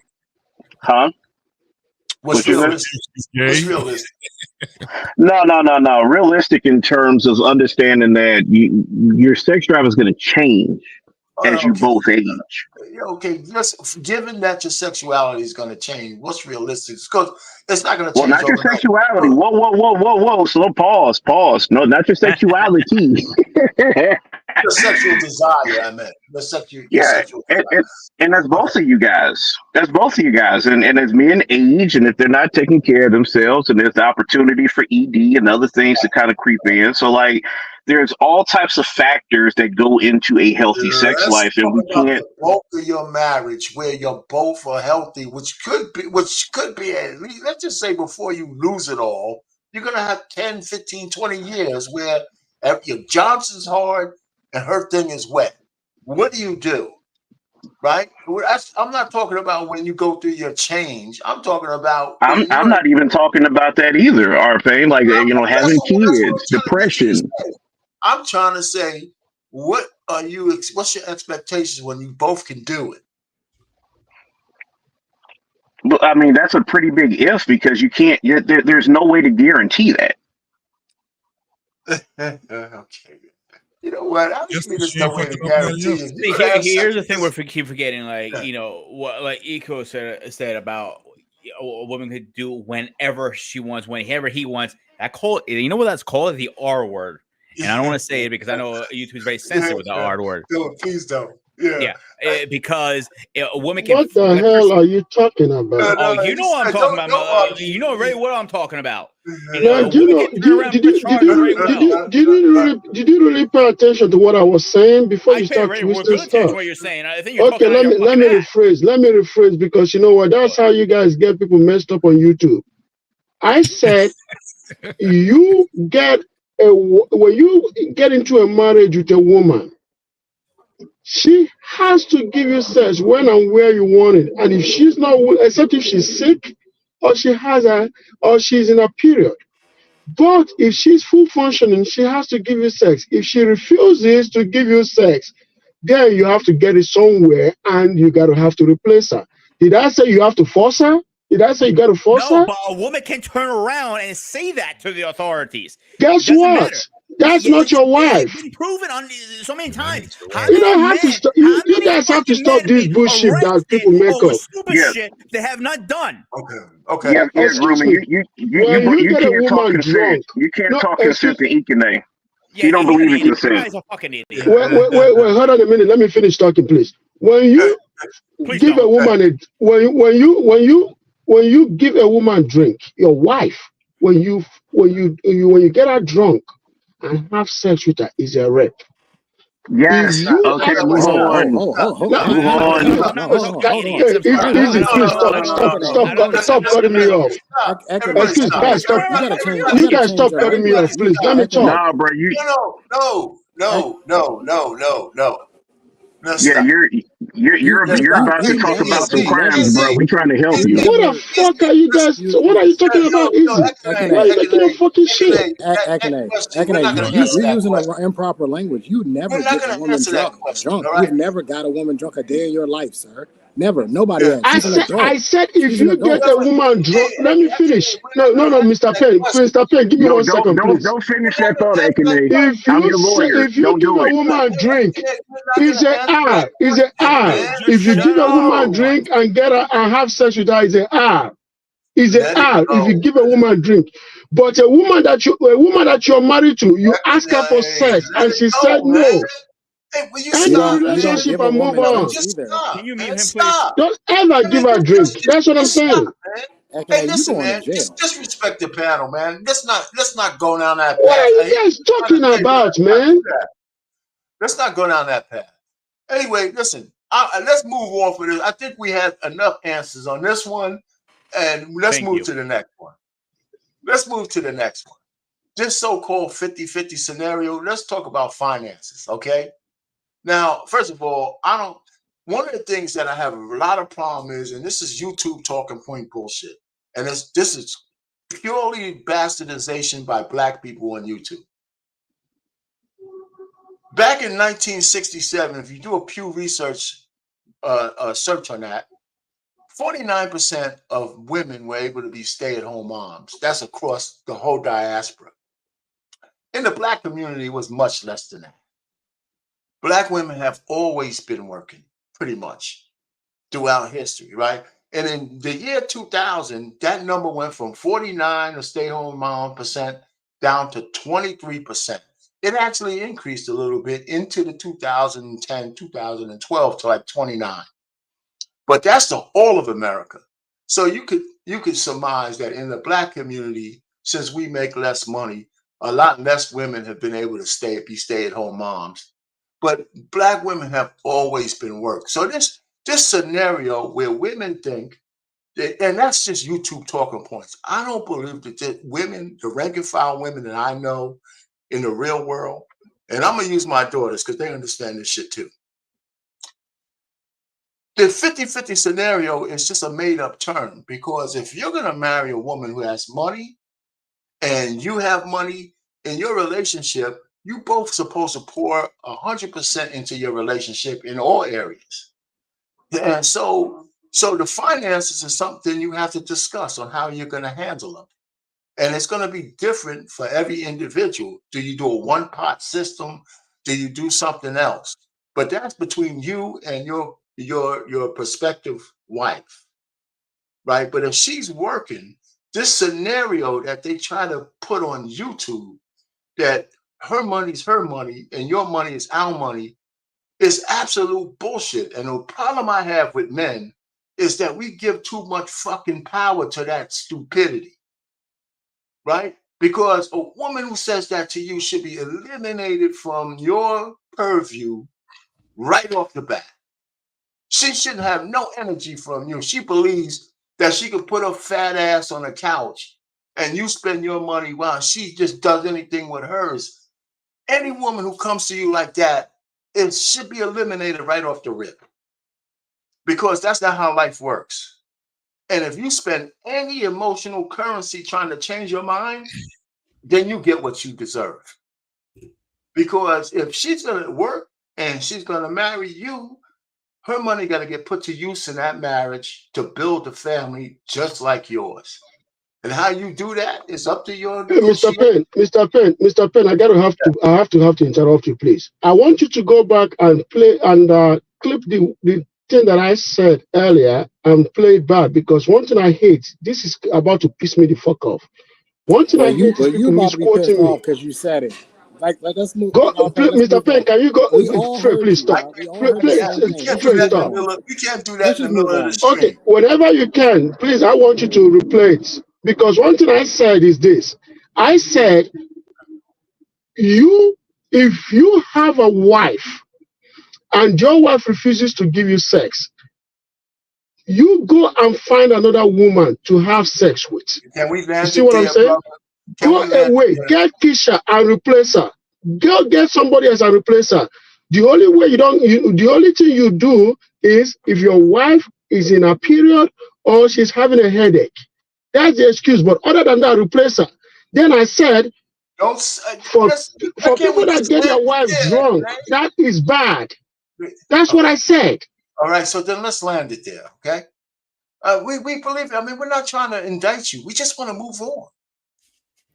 What's realistic? What's realistic? No. Realistic in terms of understanding that your sex drive is going to change as you both age. Okay, just given that your sexuality is going to change, what's realistic? Because it's not going to change. Well, not your sexuality. Whoa. Slow pause. No, not your sexuality. The sexual desire, I meant. The sexual desire. And that's both of you guys. And as men age, and if they're not taking care of themselves, and there's the opportunity for ED and other things to kind of creep in. So, like, there's all types of factors that go into a healthy sex life, and we can't. The bulk of your marriage, where you're both are healthy, which could be at least, let's just say, before you lose it all, you're gonna have 10, 15, 20 years where your Johnson's hard and her thing is wet. What do you do? right? I'm not talking about when you go through your change. I'm talking about when I'm you're. not even talking about that either, RP. Like having That's what I'm kids, trying to get you to depression. say. I'm trying to say, what's your expectations when you both can do it? But I mean, that's a pretty big if because you can't. There's no way to guarantee that. Okay. You know what? I Just mean, because there's she no ain't way to fucking nobody guarantee else. it. See, You're gonna have here's sex the with thing we're this. keep forgetting. Like, Yeah. what like Eco said about a woman could do whenever she wants, whenever he wants. That call, you know what that's called? The R word. And I don't want to say it because I know YouTube is very sensitive with the Yeah. R word. No, please don't. Yeah. Yeah, because a woman can. What the That hell person, are you talking about? oh, No, you know what I'm talking about. don't argue. You know very well what I'm talking about. Man, A do you woman know? can turn around with charge very well. Did you really pay attention to what I was saying before I you pay start very twisting good attention to stuff? what you're saying. I think you're Okay, talking out your let fucking me ass. rephrase. Let me rephrase because you know what? That's how you guys get people messed up on YouTube. I said you get when you get into a marriage with a woman, she has to give you sex when and where you want it, and if she's not, except if she's sick or or she's in a period. But if she's full functioning, she has to give you sex. If she refuses to give you sex, then you have to get it somewhere and you gotta have to replace her. Did I say you have to force her? Did I say you gotta force No, her? but a woman can turn around and say that to the authorities. Guess It doesn't what? matter. That's Yeah, not your it's wife. been proven on so many times. How You many don't have to men, stop. how You many guys have to fucking stop men this be bullshit that arrested people make over up. stupid Yeah, shit they have not done? Okay. Okay. yeah, yeah, Excuse grooming. me. You When you you get a can't talk woman consent. drunk, You can't no, talk consent excuse. to Ikene. Yeah, He don't he's an believe in idiot. That consent. guy's a fucking idiot. Wait. Hold on a minute. Let me finish talking, please. When you Please give a don't. woman a when you give a woman drink, your wife, when you get her drunk and have sex with her, is a rape. If Yes. you Okay, ask, move listen, on. no, Move on. I'm not with fucking idiots. I'm it's sorry. easy. I Please don't. stop cutting me off. Excuse, guys, stop. You guys stop cutting me off, please. Let me talk. Nah, bro. No. Let's Yeah, stop. you're about to talk about some crimes, bro. We trying to help you. What the fuck are you guys? What are you talking about? Easy. Why are you making up fucking shit? We're not gonna answer You're that using question. improper language. You We're never not get a gonna woman answer that question. drunk. All You've right. never got a woman drunk a day in your life, sir. Never. Nobody Yeah. has. She's an I adult. said if She's an you get adult. a woman drunk, let me finish. We're not No, gonna answer Mr. that Penn, question. Mr. Penn, give me No, 1 second, please. don't finish We're not that thought, gonna answer that Ekene. question. I'm your lawyer. If you Don't give do a it. woman drink, We're not it's gonna a answer that R. It's a question, R. man. If you give a woman No. drink and get her and have sex with her, it's a R. It's a Let it R. If you go. give a woman drink, but a woman that you're married to, you ask her for sex Let and it she said go, man. no. Hey, will you End the stop, You don't man? relationship give a and move woman on. drinks Just either. Can stop, you mute man. him, please? Stop. Don't ever give her a drink. That's what I'm Just stop, saying. man. Hey, Ekene, you listen, going to man. Just jail. disrespect the panel, man. Let's not go down that What are path. you Hey, guys talking let's about, not man? do that. Let's not go down that path. Anyway, listen. Let's move on for this. I think we had enough answers on this one, and let's Thank move you. to the next one. Let's move to the next one. This so-called 50-50 scenario. Let's talk about finances, okay? Now, first of all, one of the things that I have a lot of problem is, and this is YouTube talking point bullshit, and this is purely bastardization by black people on YouTube. Back in 1967, if you do a Pew Research search on that, 49% of women were able to be stay-at-home moms. That's across the whole diaspora. In the black community, it was much less than that. Black women have always been working, pretty much, throughout history, right? And in the year 2000, that number went from 49 of stay-home mom percent down to 23%. It actually increased a little bit into the 2010, 2012 to like 29. But that's the whole of America. So you could surmise that in the black community, since we make less money, a lot less women have been able to be stay-at-home moms. But black women have always been worked. So this scenario where women think that, and that's just YouTube talking points. I don't believe that women, the rank and file women that I know in the real world, and I'm gonna use my daughters because they understand this shit too. the 50-50 scenario is just a made-up term, because if you're going to marry a woman who has money and you have money in your relationship, you both supposed to pour 100% into your relationship in all areas. And so the finances is something you have to discuss on how you're going to handle them. And it's going to be different for every individual. Do you do a one-pot system? Do you do something else? But that's between you and your prospective wife, right? But if she's working, this scenario that they try to put on YouTube, that her money's her money and your money is our money, is absolute bullshit. And the problem I have with men is that we give too much fucking power to that stupidity, right? Because a woman who says that to you should be eliminated from your purview right off the bat. She shouldn't have no energy from you. She believes that she could put her fat ass on a couch and you spend your money while she just does anything with hers. Any woman who comes to you like that, it should be eliminated right off the rip, because that's not how life works. And if you spend any emotional currency trying to change your mind, then you get what you deserve. Because if she's going to work and she's going to marry you, her money got to get put to use in that marriage to build a family just like yours. And how you do that is up to your Mr. Penn, I have to interrupt you, please. I want you to go back and play and clip the thing that I said earlier and play it back, because one thing I hate, this is about to piss me the fuck off. One thing I hate is people misquoting me. Because you said it. Like, let's move. Go, Mr. Penn, can you go? Please stop. Please stop. You can't do that in the middle of the stream. Okay, whenever you can, please, I want you to replay it. Because one thing I said is this. I said, if you have a wife and your wife refuses to give you sex, you go and find another woman to have sex with. Can we you see what I'm saying? Go away, get Keisha and replace her. Go get somebody else and replace her. The only way the only thing you do is if your wife is in a period or she's having a headache. That's the excuse. But other than that, replace her. Then I said, for people that get their wives drunk, that is bad. That's what I said. All right, so then let's land it there, okay? We believe. I mean, we're not trying to indict you. We just want to move on.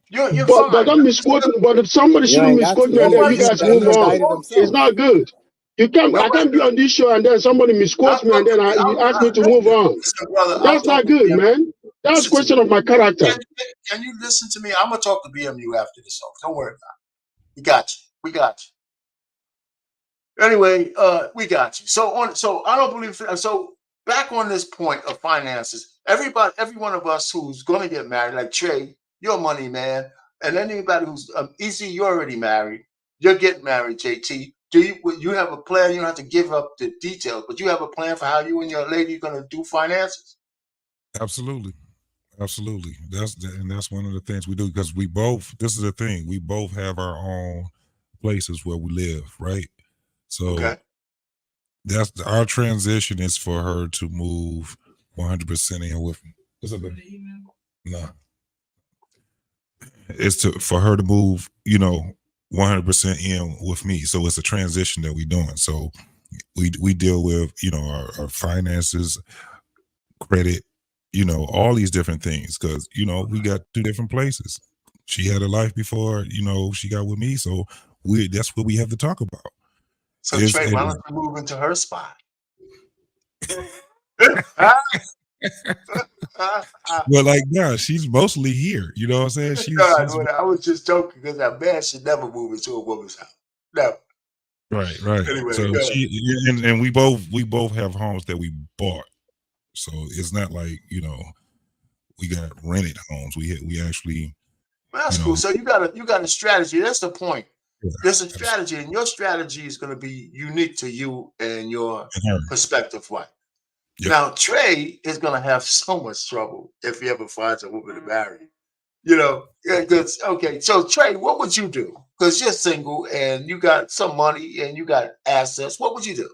You're fine. But don't misquote. But if somebody shouldn't misquote me and then you guys move on, it's not good. You can't. I can't be on this show and then somebody misquotes me and then you ask me to move on. That's not good, man. That's a question of my character. Can you listen to me? I'm gonna talk to BMU after this. Don't worry about it. We got you. We got you. Anyway, we got you. So I don't believe. So back on this point of finances, every one of us who's gonna get married, like Trey, you're a money man, and anybody who's Easy, you're already married. You're getting married, JT. Do you have a plan? You don't have to give up the details, but you have a plan for how you and your lady are gonna do finances? Absolutely. That's one of the things we do, because this is the thing, we both have our own places where we live, right? So that's our transition is for her to move 100% in with me. What's up, baby? No. It's for her to move, 100% in with me. So it's a transition that we're doing. So we deal with, our finances, credit, all these different things, because we got two different places. She had a life before she got with me, so that's what we have to talk about. So Trey, why don't you move into her spot? Well, she's mostly here. You know what I'm saying? I was just joking, because a man should never move into a woman's house. Never. Right. Anyway, so and we both have homes that we bought. So it's not like, we got rented homes. We actually. Well, that's cool. So you got a strategy. That's the point. Yeah, there's a strategy, and your strategy is going to be unique to you and your prospective wife. Yep. Now, Trey is going to have so much trouble if he ever finds a woman to marry. Okay. So Trey, what would you do? Because you're single and you got some money and you got assets. What would you do?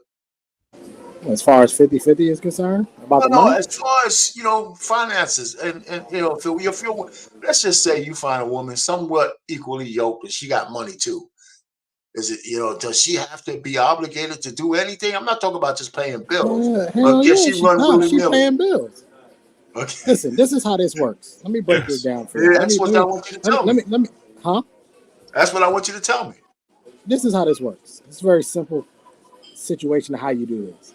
As far as 50-50 is concerned about No, the no. money. As far as finances, and if you're, let's just say you find a woman somewhat equally yoked, and she got money too. Is it, does she have to be obligated to do anything? I'm not talking about just paying bills, Hell but can yeah, she run willy she nilly? paying bills. Okay. Listen, this is how this works. Let me break this down for you. Yeah, that's what I want you to tell me. Let me, huh? That's what I want you to tell me. This is how this works. It's a very simple situation of how you do this.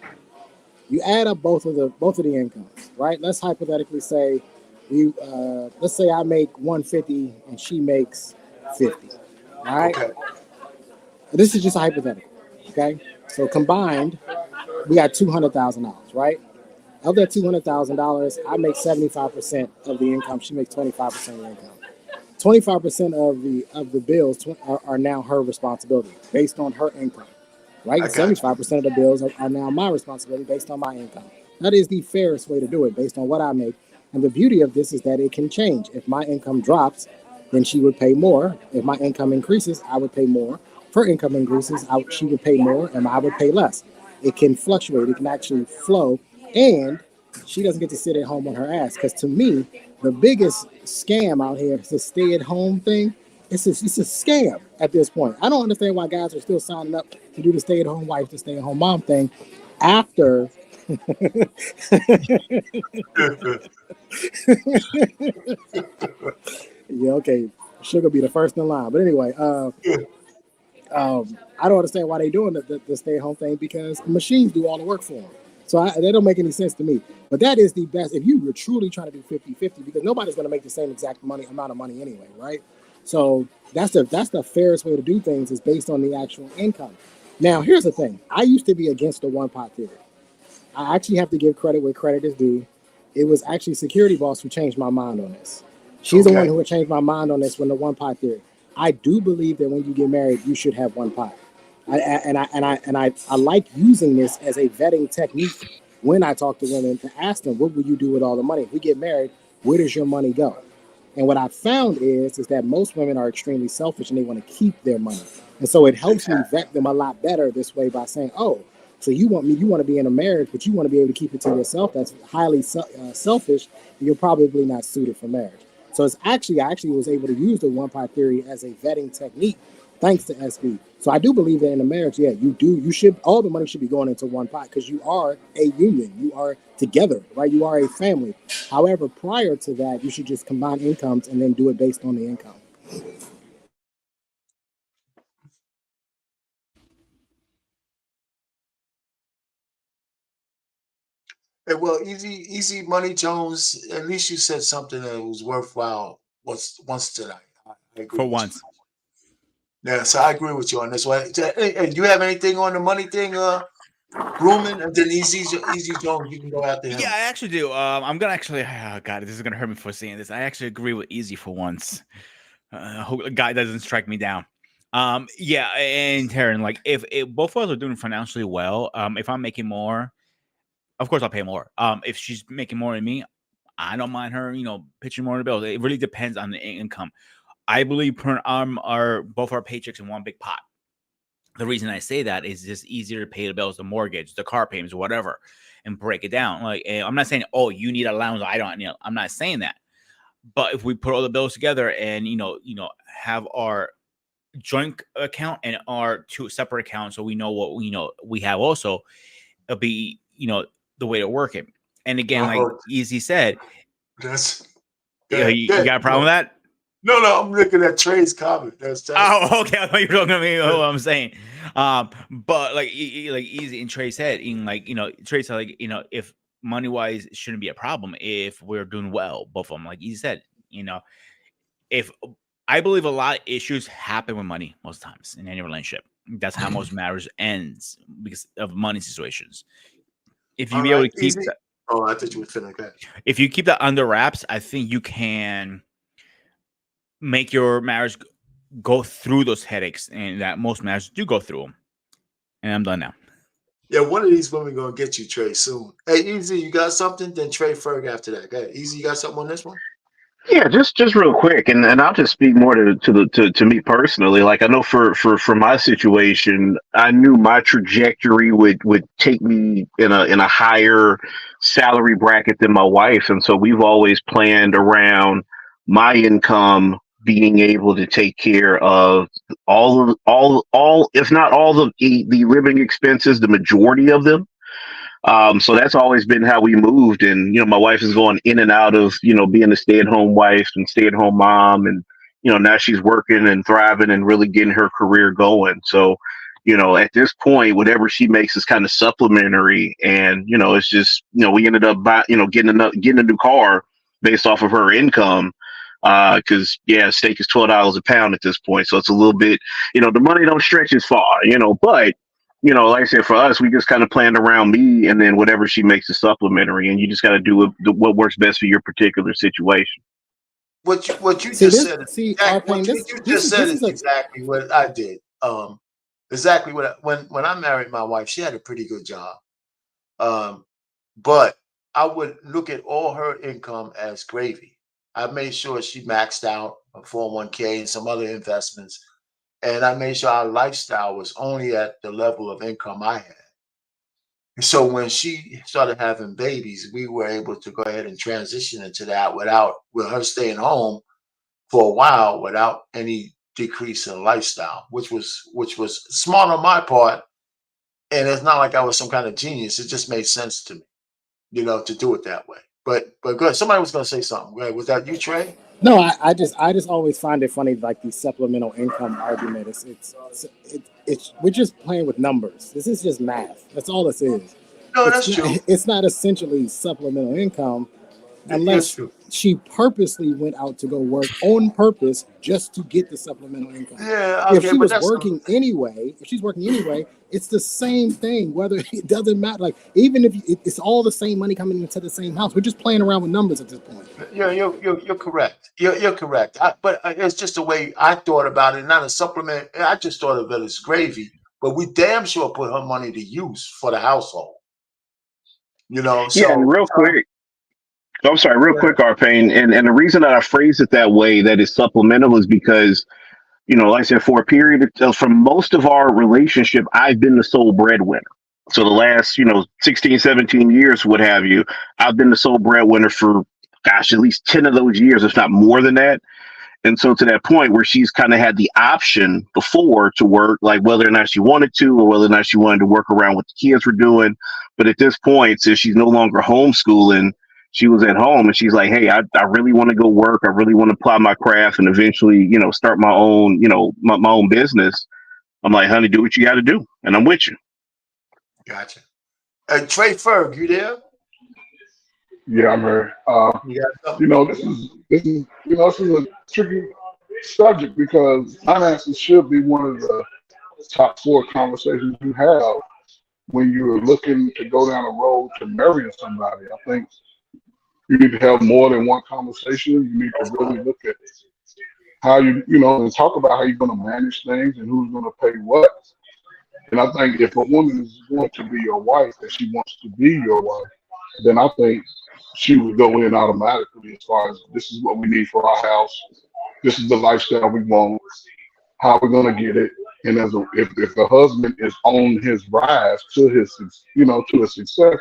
You add up both of the incomes, right? Let's hypothetically say let's say I make 150 and she makes 50. All right. Okay. This is just a hypothetical. Okay. So combined, we got $200,000, right? Of that $200,000, I make 75% of the income. She makes 25% of the income. 25% of the bills are now her responsibility based on her income, right? 75% of the bills are now my responsibility based on my income. That is the fairest way to do it based on what I make. And the beauty of this is that it can change. If my income drops, then she would pay more. If my income increases, I would pay more. If her income increases, she would pay more and I would pay less. It can fluctuate. It can actually flow. And she doesn't get to sit at home on her ass. Because to me, the biggest scam out here is the stay-at-home thing. It's a scam at this point. I don't understand why guys are still signing up to do the stay-at-home wife, the stay-at-home mom thing after. Yeah, okay. Sugar be the first in line. But anyway, I don't understand why they're doing the stay-at-home thing because machines do all the work for them. So they don't make any sense to me. But that is the best if you were truly trying to do 50-50 because nobody's going to make the same exact amount of money anyway, right? So that's the fairest way to do things is based on the actual income. Now, here's the thing. I used to be against the one-pot theory. I actually have to give credit where credit is due. It was actually Security Boss who changed my mind on this. She's the one who would change my mind on this when the one-pot theory. I do believe that when you get married, you should have one pot. I like using this as a vetting technique when I talk to women to ask them, what will you do with all the money? If we get married, where does your money go? And what I found is that most women are extremely selfish and they want to keep their money. And so it helps me vet them a lot better this way by saying, oh, so you want to be in a marriage, but you want to be able to keep it to yourself. That's highly selfish. And you're probably not suited for marriage. So I actually was able to use the one pot theory as a vetting technique thanks to SB. So I do believe that in a marriage, yeah, you should, all the money should be going into one pot because you are a union. You are together, right? You are a family. However, prior to that, you should just combine incomes and then do it based on the income. Hey, well, Easy Money Jones, at least you said something that was worthwhile once tonight. I agree For with once. you. Yeah, so I agree with you on this one. Hey, do you have anything on the money thing, grooming? And then Easy Jones, you can go after him. Yeah, I actually do. I'm gonna actually. Oh God, this is gonna hurt me for saying this. I actually agree with Easy for once. Hope a guy doesn't strike me down. Yeah, and Taryn, like if both of us are doing financially well, if I'm making more, of course I'll pay more. If she's making more than me, I don't mind her, pitching more in the bills. It really depends on the income. I believe are both our paychecks in one big pot. The reason I say that is just easier to pay the bills, the mortgage, the car payments, whatever, and break it down. Like I'm not saying, oh, you need allowance. I don't. I'm not saying that. But if we put all the bills together and have our joint account and our two separate accounts, so we know what we have. Also, it'll be the way to work it. And again, like Easy said, that's you got a problem with that? No, I'm looking at Trey's comment. Oh, okay. I thought you were talking to me. What I'm saying, but like Easy and Trey said, Trey said, like, if money wise shouldn't be a problem if we're doing well, both of them. Like Easy said, if I believe a lot of issues happen with money most times in any relationship. That's how most marriage ends because of money situations. If you be able to keep that, I thought you were feeling that. If you keep that under wraps, I think you can make your marriage go through those headaches, and that most marriages do go through them. And I'm done now. Yeah, one of these women gonna get you, Trey, soon. Hey, Easy, you got something? Then Trey Ferg after that. Okay, Easy, you got something on this one? Yeah, just real quick, and I'll just speak more to me personally. Like I know for my situation, I knew my trajectory would take me in a higher salary bracket than my wife, and so we've always planned around my income being able to take care of all if not all of the living expenses, the majority of them. So that's always been how we moved. And, my wife is going in and out of, being a stay-at-home wife and stay-at-home mom. And, now she's working and thriving and really getting her career going. So, at this point, whatever she makes is kind of supplementary. And, it's just, we ended up getting a new car based off of her income. Cause steak is $12 a pound at this point. So it's a little bit, the money don't stretch as far, but like I said, for us, we just kind of planned around me, and then whatever she makes is supplementary, and you just got to do what works best for your particular situation. What you See just this. said is See, what Arpane. you just said is exactly what I did. Exactly when I married my wife, she had a pretty good job. But I would look at all her income as gravy. I made sure she maxed out a 401k and some other investments. And I made sure our lifestyle was only at the level of income I had. So when she started having babies, we were able to go ahead and transition into that with her staying home for a while without any decrease in lifestyle, which was smart on my part. And it's not like I was some kind of genius. It just made sense to me, to do it that way. But good. Somebody was going to say something. Go ahead. Was that you, Trey? No, I just always find it funny, like the supplemental income argument. It's we're just playing with numbers. This is just math. That's all this is. No, that's true. It's not essentially supplemental income That's unless true. she purposely went out to go work on purpose just to get the supplemental income. Yeah, okay, If she's but that's working anyway, it's the same thing. Whether it doesn't matter, like even if it's all the same money coming into the same house, we're just playing around with numbers at this point. You're correct. You're correct. But it's just the way I thought about it. Not a supplement. I just thought of it as gravy. But we damn sure put her money to use for the household. Yeah, So and real quick. I'm sorry, real quick, Arpane. And the reason that I phrase it that way, that is supplemental, is because, like I said, for a period from most of our relationship, I've been the sole breadwinner. So the last, 16, 17 years, what have you, I've been the sole breadwinner for, gosh, at least 10 of those years, if not more than that. And so to that point where she's kind of had the option before to work, like whether or not she wanted to, or whether or not she wanted to work around what the kids were doing. But at this point, since she's no longer homeschooling, she was at home and she's like, hey, I really want to go work. I really want to apply my craft and eventually, start my own, my own business. I'm like, honey, do what you got to do. And I'm with you. Gotcha. Trey Ferg, you there? Yeah, I'm here. You got something? This is a tricky subject because finances should be one of the top 4 conversations you have when you're looking to go down a road to marrying somebody. I think you need to have more than one conversation. You need to really look at how and talk about how you're going to manage things and who's going to pay what. And I think if a woman is going to be your wife and she wants to be your wife, then I think she would go in automatically as far as this is what we need for our house. This is the lifestyle we want. How we're going to get it. And if the husband is on his rise to his, to his success,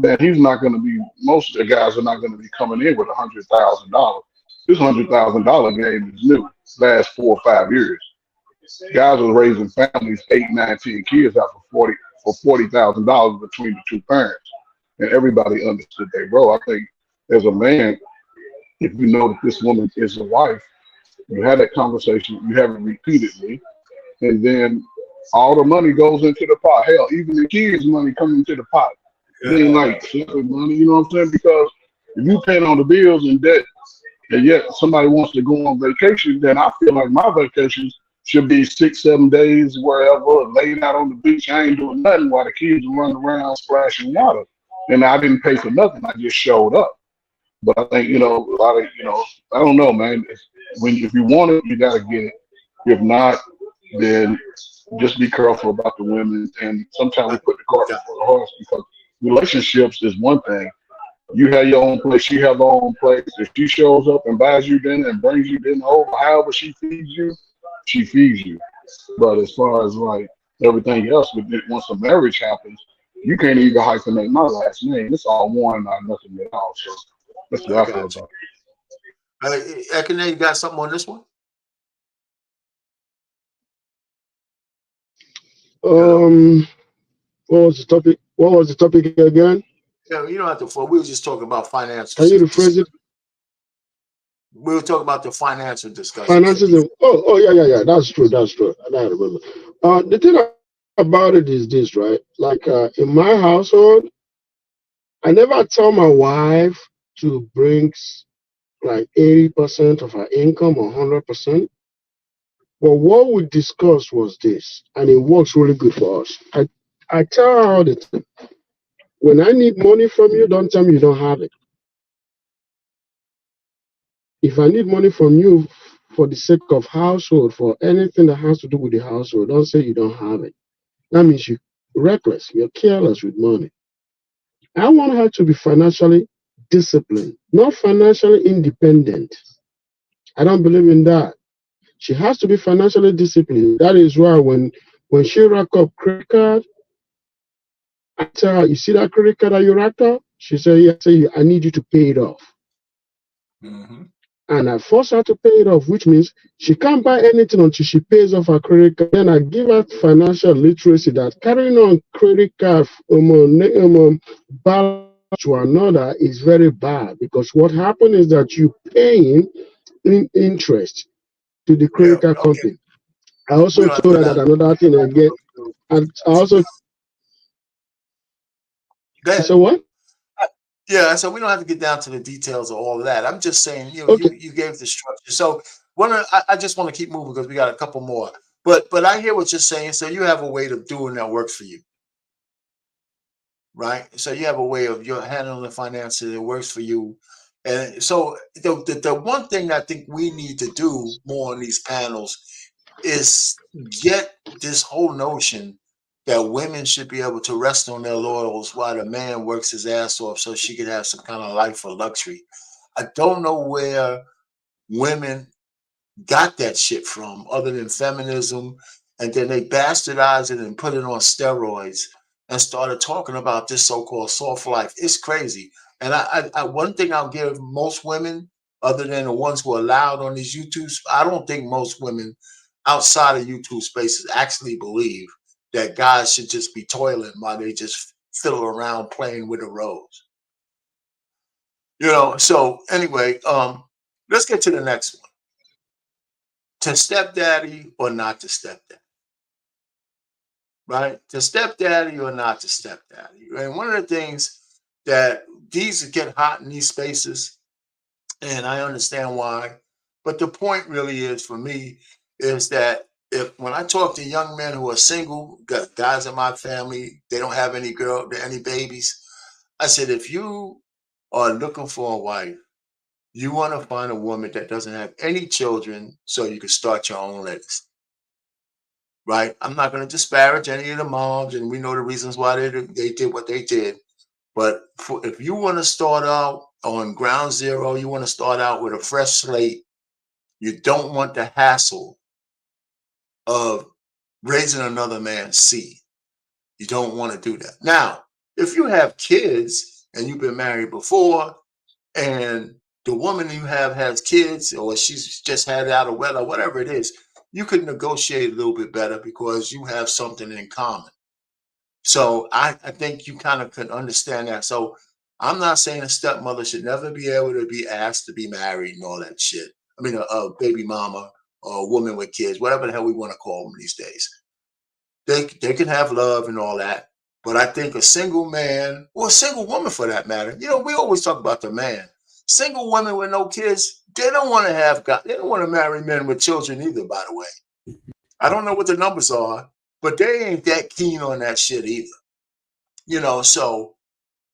then he's not going to be. Most of the guys are not going to be coming in with $100,000. This $100,000 game is new. Last 4 or 5 years, guys are raising families 8, 9, 10 kids out for $40,000 between the 2 parents, and everybody understood their role. I think as a man, if you know that this woman is a wife, you have that conversation. You have it repeatedly, and then all the money goes into the pot. Hell, even the kids' money comes into the pot. It ain't like flipping money, you know what I'm saying? Because if you paying on the bills and debt, and yet somebody wants to go on vacation, then I feel like my vacations should be 6, 7 days wherever, laid out on the beach. I ain't doing nothing while the kids are running around splashing water. And I didn't pay for nothing. I just showed up. But I think, a lot of, I don't know, man. If you want it, you got to get it. If not, then just be careful about the women. And sometimes we put the cart before the horse because relationships is one thing, You have your own place, she have her own place. If she shows up and buys you dinner and brings you dinner over, however she feeds you, she feeds you. But as far as like everything else, once a marriage happens, you can't even hyphenate my last name. It's all one, not nothing at all. So that's I what I feel got you. about Ekene, you got something on this one? Hello. What was the topic? What was the topic again? Yeah, you don't have to. We were just talking about financial. Can you rephrase it? We were talking about the financial discussion. So Finances. Yeah. That's true. That's true. I remember. The thing about it is this, right? Like in my household, I never tell my wife to bring like 80% of her income or 100%. But what we discussed was this, and it works really good for us. I tell her all the time, when I need money from you, don't tell me you don't have it. If I need money from you for the sake of household, for anything that has to do with the household, don't say you don't have it. That means you're reckless, you're careless with money. I want her to be financially disciplined, not financially independent. I don't believe in that. She has to be financially disciplined. That is why when she rack up credit card, I tell her, you see that credit card that you racked up? She said, yeah, I need you to pay it off. mm-hmm. And I force her to pay it off, which means she can't buy anything until she pays off her credit card. Then I give her financial literacy that carrying on credit card balance to another is very bad, because what happens is that you paying interest to the Yeah. credit card Okay. company. I We also don't have to told go her down. that another thing again. And I also Go She ahead. said what? Yeah, so we don't have to get down to the details of all of that. I'm just saying, Okay. you gave the structure. So I just want to keep moving because we got a couple more. But I hear what you're saying. So you have a way of doing that works for you, right? So you have a way of you're handling the finances that works for you. And so the one thing that I think we need to do more on these panels is get this whole notion that women should be able to rest on their laurels while the man works his ass off so she could have some kind of life of luxury. I don't know where women got that shit from other than feminism, and then they bastardized it and put it on steroids and started talking about this so-called soft life. It's crazy. And I one thing I'll give most women, other than the ones who are loud on these YouTubes, I don't think most women outside of YouTube spaces actually believe that guys should just be toiling while they just fiddle around playing with a rose. So anyway, let's get to the next one. To stepdaddy or not to stepdaddy, right? To stepdaddy or not to stepdaddy. And one of the things that these get hot in these spaces, and I understand why, but the point really is for me is that when I talk to young men who are single, got guys in my family, they don't have any babies. I said, if you are looking for a wife, you want to find a woman that doesn't have any children so you can start your own legacy. Right? I'm not going to disparage any of the moms, and we know the reasons why they did what they did. But if you want to start out on ground zero, you want to start out with a fresh slate, you don't want the hassle of raising another man's seed. You don't want to do that. Now, if you have kids and you've been married before, and the woman you have has kids, or she's just had it out of wedlock, whatever it is, you could negotiate a little bit better because you have something in common. So I think you kind of can understand that. So I'm not saying a stepmother should never be able to be asked to be married and all that shit. I mean, a baby mama or a woman with kids, whatever the hell we want to call them these days. They can have love and all that. But I think a single man, or a single woman for that matter, we always talk about the man. Single women with no kids, they don't want to they don't want to marry men with children either, by the way. I don't know what the numbers are, but they ain't that keen on that shit either. So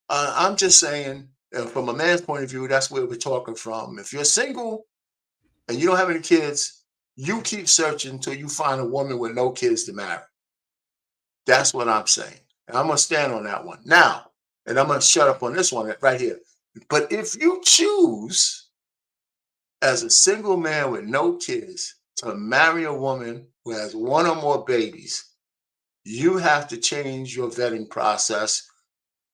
I'm just saying, from a man's point of view, that's where we're talking from. If you're single and you don't have any kids, you keep searching until you find a woman with no kids to marry. That's what I'm saying. And I'm going to stand on that one. Now, and I'm going to shut up on this one right here. But if you choose as a single man with no kids to marry a woman who has one or more babies, you have to change your vetting process,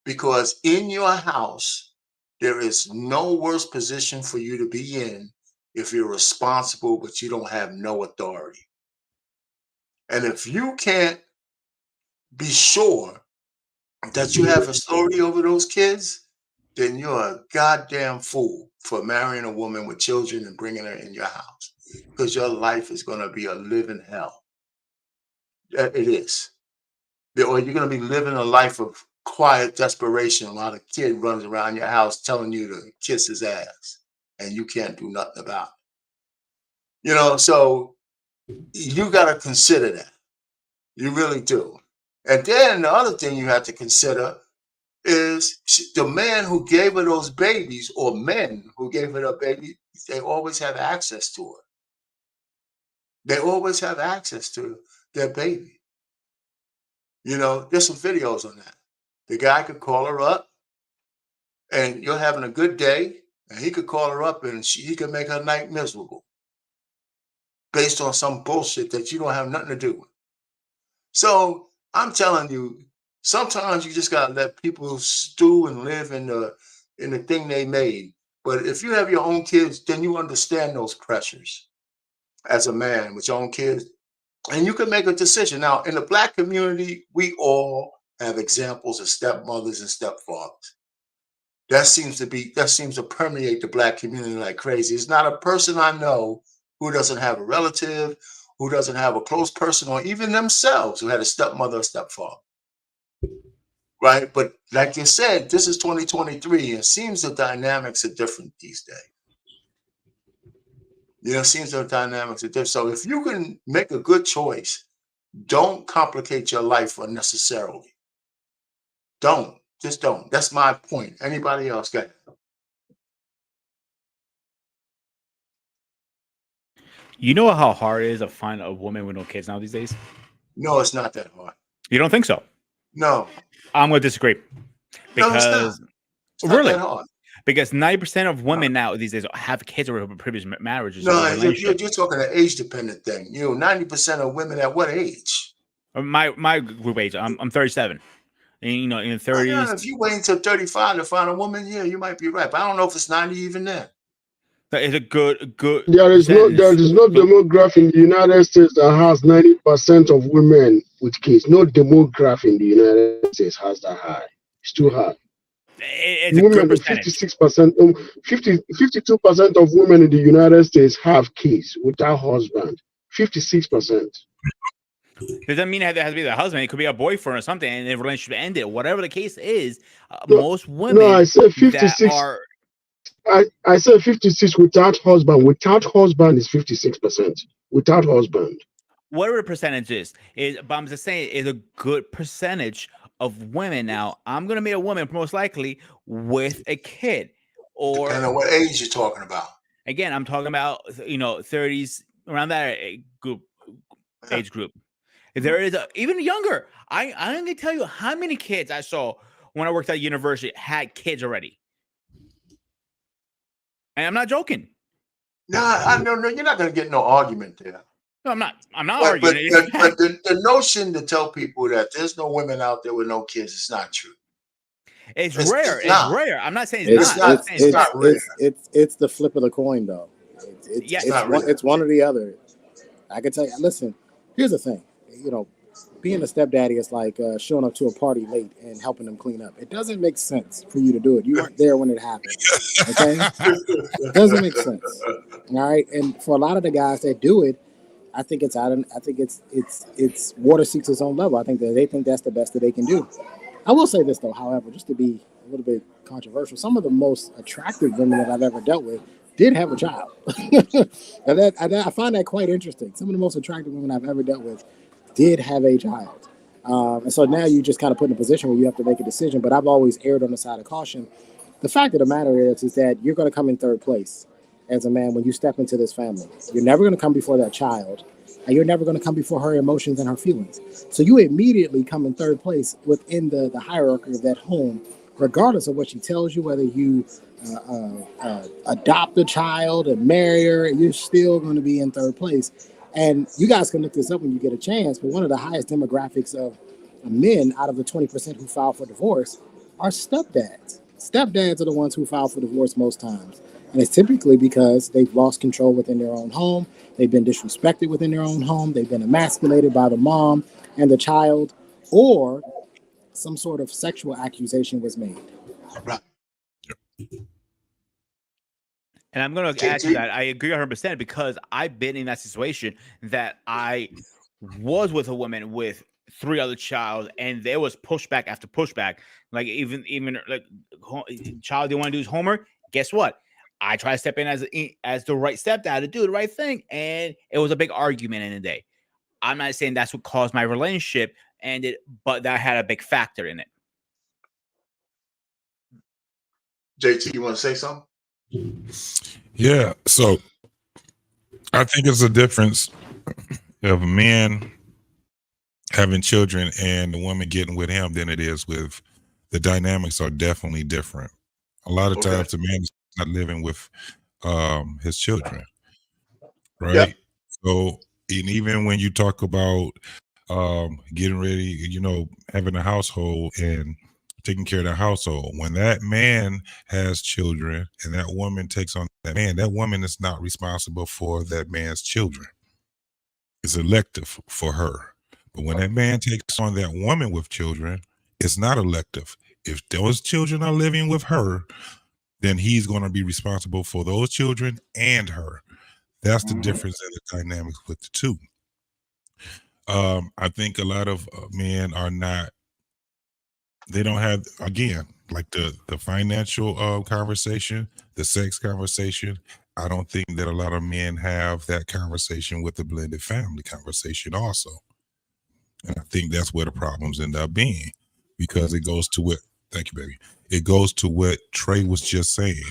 because in your house, there is no worse position for you to be in if you're responsible, but you don't have no authority. And if you can't be sure that you have authority over those kids, then you're a goddamn fool for marrying a woman with children and bringing her in your house, because your life is going to be a living hell. It is. Or you're going to be living a life of quiet desperation while the kid runs around your house telling you to kiss his ass and you can't do nothing about it. So you got to consider that. You really do. And then the other thing you have to consider is the man who gave her those babies, or men who gave her a baby, they always have access to her. They always have access to their baby. There's some videos on that. The guy could call her up and you're having a good day, and he could call her up and he could make her night miserable based on some bullshit that you don't have nothing to do with. So I'm telling you, sometimes you just gotta let people stew and live in the thing they made. But if you have your own kids, then you understand those pressures as a man with your own kids, and you can make a decision. Now, in the Black community, we all have examples of stepmothers and stepfathers. That seems to permeate the Black community like crazy. It's not a person I know who doesn't have a relative, who doesn't have a close person, or even themselves who had a stepmother or stepfather. Right? But like you said, this is 2023, and it seems the dynamics are different these days. It seems the dynamics are different. So if you can make a good choice, don't complicate your life unnecessarily. Just don't. That's my point. Anybody else got it? You know how hard it is to find a woman with no kids now these days? No, it's not that hard. You don't think so? No. I'm going to disagree. Because no, it's not really, that hard. Because 90% of women now these days have kids or have previous marriages. No, you're talking an age-dependent thing. 90% of women at what age? My group age, I'm 37. And, in the 30s. If you wait until 35 to find a woman, yeah, you might be right. But I don't know if it's 90 even then. That is a good. There is no demographic in the United States that has 90% of women with kids. No demographic in the United States has that high. It's too high. It's a good percentage. 56%, 52% of women in the United States have kids without husband. 56%. Doesn't mean it has to be the husband. It could be a boyfriend or something, and the relationship ended. Whatever the case is, most women. No, I said 56. I said 56 without husband. Without husband is 56%. Without husband. Whatever the percentage is, but I'm just saying, is a good percentage of women now. I'm gonna meet a woman most likely with a kid, or depending on what age you're talking about. Again, I'm talking about 30s, around that age group. If there is even younger, I'm gonna tell you how many kids I saw when I worked at university had kids already, and I'm not joking. No, you're not gonna get no argument there. No, I'm not arguing. But the notion to tell people that there's no women out there with no kids is not true. It's rare. It's rare. I'm not saying it's not. It's not rare. It's the flip of the coin, though. It's one or the other. I can tell you. Listen, here's the thing. Being a stepdaddy is like showing up to a party late and helping them clean up. It doesn't make sense for you to do it. You weren't there when it happened. Okay, it doesn't make sense. All right, and for a lot of the guys that do it, I think it's water seeks its own level. I think that they think that's the best that they can do. I will say this though, however, just to be a little bit controversial, some of the most attractive women that I've ever dealt with did have a child. and I find that quite interesting. Some of the most attractive women I've ever dealt with did have a child. And so now you just kind of put in a position where you have to make a decision. But I've always erred on the side of caution. The fact of the matter is that you're going to come in third place as a man when you step into this family. You're never going to come before that child, and you're never going to come before her emotions and her feelings. So you immediately come in third place within the hierarchy of that home regardless of what she tells you, whether you adopt a child and marry her, you're still going to be in third place. And you guys can look this up when you get a chance, but one of the highest demographics of men out of the 20% who file for divorce are stepdads. Stepdads are the ones who file for divorce most times. And it's typically because they've lost control within their own home. They've been disrespected within their own home. They've been emasculated by the mom and the child, or some sort of sexual accusation was made. Right. And I'm going to add to that. I agree 100% because I've been in that situation that I was with a woman with 3 other child, and there was pushback after pushback. Like even like child didn't want to do his homework. Guess what? I try to step in as the right stepdad to do the right thing, and it was a big argument in the day. I'm not saying that's what caused my relationship ended, but that had a big factor in it. JT, you want to say something? Yeah, so I think it's a difference of a man having children and the woman getting with him than it is with the dynamics are definitely different. A lot of times the man is not living with his children, right? Yep. So, and even when you talk about getting ready, having a household and taking care of the household, when that man has children and that woman takes on that woman is not responsible for that man's children. It's elective for her. But when that man takes on that woman with children, it's not elective. If those children are living with her, then he's going to be responsible for those children and her. That's the difference in the dynamics with the two. I think a lot of men are not, they don't have, again, like the financial conversation, the sex conversation. I don't think that a lot of men have that conversation with the blended family conversation also. And I think that's where the problems end up being, because it goes to what, thank you, baby. It goes to what Trey was just saying.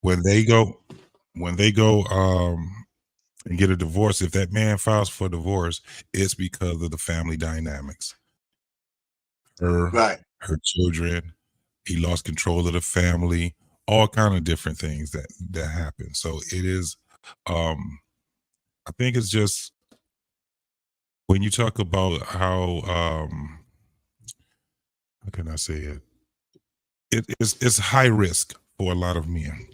When they go and get a divorce, if that man files for divorce, it's because of the family dynamics. Her children, he lost control of the family, all kind of different things that happen. So it is, I think it's just, when you talk about how can I say it? It's high risk for a lot of men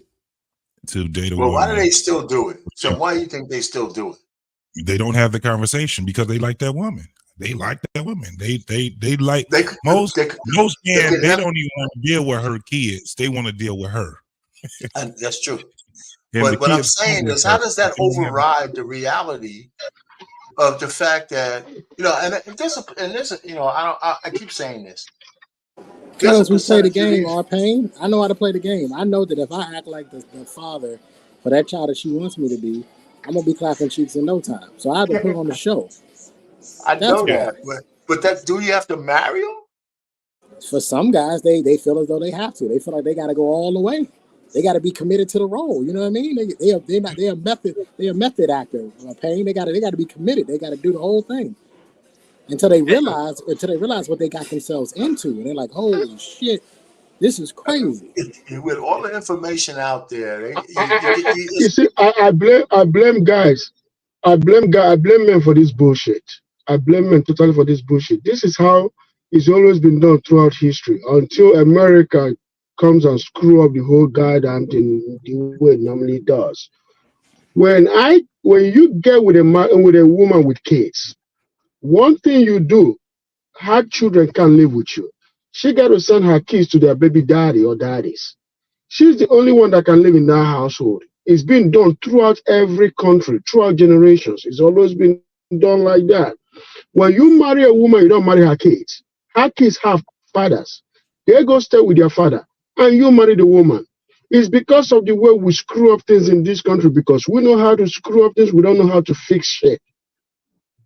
to date a woman. Why do they still do it? So why do you think they still do it? They don't have the conversation because they like that woman. They like that woman. They like most men. They don't even want to deal with her kids. They want to deal with her. And that's true. But what I'm saying is, how does that override the reality of the fact that, I keep saying this. Because we play the game, our pain. I know how to play the game. I know that if I act like the father for that child that she wants me to be, I'm gonna be clapping cheeks in no time. So I have to put on the show. I know that, but do you have to marry them? For some guys, they feel as though they have to. They feel like they got to go all the way. They got to be committed to the role. You know what I mean? They're a method actor. Pain. They got to be committed. They got to do the whole thing until they realize what they got themselves into, and they're like, "Holy shit, this is crazy." With all the information out there, you see, I blame guys. I blame men for this bullshit. I blame men totally for this bullshit. This is how it's always been done throughout history until America comes and screw up the whole goddamn thing the way it normally does. When you get with a woman with kids, one thing you do, her children can't live with you. She got to send her kids to their baby daddy or daddies. She's the only one that can live in that household. It's been done throughout every country, throughout generations. It's always been done like that. When you marry a woman, you don't marry her kids. Her kids have fathers. They go stay with their father, and you marry the woman. It's because of the way we screw up things in this country, because we know how to screw up things, we don't know how to fix shit.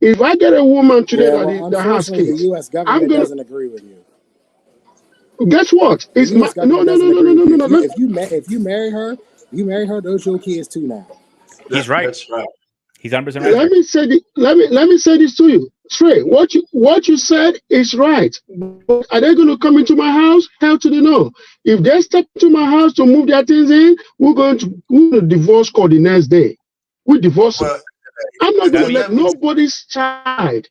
If I get a woman today that has kids, the U.S. government doesn't agree with you. Guess what? It's no. If you marry her, those your kids too now. He's right. That's right. He's 100% right. Let me say this to you. Trey, what you said is right. But are they going to come into my house? Hell to the no. If they step to my house to move their things in, we're going to divorce court the next day. We divorce them. Well, I'm not going to let let me nobody's child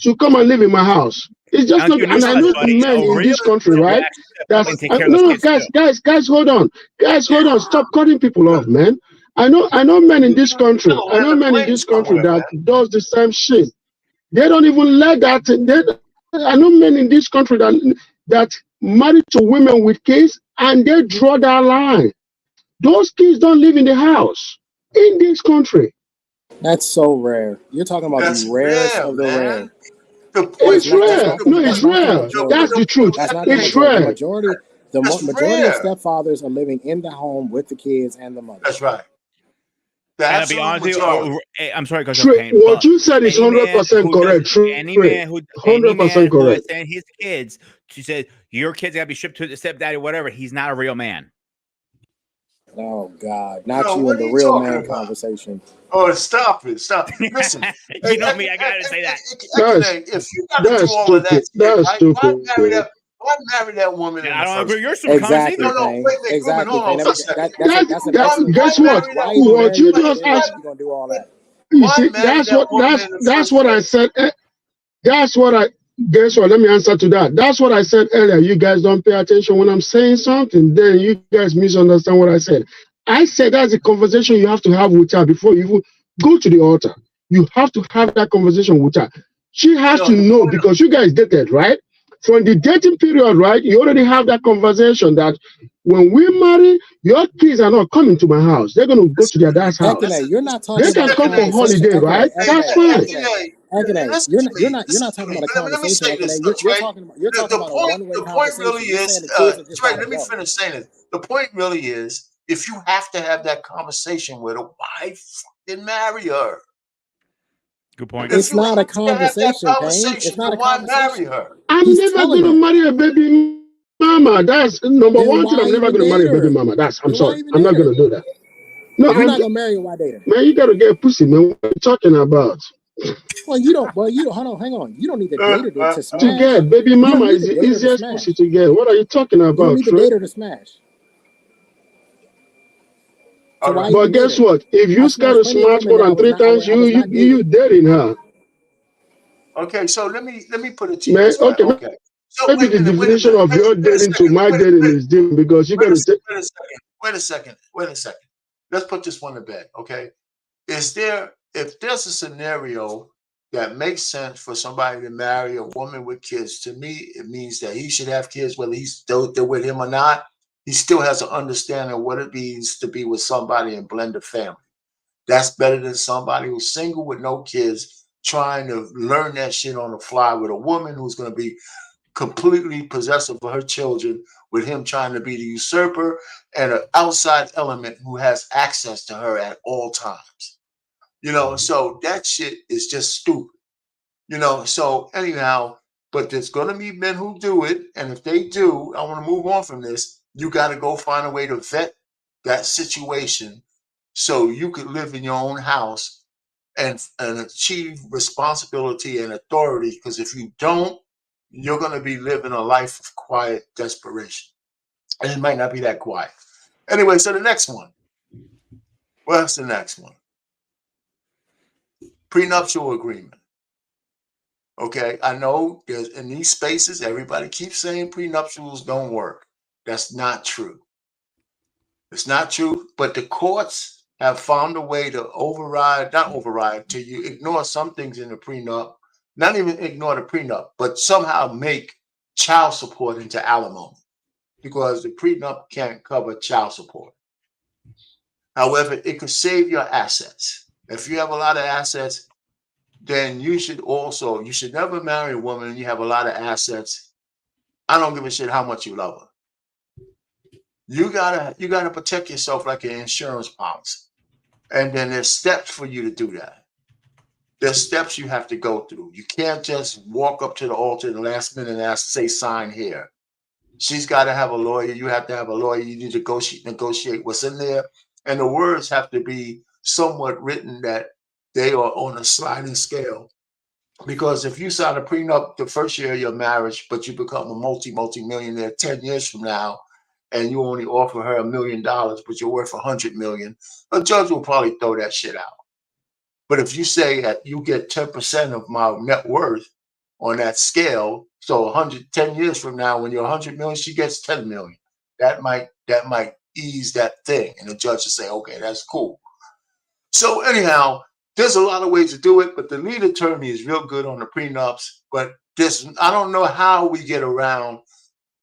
to come and live in my house. It's just not. And I know men in this country, right? That's no, guys, hold on, stop cutting people off, man. I know men in this country. I know men in this country that does the same shit. They don't even let that. I know men in this country that married to women with kids and they draw that line. Those kids don't live in the house in this country. That's so rare. You're talking about That's the rarest rare, of the man. rare. It's rare. No, it's rare. That's the truth. That's not It's the rare. majority. The majority of stepfathers are living in the home with the kids and the mother. That's right. And to be honest with you, I'm sorry, because what you said is 100% correct. Any man who 100% correct. send his kids, she said, your kids gotta be shipped to the stepdaddy, whatever. He's not a real man. Oh God, not you in the real man conversation. Oh, stop it! Stop. Listen, you know me. I gotta say that. If you gotta do all of that, that's stupid. Why marry that woman? I don't agree. You're exactly. No, wait, exactly. Hold on for a second. Guess what? What you just asked. You're gonna do all that. You see, that's what I said. That's what I. Guess what? Let me answer to that. That's what I said earlier. You guys don't pay attention when I'm saying something. Then you guys misunderstand what I said. I said that's a conversation you have to have with her before you even go to the altar. You have to have that conversation with her. She has to know because you guys dated, right? From the dating period, right? You already have that conversation that when we marry, your kids are not coming to my house. They're going to go to their dad's house. You're not talking. They can come for holiday, right? That's fine. You're not talking about a conversation. You're talking about a one-way conversation. The point really is, Trey, let me finish saying it. The point really is, if you have to have that conversation with her, why fucking marry her? Good point. It's not a conversation, It's not a conversation. Marry her. I'm never going to marry a baby mama. That's number one thing. I'm never going to marry a baby mama. I'm sorry. I'm not going to do that. No, you're not going to marry a white dater. Man, you got to get pussy, man. What are you talking about? Well, you don't. Hold on, hang on. You don't need to date her to smash. To get baby mama is the easiest pussy to get. What are you talking about? You don't need to date her to smash. So but guess what? If you scared to smash more than 3 times, you dating her. Okay, so let me put it to you. Okay. So maybe the definition of your dating to my dating is different because you got to take. Wait a second. Let's put this one to bed. Okay. If there's a scenario that makes sense for somebody to marry a woman with kids, to me, it means that he should have kids, whether they're with him or not. He still has an understanding of what it means to be with somebody and blend a family. That's better than somebody who's single with no kids, trying to learn that shit on the fly with a woman who's going to be completely possessive of her children, with him trying to be the usurper and an outside element who has access to her at all times. So that shit is just stupid. So anyhow, but there's going to be men who do it. And if they do, I want to move on from this. You got to go find a way to vet that situation so you could live in your own house and achieve responsibility and authority. Because if you don't, you're going to be living a life of quiet desperation. And it might not be that quiet. Anyway, so the next one. What's the next one? Prenuptial agreement. Okay, I know there's in these spaces, everybody keeps saying prenuptials don't work. That's not true. It's not true, but the courts have found a way to to ignore some things in the prenup, not even ignore the prenup, but somehow make child support into alimony because the prenup can't cover child support. However, it could save your assets. If you have a lot of assets, then you should never marry a woman and you have a lot of assets. I don't give a shit how much you love her. You gotta protect yourself like an insurance policy. And then there's steps for you to do that. There's steps you have to go through. You can't just walk up to the altar at the last minute and say sign here. She's got to have a lawyer. You have to have a lawyer. You need to negotiate what's in there. And the words have to be somewhat written that they are on a sliding scale. Because if you sign a prenup the first year of your marriage, but you become a multi-millionaire 10 years from now, and you only offer her $1 million, but you're worth $100 million, a judge will probably throw that shit out. But if you say that you get 10% of my net worth on that scale, so 10 years from now, when you're 100 million, she gets 10 million. That might ease that thing, and the judge will say, okay, that's cool. So anyhow, there's a lot of ways to do it, but the lead attorney is real good on the prenups. But I don't know how we get around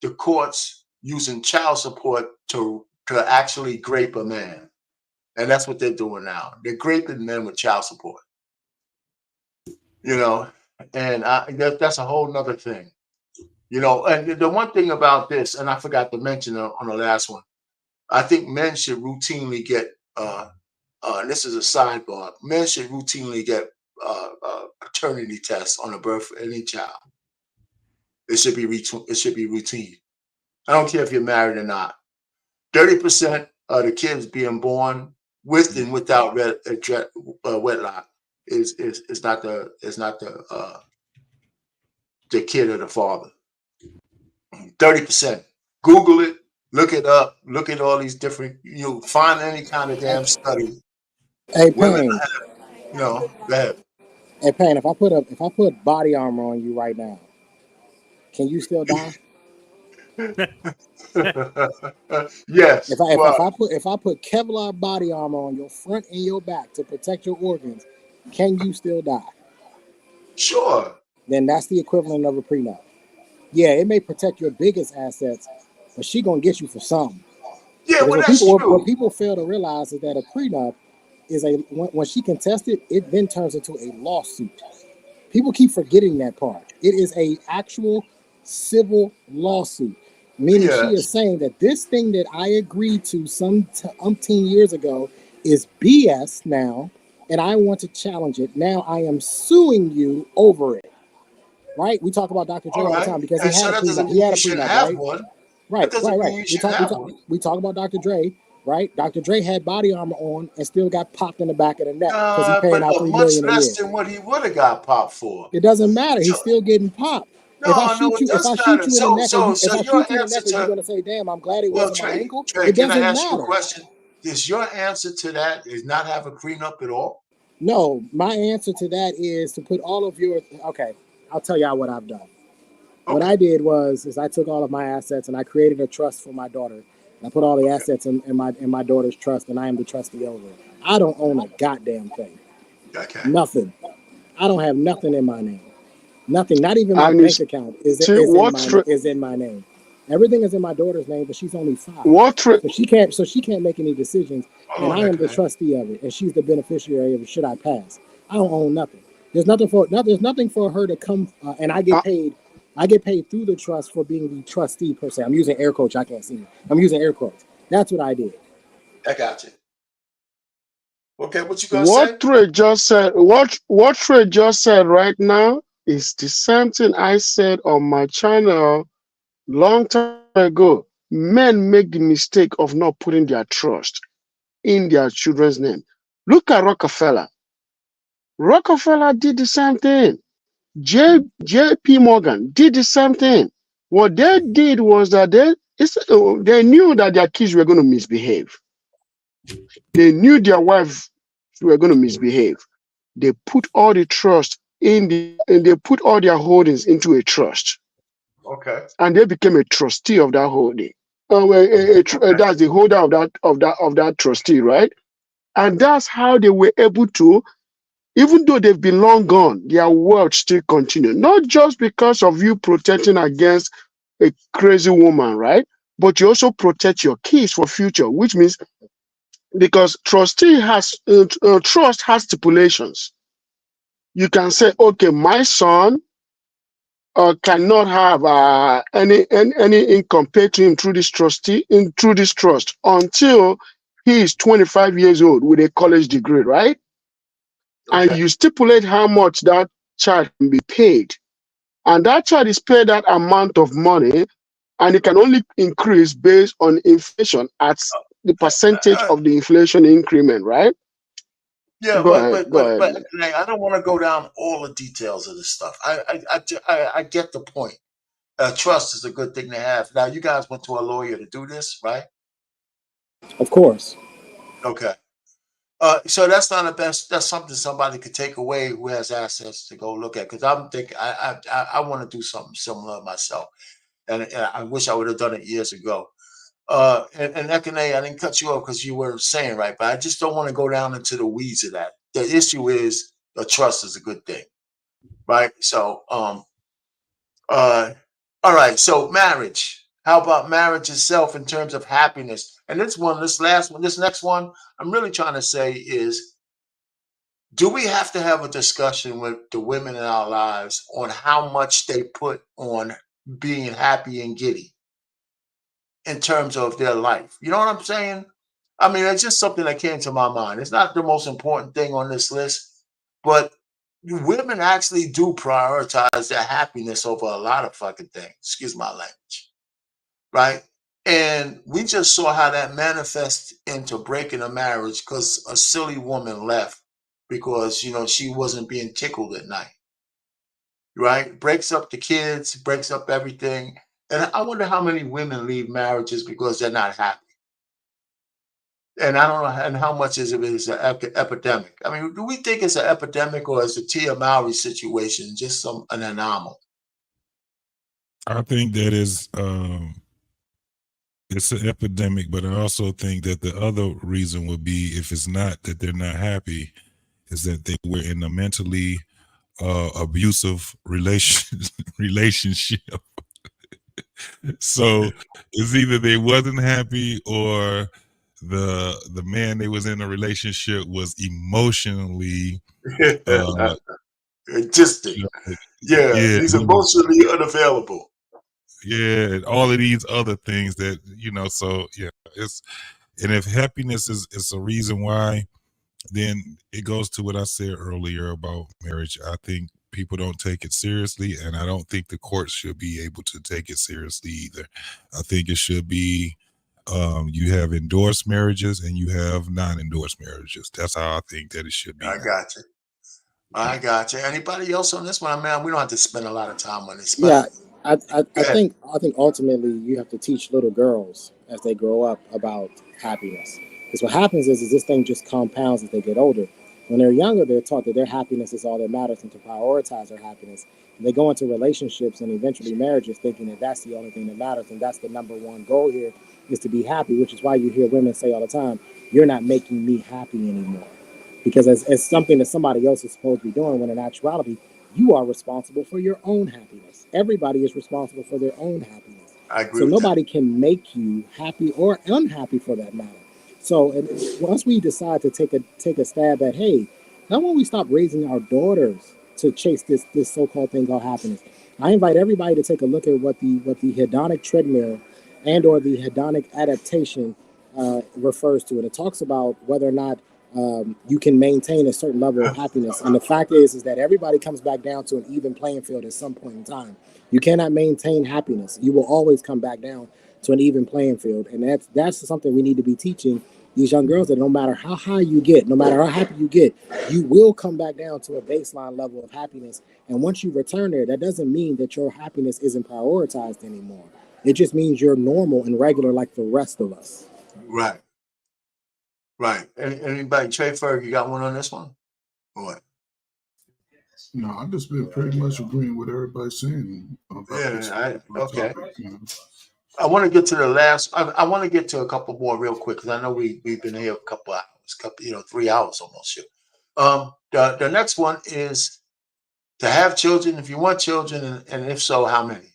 the courts using child support to actually grape a man. And that's what they're doing now. They're graping men with child support. You know, and that's a whole nother thing. You know, and the one thing about this, and I forgot to mention on the last one, I think men should routinely get, this is a sidebar, men should routinely get paternity tests on the birth of any child. It should be routine. I don't care if you're married or not. 30% of the kids being born with and without wedlock is not the kid of the father. 30%. Google it, look it up, look at all these different. You'll find any kind of damn study. Hey Payne, go ahead. Hey Payne, if I put body armor on you right now, can you still die? Yes. If I put Kevlar body armor on your front and your back to protect your organs, can you still die? Sure. Then that's the equivalent of a prenup. Yeah, it may protect your biggest assets, but she gonna get you for something. Yeah, well, that's true. What people fail to realize is that a prenup is when she contests it, it then turns into a lawsuit. People keep forgetting that part. It is a actual civil lawsuit, meaning she is saying that this thing that I agreed to some umpteen years ago is BS now, and I want to challenge it. Now I am suing you over it. Right? We talk about Dr. Dre all the time because he had a prenup, right? Right. We talk about Dr. Dre, right? Dr. Dre had body armor on and still got popped in the back of the neck because he's paying out $3 million a year. Much less than what he would have got popped for. It doesn't matter. He's still getting popped. If I shoot you in the neck, are you going to say, "Damn, I'm glad it wasn't my ankle"? It doesn't matter. You a question? Is your answer to that is not have a prenup at all? No, my answer to that is to put all of your. Okay, I'll tell y'all what I've done. Okay. What I did is I took all of my assets and I created a trust for my daughter. And I put all the assets in my daughter's trust, and I am the trustee over it. I don't own a goddamn thing. Okay. Nothing. I don't have nothing in my name. Nothing. Not even my bank account is in my name. Everything is in my daughter's name, but she's only 5. So she can't make any decisions. And I am the trustee of it, and she's the beneficiary of it. Should I pass? I don't own nothing. There's nothing for her to come, and I get paid. I get paid through the trust for being the trustee per se. I'm using air quotes. I can't see it. I'm using air quotes. That's what I did. I got you. Okay, what you gonna say? Trey just said. What Trey just said right now is the same thing I said on my channel long time ago. Men make the mistake of not putting their trust in their children's name. Look at Rockefeller. Rockefeller did the same thing. J.P. Morgan did the same thing. What they did was that they knew that their kids were going to misbehave. They knew their wives were going to misbehave. They put all the trust and they put all their holdings into a trust. Okay. And they became a trustee of that holding. That's the holder of that trustee, right? And that's how they were able to. Even though they've been long gone, their wealth still continue. Not just because of you protecting against a crazy woman, right? But you also protect your kids for future, which means because trust has stipulations. You can say, okay, my son cannot have any income paid to him through this trust until he is 25 years old with a college degree, right? Okay. And you stipulate how much that child can be paid. And that child is paid that amount of money, and it can only increase based on inflation at the percentage of the inflation increment, right? Yeah, Go ahead. Go ahead, but man. I don't want to go down all the details of this stuff. I get the point. Trust is a good thing to have. Now, you guys went to a lawyer to do this, right? Of course. Okay. So that's not a best. That's something somebody could take away who has access to go look at. Because I'm thinking, I want to do something similar myself, and I wish I would have done it years ago. And Ekene, I didn't cut you off because you were saying right, but I just don't want to go down into the weeds of that. The issue is trust is a good thing, right? So, uh, all right. So marriage. How about marriage itself in terms of happiness? And this last one, this next one, I'm really trying to say is, do we have to have a discussion with the women in our lives on how much they put on being happy and giddy in terms of their life? You know what I'm saying? I mean, it's just something that came to my mind. It's not the most important thing on this list, but women actually do prioritize their happiness over a lot of fucking things. Excuse my language. Right? And we just saw how that manifests into breaking a marriage because a silly woman left because, she wasn't being tickled at night. Right? Breaks up the kids, breaks up everything. And I wonder how many women leave marriages because they're not happy. And I don't know and how much is it is an epidemic. I mean, do we think it's an epidemic or is the Tia Mowry situation just an anomaly? I think that is it's an epidemic, but I also think that the other reason would be, if it's not that they're not happy, is that they were in a mentally abusive relationship. So it's either they wasn't happy or the man they was in a relationship was emotionally Distant. Yeah, yeah, he's emotionally unavailable. yeah, all of these other things that so yeah, and if happiness is a reason why, then it goes to what I said earlier about marriage. I think people don't take it seriously, and I don't think the courts should be able to take it seriously either. I think it should be you have endorsed marriages and you have non-endorsed marriages. That's how I think that it should be I now. got you. I got you. Anybody else on this one? Man, we don't have to spend a lot of time on this. Yeah, But I go ahead. think ultimately you have to teach little girls as they grow up about happiness. Because what happens is this thing just compounds as they get older. When they're younger, they're taught that their happiness is all that matters and to prioritize their happiness. And they go into relationships and eventually marriages thinking that that's the only thing that matters and that's the number one goal here is to be happy, which is why you hear women say all the time, "You're not making me happy anymore." Because as something that somebody else is supposed to be doing, when in actuality, you are responsible for your own happiness. Everybody is responsible for their own happiness. I agree So with that. nobody can make you happy or unhappy for that matter. So and once we decide to take a stab at, hey, how about we stop raising our daughters to chase this so-called thing called happiness? I invite everybody to take a look at what the hedonic treadmill and or the hedonic adaptation refers to. And it talks about whether or not you can maintain a certain level of happiness. And the fact is that everybody comes back down to an even playing field at some point in time. You cannot maintain happiness. You will always come back down to an even playing field. And that's something we need to be teaching these young girls, that no matter how high you get, no matter how happy you get, you will come back down to a baseline level of happiness. And once you return there, that doesn't mean that your happiness isn't prioritized anymore. It just means you're normal and regular like the rest of us. Right. Right. Anybody, Trey Ferg, you got one on this one? Or what? No, I've just been pretty much agreeing with everybody saying about this Okay. topic. I want to get to the last. I want to get to a couple more real quick because I know we've been here a couple hours, 3 hours almost here. The next one is to have children. If you want children, and if so, how many?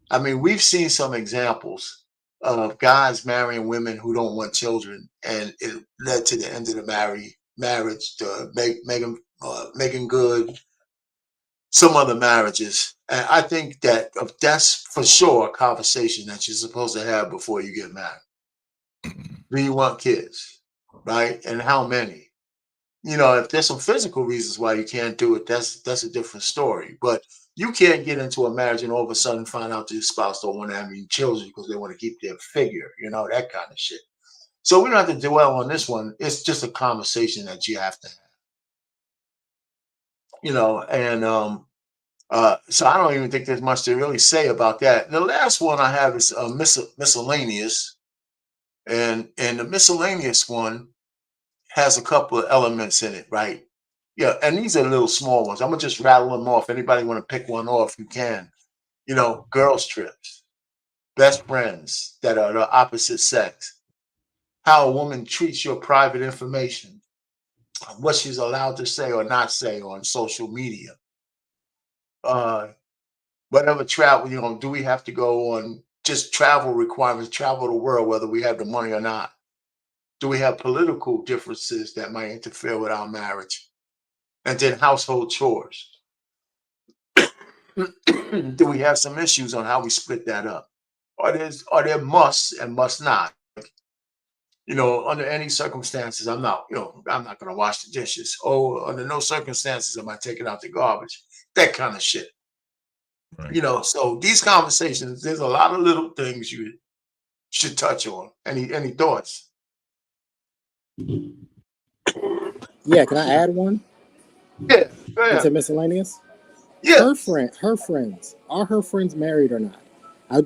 I mean, we've seen some examples of guys marrying women who don't want children, and it led to the end of the marriage. To Megan Good, some other marriages. And I think that's for sure a conversation that you're supposed to have before you get married. Do you want kids, right? And how many? If there's some physical reasons why you can't do it, that's a different story. But you can't get into a marriage and all of a sudden find out that your spouse don't want to have any children because they want to keep their figure, that kind of shit. So we don't have to dwell on this one. It's just a conversation that you have to have. you know, and so I don't even think there's much to really say about that. The last one I have is miscellaneous, and the miscellaneous one has a couple of elements in it, right? Yeah, and these are little small ones. I'm gonna just rattle them off. Anybody want to pick one off, you can. You know, girls trips, best friends that are the opposite sex, how a woman treats your private information, what she's allowed to say or not say on social media. Uh, whatever travel, you know, do we have to go on just travel requirements, travel the world, whether we have the money or not? Do we have political differences that might interfere with our marriage? And then household chores. Do we have some issues on how we split that up? Are there musts and must not? You know, under any circumstances, I'm not going to wash the dishes. Oh, under no circumstances am I taking out the garbage. That kind of shit. Right. You know, so these conversations, there's a lot of little things you should touch on. Any thoughts? Yeah, can I add one Yeah, go ahead. into miscellaneous? Yeah. Her friends, are her friends married or not?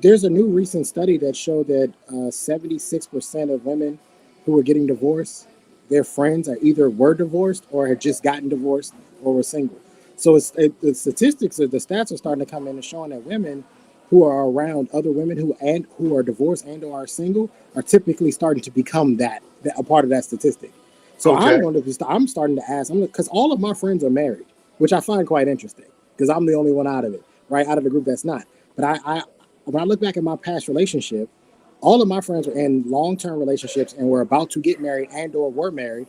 There's a new recent study that showed that 76% of women who are getting divorced, their friends are either were divorced or had just gotten divorced or were single. So the statistics, the stats are starting to come in and showing that women who are around other women who are divorced and or are single are typically starting to become that a part of that statistic. So Okay. I'm starting to ask, because all of my friends are married, which I find quite interesting because I'm the only one out of it, right? Out of the group that's not. But I when I look back at my past relationship, all of my friends were in long-term relationships and were about to get married and or were married,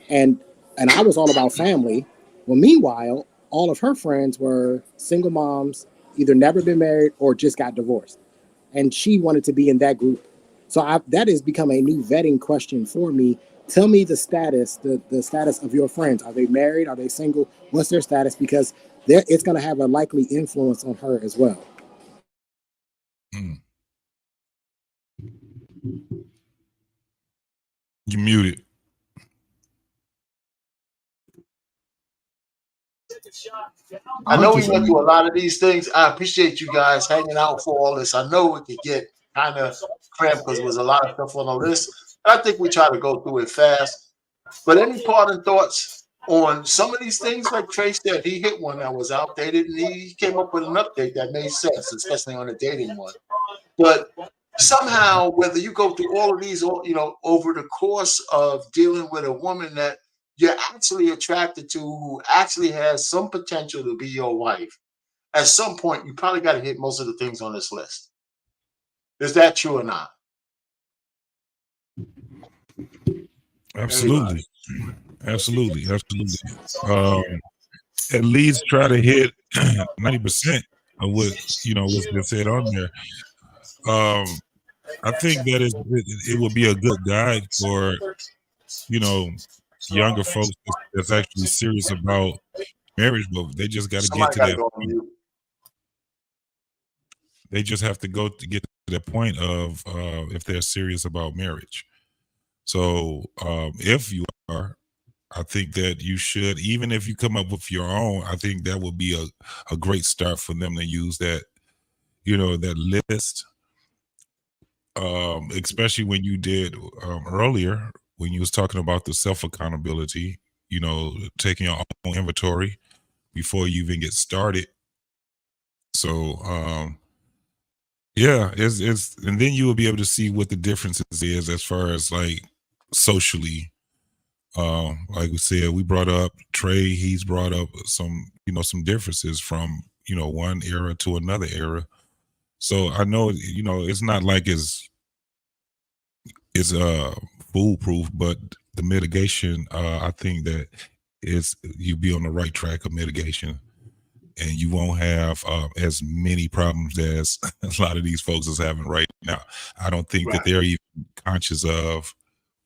and I was all about family. Well, meanwhile, all of her friends were single moms, either never been married or just got divorced, and she wanted to be in that group. So that has become a new vetting question for me. Tell me the status, the status of your friends. Are they married? Are they single? What's their status? Because it's going to have a likely influence on her as well. You muted. I know we went through a lot of these things. I appreciate you guys hanging out for all this. I know it could get kind of cramped because there was a lot of stuff on the list. I think we try to go through it fast. But any parting thoughts on some of these things? Like Trey said, he hit one that was outdated, and he came up with an update that made sense, especially on the dating one. But somehow, whether you go through all of these, you know, over the course of dealing with a woman that you're actually attracted to, who actually has some potential to be your wife, at some point, you probably got to hit most of the things on this list. Is that true or not? Absolutely. Absolutely. At least try to hit 90% of what, you know, what's been said on there. I think that it would be a good guide for, you know, younger folks that's actually serious about marriage, but they just got to get to that point. They just have to get to that point of if they're serious about marriage. So if you are, I think that you should, even if you come up with your own, I think that would be a great start for them to use that, you know, that list. Especially when you did earlier, when you was talking about the self-accountability, you know, taking your own inventory before you even get started. So yeah, it's and then you will be able to see what the differences is as far as like socially. Like we said, we brought up Trey, he's brought up some, you know, some differences from, you know, one era to another era. So I know, you know, it's not like it's foolproof, but the mitigation, I think that is you be on the right track of mitigation, and you won't have as many problems as a lot of these folks is having right now. I don't think that they're even conscious of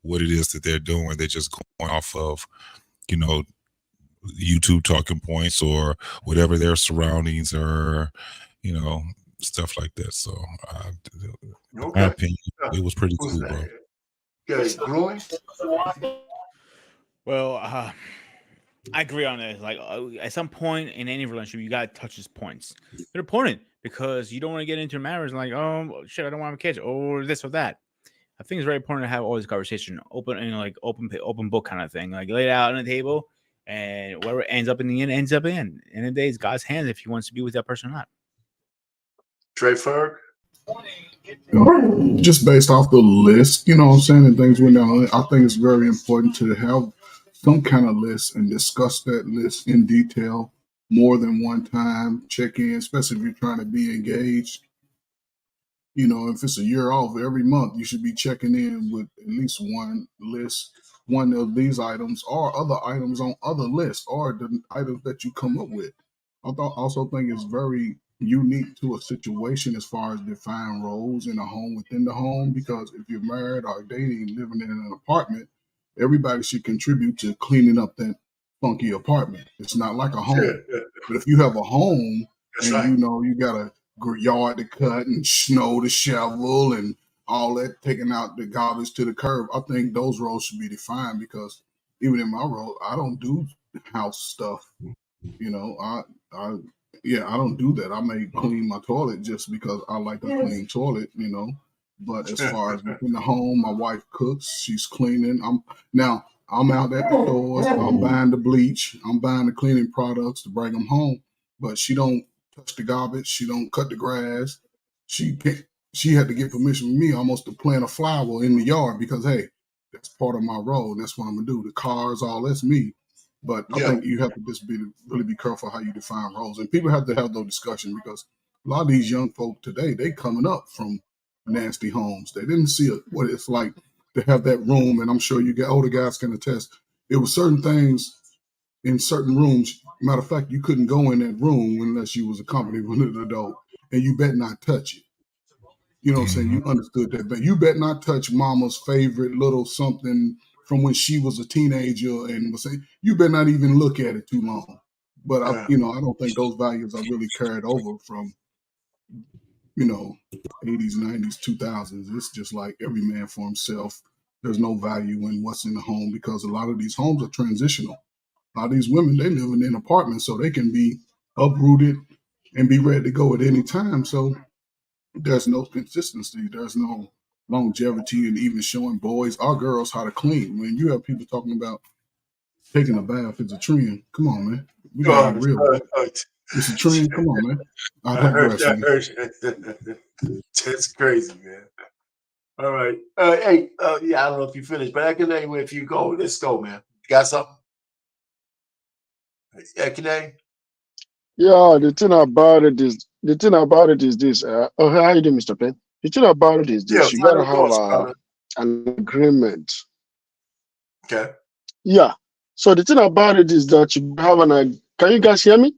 what it is that they're doing. They're just going off of, you know, YouTube talking points or whatever their surroundings are, you know, stuff like that. So, in my opinion, it was pretty cool, bro. Good. Growing? Well, I agree on this. Like at some point in any relationship, you gotta touch these points. They're important because you don't want to get into a marriage and like, oh shit, I don't want to have kids or this or that. I think it's very important to have all this conversation open and like open book kind of thing. Like lay it out on the table, and whatever ends up in the end ends up in. In the day, it's God's hands if he wants to be with that person or not. Trey Ferg? Just based off the list, you know what I'm saying, and things went down. I think it's very important to have some kind of list and discuss that list in detail more than one time. Check in, especially if you're trying to be engaged. You know, if it's a year off, every month you should be checking in with at least one list, one of these items or other items on other lists or the items that you come up with. Also think it's very unique to a situation as far as defining roles in a home within the home, because if you're married or dating, living in an apartment, everybody should contribute to cleaning up that funky apartment. It's not like a home. But if you have a home That's and right. you know you got a yard to cut and snow to shovel and all that, taking out the garbage to the curb, I think those roles should be defined, because even in my role, I don't do house stuff. You know, I yeah, I don't do that. I may clean my toilet just because I like a clean toilet, you know. But as far as within the home, my wife cooks, she's cleaning. I'm out at the stores, I'm buying the bleach, I'm buying the cleaning products to bring them home. But she don't touch the garbage, she don't cut the grass. She can't, she had to get permission from me almost to plant a flower in the yard, because hey, that's part of my role. That's what I'm gonna do. The cars, all that's me. But I Yeah. think you have to just really be careful how you define roles, and people have to have those discussions, because a lot of these young folk today, they coming up from nasty homes. They didn't see what it's like to have that room, and I'm sure you get older guys can attest. It was certain things in certain rooms. Matter of fact, you couldn't go in that room unless you was accompanied with an adult, and you bet not touch it. You know what I'm saying? You understood that, but you bet not touch mama's favorite little something from when she was a teenager, and was saying you better not even look at it too long. But I, Yeah. you know, I don't think those values are really carried over from, you know, 80s, 90s, 2000s. It's just like every man for himself. There's no value in what's in the home, because a lot of these homes are transitional. A lot of these women, they live in apartments, so they can be uprooted and be ready to go at any time. So there's no consistency. There's no longevity in even showing boys or girls how to clean. When you have people talking about taking a bath is a trend, come on, man. We gotta be real. It's a trend. Come on, man. I I heard digress, that. man. That's crazy, man. All right. Hey, yeah, I don't know if you finished, but I can name if you go. Let's go, man. Got something? Yeah, can I? Yeah, the thing about it is this. Oh, how you doing, Mr. Penn? The thing about it is Yeah, this. You gotta final have thoughts, brother. an agreement. Okay. Yeah. So the thing about it is that you have Can you guys hear me?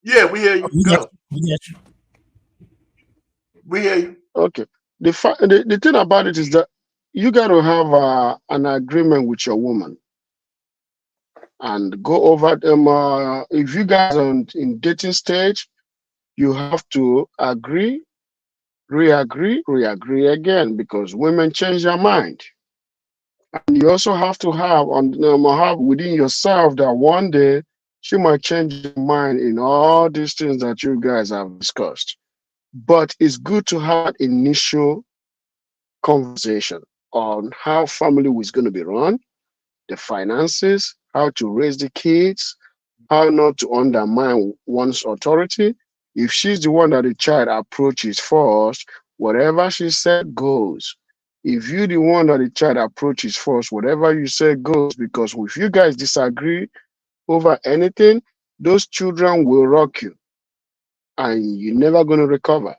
Yeah, we hear you. Go. We hear you. Okay. The thing about it is that you gotta have an agreement with your woman and go over them. If you guys are in dating stage, you have to agree, re-agree again, because women change their mind. And you also have to have within yourself that one day she might change your mind in all these things that you guys have discussed. But it's good to have initial conversation on how family is going to be run, the finances, how to raise the kids, how not to undermine one's authority. If she's the one that the child approaches first, whatever she said goes. If you're the one that the child approaches first, whatever you say goes. Because if you guys disagree over anything, those children will rock you and you're never going to recover.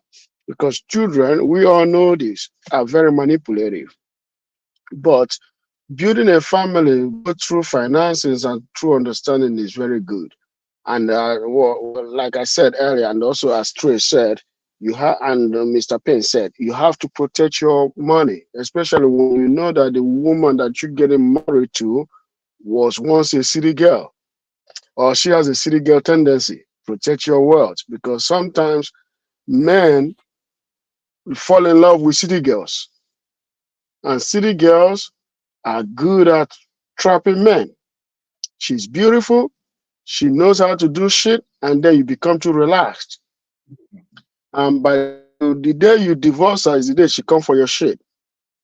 Because children, we all know this, are very manipulative. But building a family both through finances and through understanding is very good. And like I said earlier, and also as Trey said, you have, and Mr. Payne said, you have to protect your money, especially when you know that the woman that you're getting married to was once a city girl, or she has a city girl tendency. Protect your wealth, because sometimes men fall in love with city girls, and city girls are good at trapping men. She's beautiful. She knows how to do shit, and then you become too relaxed. And by the day you divorce her is the day she come for your shit.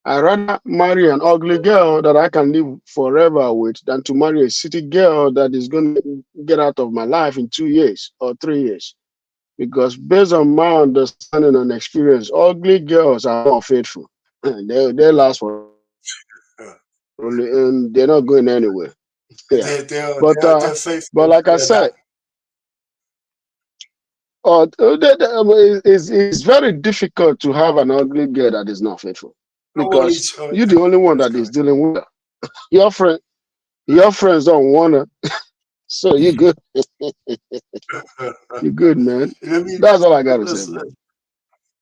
I'd rather marry an ugly girl that I can live forever with than to marry a city girl that is going to get out of my life in 2 years or 3 years. Because based on my understanding and experience, ugly girls are more faithful. They last for only, and they're not going anywhere. Yeah. But they're faithful. but like I said, it's very difficult to have an ugly girl that is not faithful because you're the only one that is dealing with her. Your friends don't want her, so you're good. You're good, man. That's all I gotta say.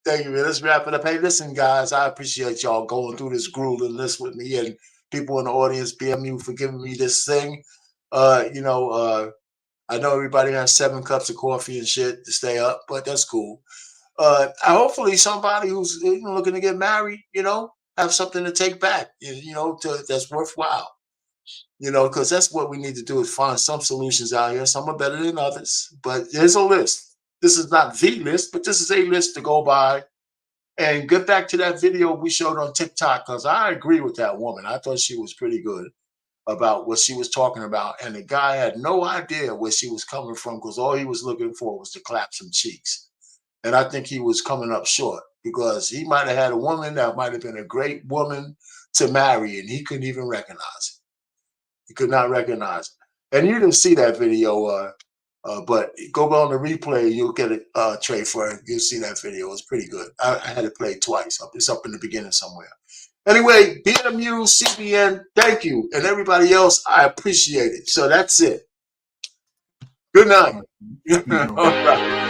Thank you, man. Let's wrap it up. Hey, listen, guys, I appreciate y'all going through this grueling list with me, and people in the audience, BMU, for giving me this thing. I know everybody has 7 cups of coffee and shit to stay up, but that's cool. Hopefully somebody who's looking to get married, have something to take back, that's worthwhile. Because that's what we need to do is find some solutions out here. Some are better than others, but there's a list. This is not the list, but this is a list to go by. And get back to that video we showed on TikTok, because I agree with that woman. I thought she was pretty good about what she was talking about. And the guy had no idea where she was coming from, because all he was looking for was to clap some cheeks. And I think he was coming up short, because he might have had a woman that might have been a great woman to marry, and he couldn't even recognize it. He could not recognize it. And you didn't see that video, but go on the replay, you'll get it, Trey, for you'll see that video. It's pretty good. I had it played twice. It's up in the beginning somewhere. Anyway, BMU, CBN, thank you. And everybody else, I appreciate it. So that's it. Good night. All right.